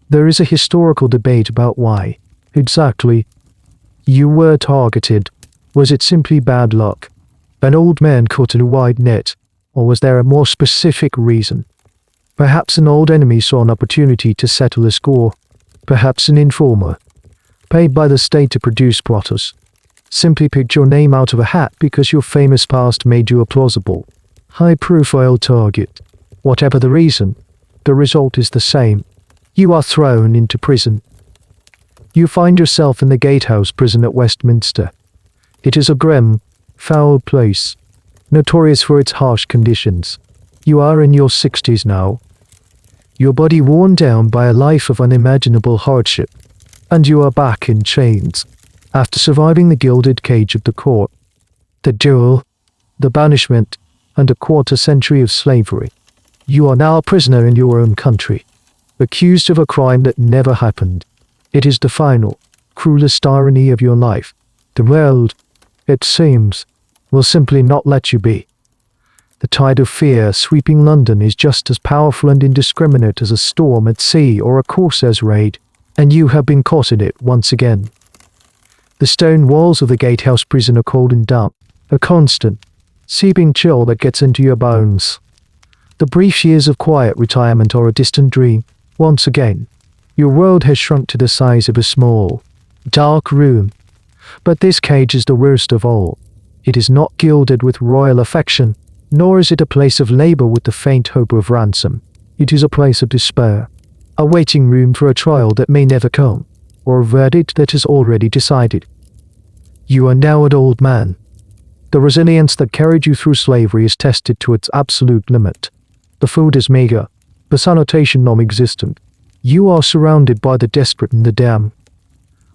Speaker 1: There is a historical debate about why, exactly, you were targeted. Was it simply bad luck? An old man caught in a wide net? Or was there a more specific reason? Perhaps an old enemy saw an opportunity to settle a score. Perhaps an informer, paid by the state to produce plotters, simply picked your name out of a hat because your famous past made you a plausible, high-profile target. Whatever the reason, the result is the same. You are thrown into prison. You find yourself in the Gatehouse prison at Westminster. It is a grim, foul place, notorious for its harsh conditions. You are in your 60s now, your body worn down by a life of unimaginable hardship, and you are back in chains, after surviving the gilded cage of the court, the duel, the banishment, and a quarter-century of slavery. You are now a prisoner in your own country, accused of a crime that never happened. It is the final, cruelest irony of your life. The world, it seems, will simply not let you be. The tide of fear sweeping London is just as powerful and indiscriminate as a storm at sea or a corsair's raid, and you have been caught in it once again. The stone walls of the Gatehouse prison are cold and damp, a constant, seeping chill that gets into your bones. The brief years of quiet retirement are a distant dream. Once again, your world has shrunk to the size of a small, dark room. But this cage is the worst of all. It is not gilded with royal affection, nor is it a place of labor with the faint hope of ransom. It is a place of despair, a waiting room for a trial that may never come, or a verdict that is already decided. You are now an old man, The resilience that carried you through slavery is tested to its absolute limit. The food is meager, the sanitation non-existent. You are surrounded by the desperate and the damned.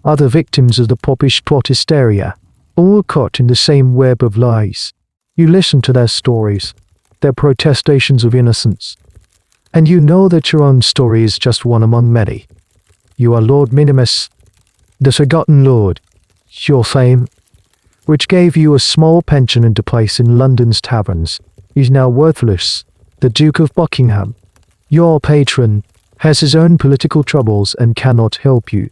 Speaker 1: Other victims of the popish plot hysteria, all caught in the same web of lies. You listen to their stories, their protestations of innocence, and you know that your own story is just one among many. You are Lord Minimus, the forgotten lord. Your fame, which gave you a small pension and a place in London's taverns, is now worthless. The Duke of Buckingham, your patron, has his own political troubles and cannot help you.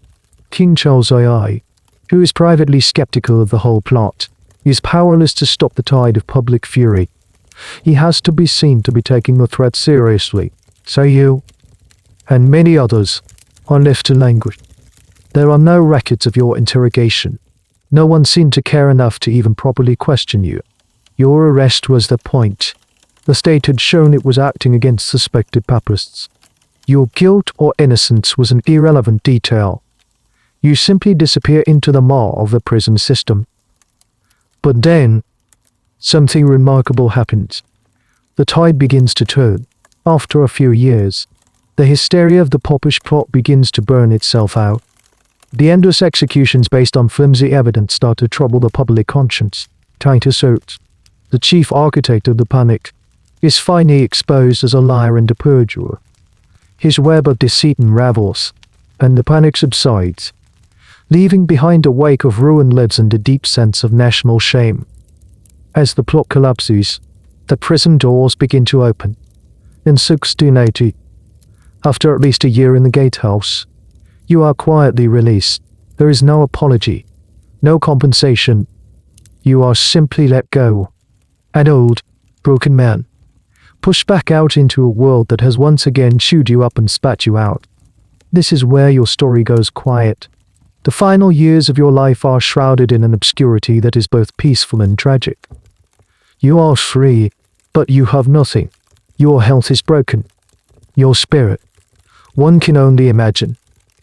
Speaker 1: King Charles II, who is privately skeptical of the whole plot, is powerless to stop the tide of public fury. He has to be seen to be taking the threat seriously. So you, and many others, are left to languish. There are no records of your interrogation. No one seemed to care enough to even properly question you. Your arrest was the point. The state had shown it was acting against suspected papists. Your guilt or innocence was an irrelevant detail. You simply disappear into the maw of the prison system. But then, something remarkable happens. The tide begins to turn. After a few years, the hysteria of the popish plot begins to burn itself out. The endless executions based on flimsy evidence start to trouble the public conscience. Titus Oates, the chief architect of the panic, is finally exposed as a liar and a perjurer. His web of deceit unravels, and the panic subsides, leaving behind a wake of ruined lives and a deep sense of national shame. As the plot collapses, the prison doors begin to open. In 1680, after at least a year in the gatehouse, you are quietly released. There is no apology, no compensation. You are simply let go. An old, broken man, pushed back out into a world that has once again chewed you up and spat you out. This is where your story goes quiet. The final years of your life are shrouded in an obscurity that is both peaceful and tragic. You are free, but you have nothing. Your health is broken. Your spirit, one can only imagine,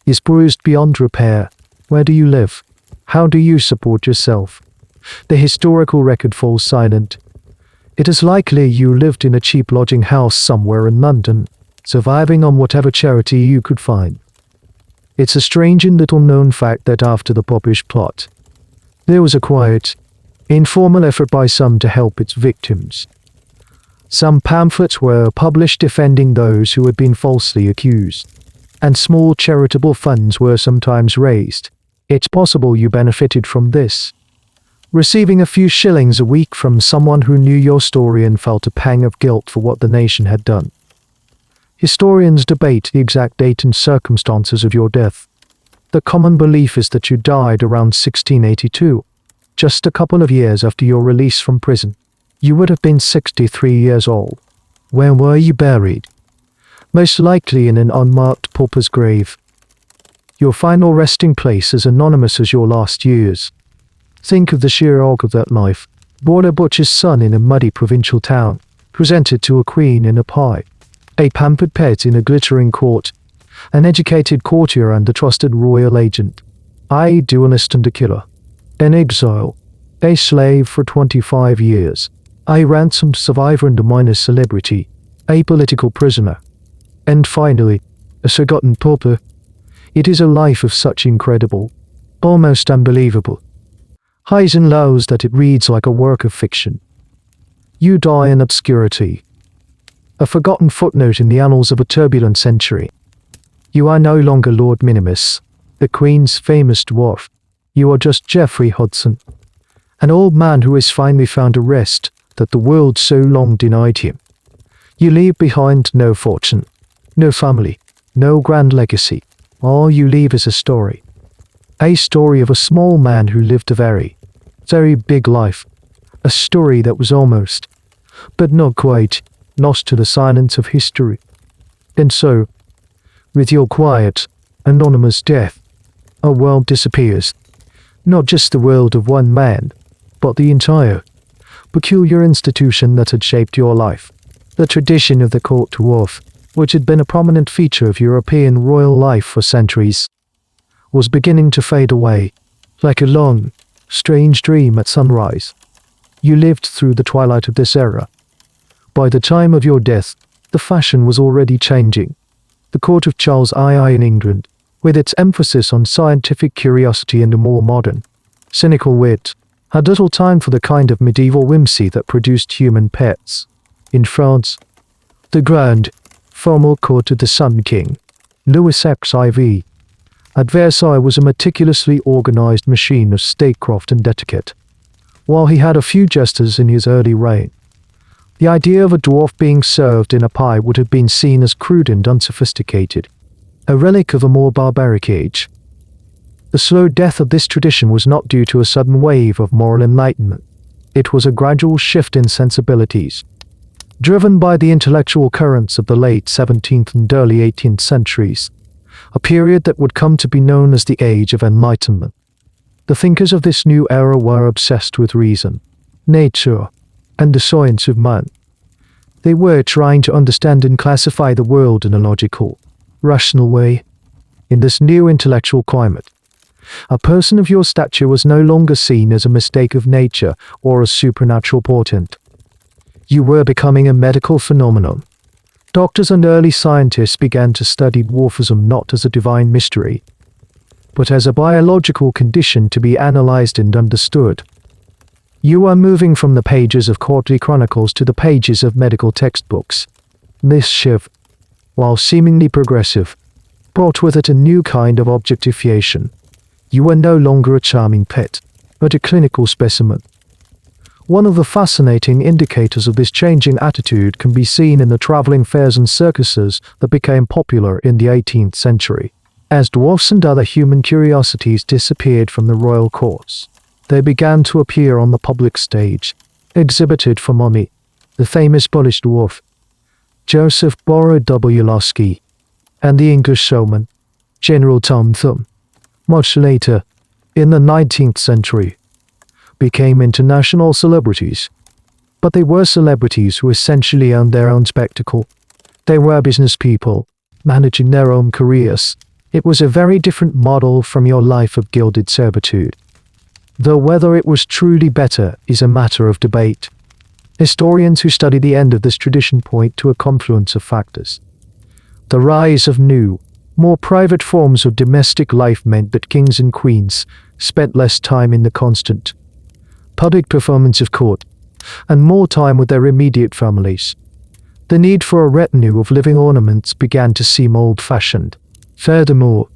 Speaker 1: is bruised beyond repair. Where do you live? How do you support yourself? The historical record falls silent. It is likely you lived in a cheap lodging house somewhere in London, surviving on whatever charity you could find. It's a strange and little-known fact that after the popish plot, there was a quiet, informal effort by some to help its victims. Some pamphlets were published defending those who had been falsely accused, and small charitable funds were sometimes raised. It's possible you benefited from this, receiving a few shillings a week from someone who knew your story and felt a pang of guilt for what the nation had done. Historians debate the exact date and circumstances of your death. The common belief is that you died around 1682, just a couple of years after your release from prison. You would have been 63 years old. Where were you buried? Most likely in an unmarked pauper's grave. Your final resting place as anonymous as your last years. Think of the sheer awe of that life. Born a butcher's son in a muddy provincial town, presented to a queen in a pie, a pampered pet in a glittering court, an educated courtier and a trusted royal agent, a duelist and a killer, an exile, a slave for 25 years, a ransomed survivor and a minor celebrity, a political prisoner, and finally, a forgotten pauper. It is a life of such incredible, almost unbelievable highs and lows that it reads like a work of fiction. You die in obscurity, a forgotten footnote in the annals of a turbulent century. You are no longer Lord Minimus, the Queen's famous dwarf. You are just Geoffrey Hudson, an old man who has finally found a rest that the world so long denied him. You leave behind no fortune, no family, no grand legacy. All you leave is a story. A story of a small man who lived a very, very big life. A story that was almost, but not quite, lost to the silence of history. And so, with your quiet, anonymous death, a world disappears. Not just the world of one man, but the entire, peculiar institution that had shaped your life. The tradition of the court dwarf, which had been a prominent feature of European royal life for centuries, was beginning to fade away, like a long, strange dream at sunrise. You lived through the twilight of this era. By the time of your death, the fashion was already changing. The court of Charles II in England, with its emphasis on scientific curiosity and a more modern, cynical wit, had little time for the kind of medieval whimsy that produced human pets. In France, the grand, formal court of the Sun King, Louis XIV, at Versailles was a meticulously organized machine of statecraft and etiquette. While he had a few jesters in his early reign, the idea of a dwarf being served in a pie would have been seen as crude and unsophisticated, a relic of a more barbaric age. The slow death of this tradition was not due to a sudden wave of moral enlightenment. It was a gradual shift in sensibilities, driven by the intellectual currents of the late 17th and early 18th centuries, a period that would come to be known as the Age of Enlightenment. The thinkers of this new era were obsessed with reason, nature, and the science of man. They were trying to understand and classify the world in a logical, rational way. In this new intellectual climate, a person of your stature was no longer seen as a mistake of nature or a supernatural portent. You were becoming a medical phenomenon. Doctors and early scientists began to study dwarfism not as a divine mystery, but as a biological condition to be analyzed and understood. You are moving from the pages of courtly chronicles to the pages of medical textbooks. This shift, while seemingly progressive, brought with it a new kind of objectification. You were no longer a charming pet, but a clinical specimen. One of the fascinating indicators of this changing attitude can be seen in the traveling fairs and circuses that became popular in the 18th century. As dwarfs and other human curiosities disappeared from the royal courts, they began to appear on the public stage, exhibited for money. The famous Polish dwarf, Joseph Borodowski, and the English showman, General Tom Thumb, much later, in the 19th century, became international celebrities. But they were celebrities who essentially owned their own spectacle. They were business people, managing their own careers. It was a very different model from your life of gilded servitude. Though whether it was truly better is a matter of debate. Historians who study the end of this tradition point to a confluence of factors. The rise of new, more private forms of domestic life meant that kings and queens spent less time in the constant public performance of court, and more time with their immediate families. The need for a retinue of living ornaments began to seem old-fashioned. Furthermore,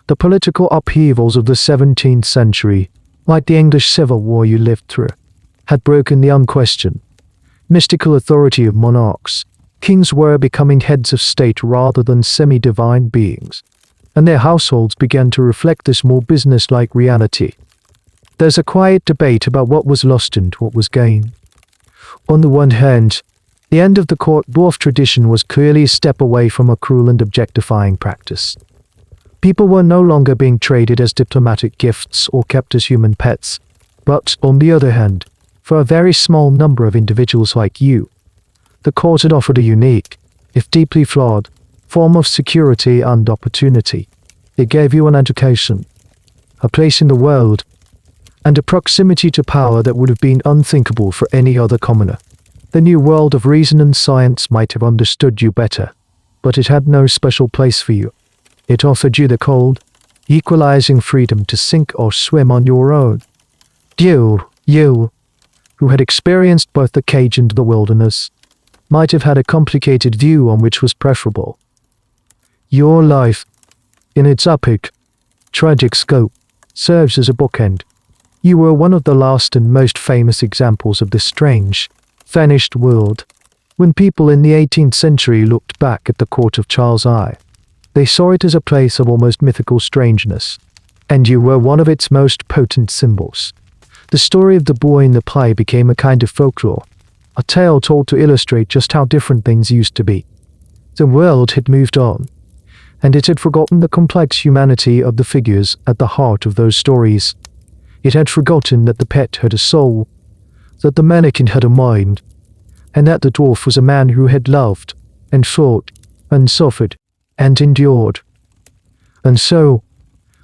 Speaker 1: the political upheavals of the 17th century, like the English Civil War you lived through, had broken the unquestioned, mystical authority of monarchs. Kings were becoming heads of state rather than semi-divine beings, and their households began to reflect this more business-like reality. There's a quiet debate about what was lost and what was gained. On the one hand, the end of the court dwarf tradition was clearly a step away from a cruel and objectifying practice. People were no longer being traded as diplomatic gifts or kept as human pets, but, on the other hand, for a very small number of individuals like you, the court had offered a unique, if deeply flawed, form of security and opportunity. It gave you an education, a place in the world, and a proximity to power that would have been unthinkable for any other commoner. The new world of reason and science might have understood you better, but it had no special place for you. It offered you the cold, equalizing freedom to sink or swim on your own. You, who had experienced both the cage and the wilderness, might have had a complicated view on which was preferable. Your life, in its epic, tragic scope, serves as a bookend. You were one of the last and most famous examples of this strange, vanished world. When people in the 18th century looked back at the court of Charles I, they saw it as a place of almost mythical strangeness, and you were one of its most potent symbols. The story of the boy in the pie became a kind of folklore, a tale told to illustrate just how different things used to be. The world had moved on, and it had forgotten the complex humanity of the figures at the heart of those stories. It had forgotten that the pet had a soul, that the mannequin had a mind, and that the dwarf was a man who had loved, and fought, and suffered, and endured. And so,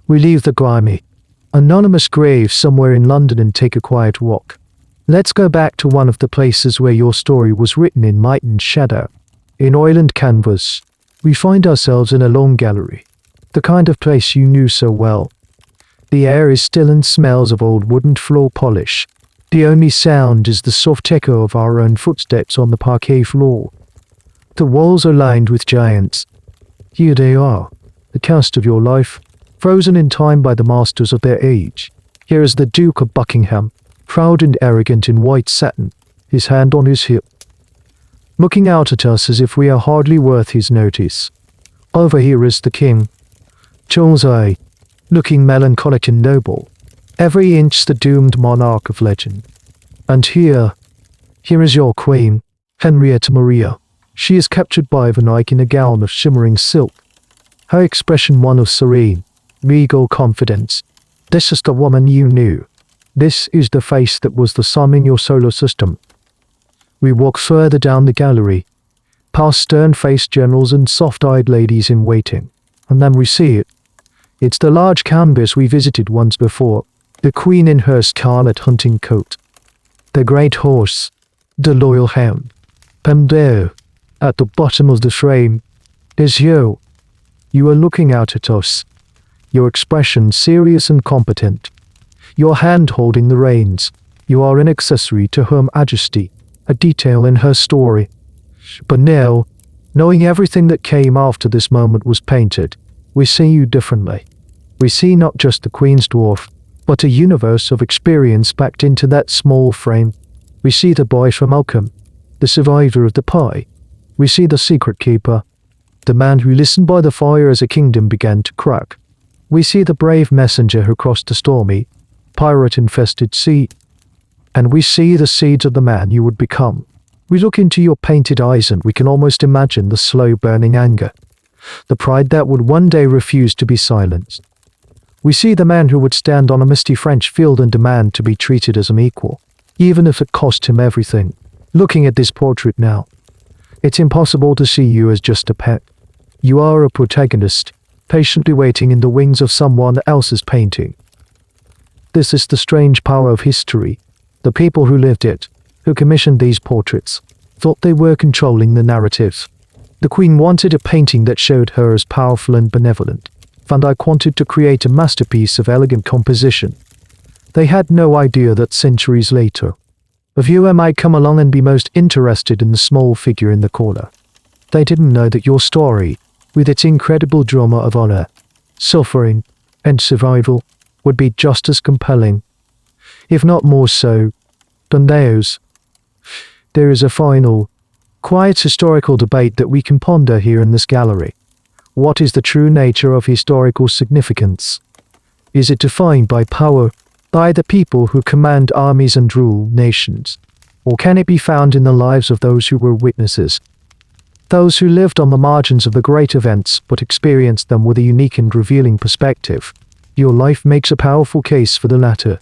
Speaker 1: we leave the grimy, anonymous grave somewhere in London and take a quiet walk. Let's go back to one of the places where your story was written in light and shadow. In oil and canvas, we find ourselves in a long gallery, the kind of place you knew so well. The air is still and smells of old wooden floor polish. The only sound is the soft echo of our own footsteps on the parquet floor. The walls are lined with giants. Here they are, the cast of your life, frozen in time by the masters of their age. Here is the Duke of Buckingham, proud and arrogant in white satin, his hand on his hip, looking out at us as if we are hardly worth his notice. Over here is the king, Charles I, looking melancholic and noble, every inch the doomed monarch of legend. And here is your queen, Henrietta Maria. She is captured by the knight in a gown of shimmering silk, her expression one of serene, regal confidence. This is the woman you knew. This is the face that was the sun in your solar system. We walk further down the gallery, past stern-faced generals and soft-eyed ladies in waiting, and then we see it. It's the large canvas we visited once before, the queen in her scarlet hunting coat, the great horse, the loyal hound. And there, at the bottom of the frame, is you. You are looking out at us, your expression serious and competent, your hand holding the reins. You are an accessory to her majesty, a detail in her story. But now, knowing everything that came after this moment was painted, we see you differently. We see not just the Queen's dwarf, but a universe of experience packed into that small frame. We see the boy from Malcolm, the survivor of the pie. We see the secret keeper, the man who listened by the fire as a kingdom began to crack. We see the brave messenger who crossed the stormy, pirate-infested sea. And we see the seeds of the man you would become. We look into your painted eyes and we can almost imagine the slow-burning anger, the pride that would one day refuse to be silenced. We see the man who would stand on a misty French field and demand to be treated as an equal, even if it cost him everything. Looking at this portrait now, it's impossible to see you as just a pet. You are a protagonist, patiently waiting in the wings of someone else's painting. This is the strange power of history. The people who lived it, who commissioned these portraits, thought they were controlling the narrative. The Queen wanted a painting that showed her as powerful and benevolent. Van Dyck wanted to create a masterpiece of elegant composition. They had no idea that centuries later, a viewer might come along and be most interested in the small figure in the corner. They didn't know that your story, with its incredible drama of honor, suffering, and survival, would be just as compelling, if not more so, than theirs. There is a final, quiet historical debate that we can ponder here in this gallery. What is the true nature of historical significance? Is it defined by power, by the people who command armies and rule nations? Or can it be found in the lives of those who were witnesses? Those who lived on the margins of the great events but experienced them with a unique and revealing perspective. Your life makes a powerful case for the latter.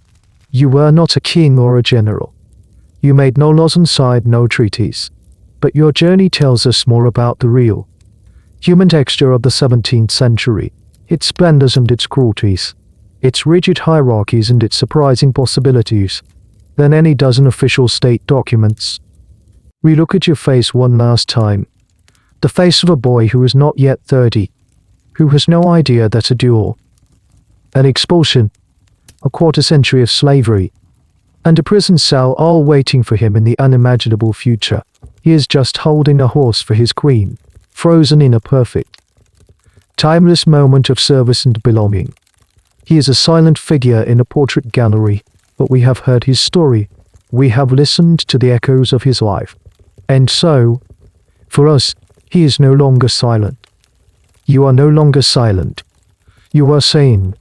Speaker 1: You were not a king or a general. You made no laws and signed no treaties. But your journey tells us more about the real, human texture of the 17th century, its splendors and its cruelties, its rigid hierarchies and its surprising possibilities, than any dozen official state documents. We look at your face one last time. The face of a boy who is not yet 30, who has no idea that a duel, an expulsion, a quarter century of slavery, and a prison cell all waiting for him in the unimaginable future. He is just holding a horse for his queen, frozen in a perfect, timeless moment of service and belonging. He is a silent figure in a portrait gallery, but we have heard his story. We have listened to the echoes of his life. And so, for us, he is no longer silent. You are no longer silent. You are seen.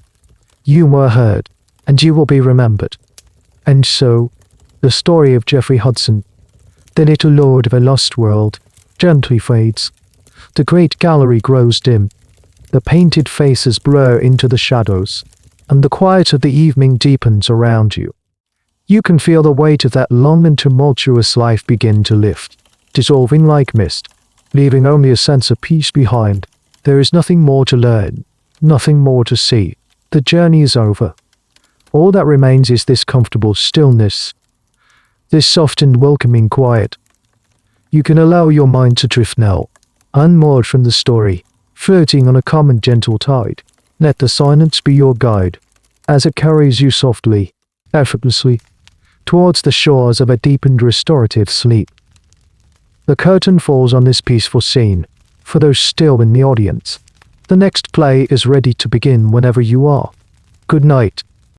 Speaker 1: You were heard, and you will be remembered. And so, the story of Geoffrey Hudson, the little lord of a lost world, gently fades. The great gallery grows dim. The painted faces blur into the shadows, and the quiet of the evening deepens around you. You can feel the weight of that long and tumultuous life begin to lift, dissolving like mist, leaving only a sense of peace behind. There is nothing more to learn, nothing more to see. The journey is over. All that remains is this comfortable stillness, this soft and welcoming quiet. You can allow your mind to drift now, unmoored from the story, floating on a calm and gentle tide. Let the silence be your guide, as it carries you softly, effortlessly, towards the shores of a deep and restorative sleep. The curtain falls on this peaceful scene, for those still in the audience. The next play is ready to begin whenever you are. Good night.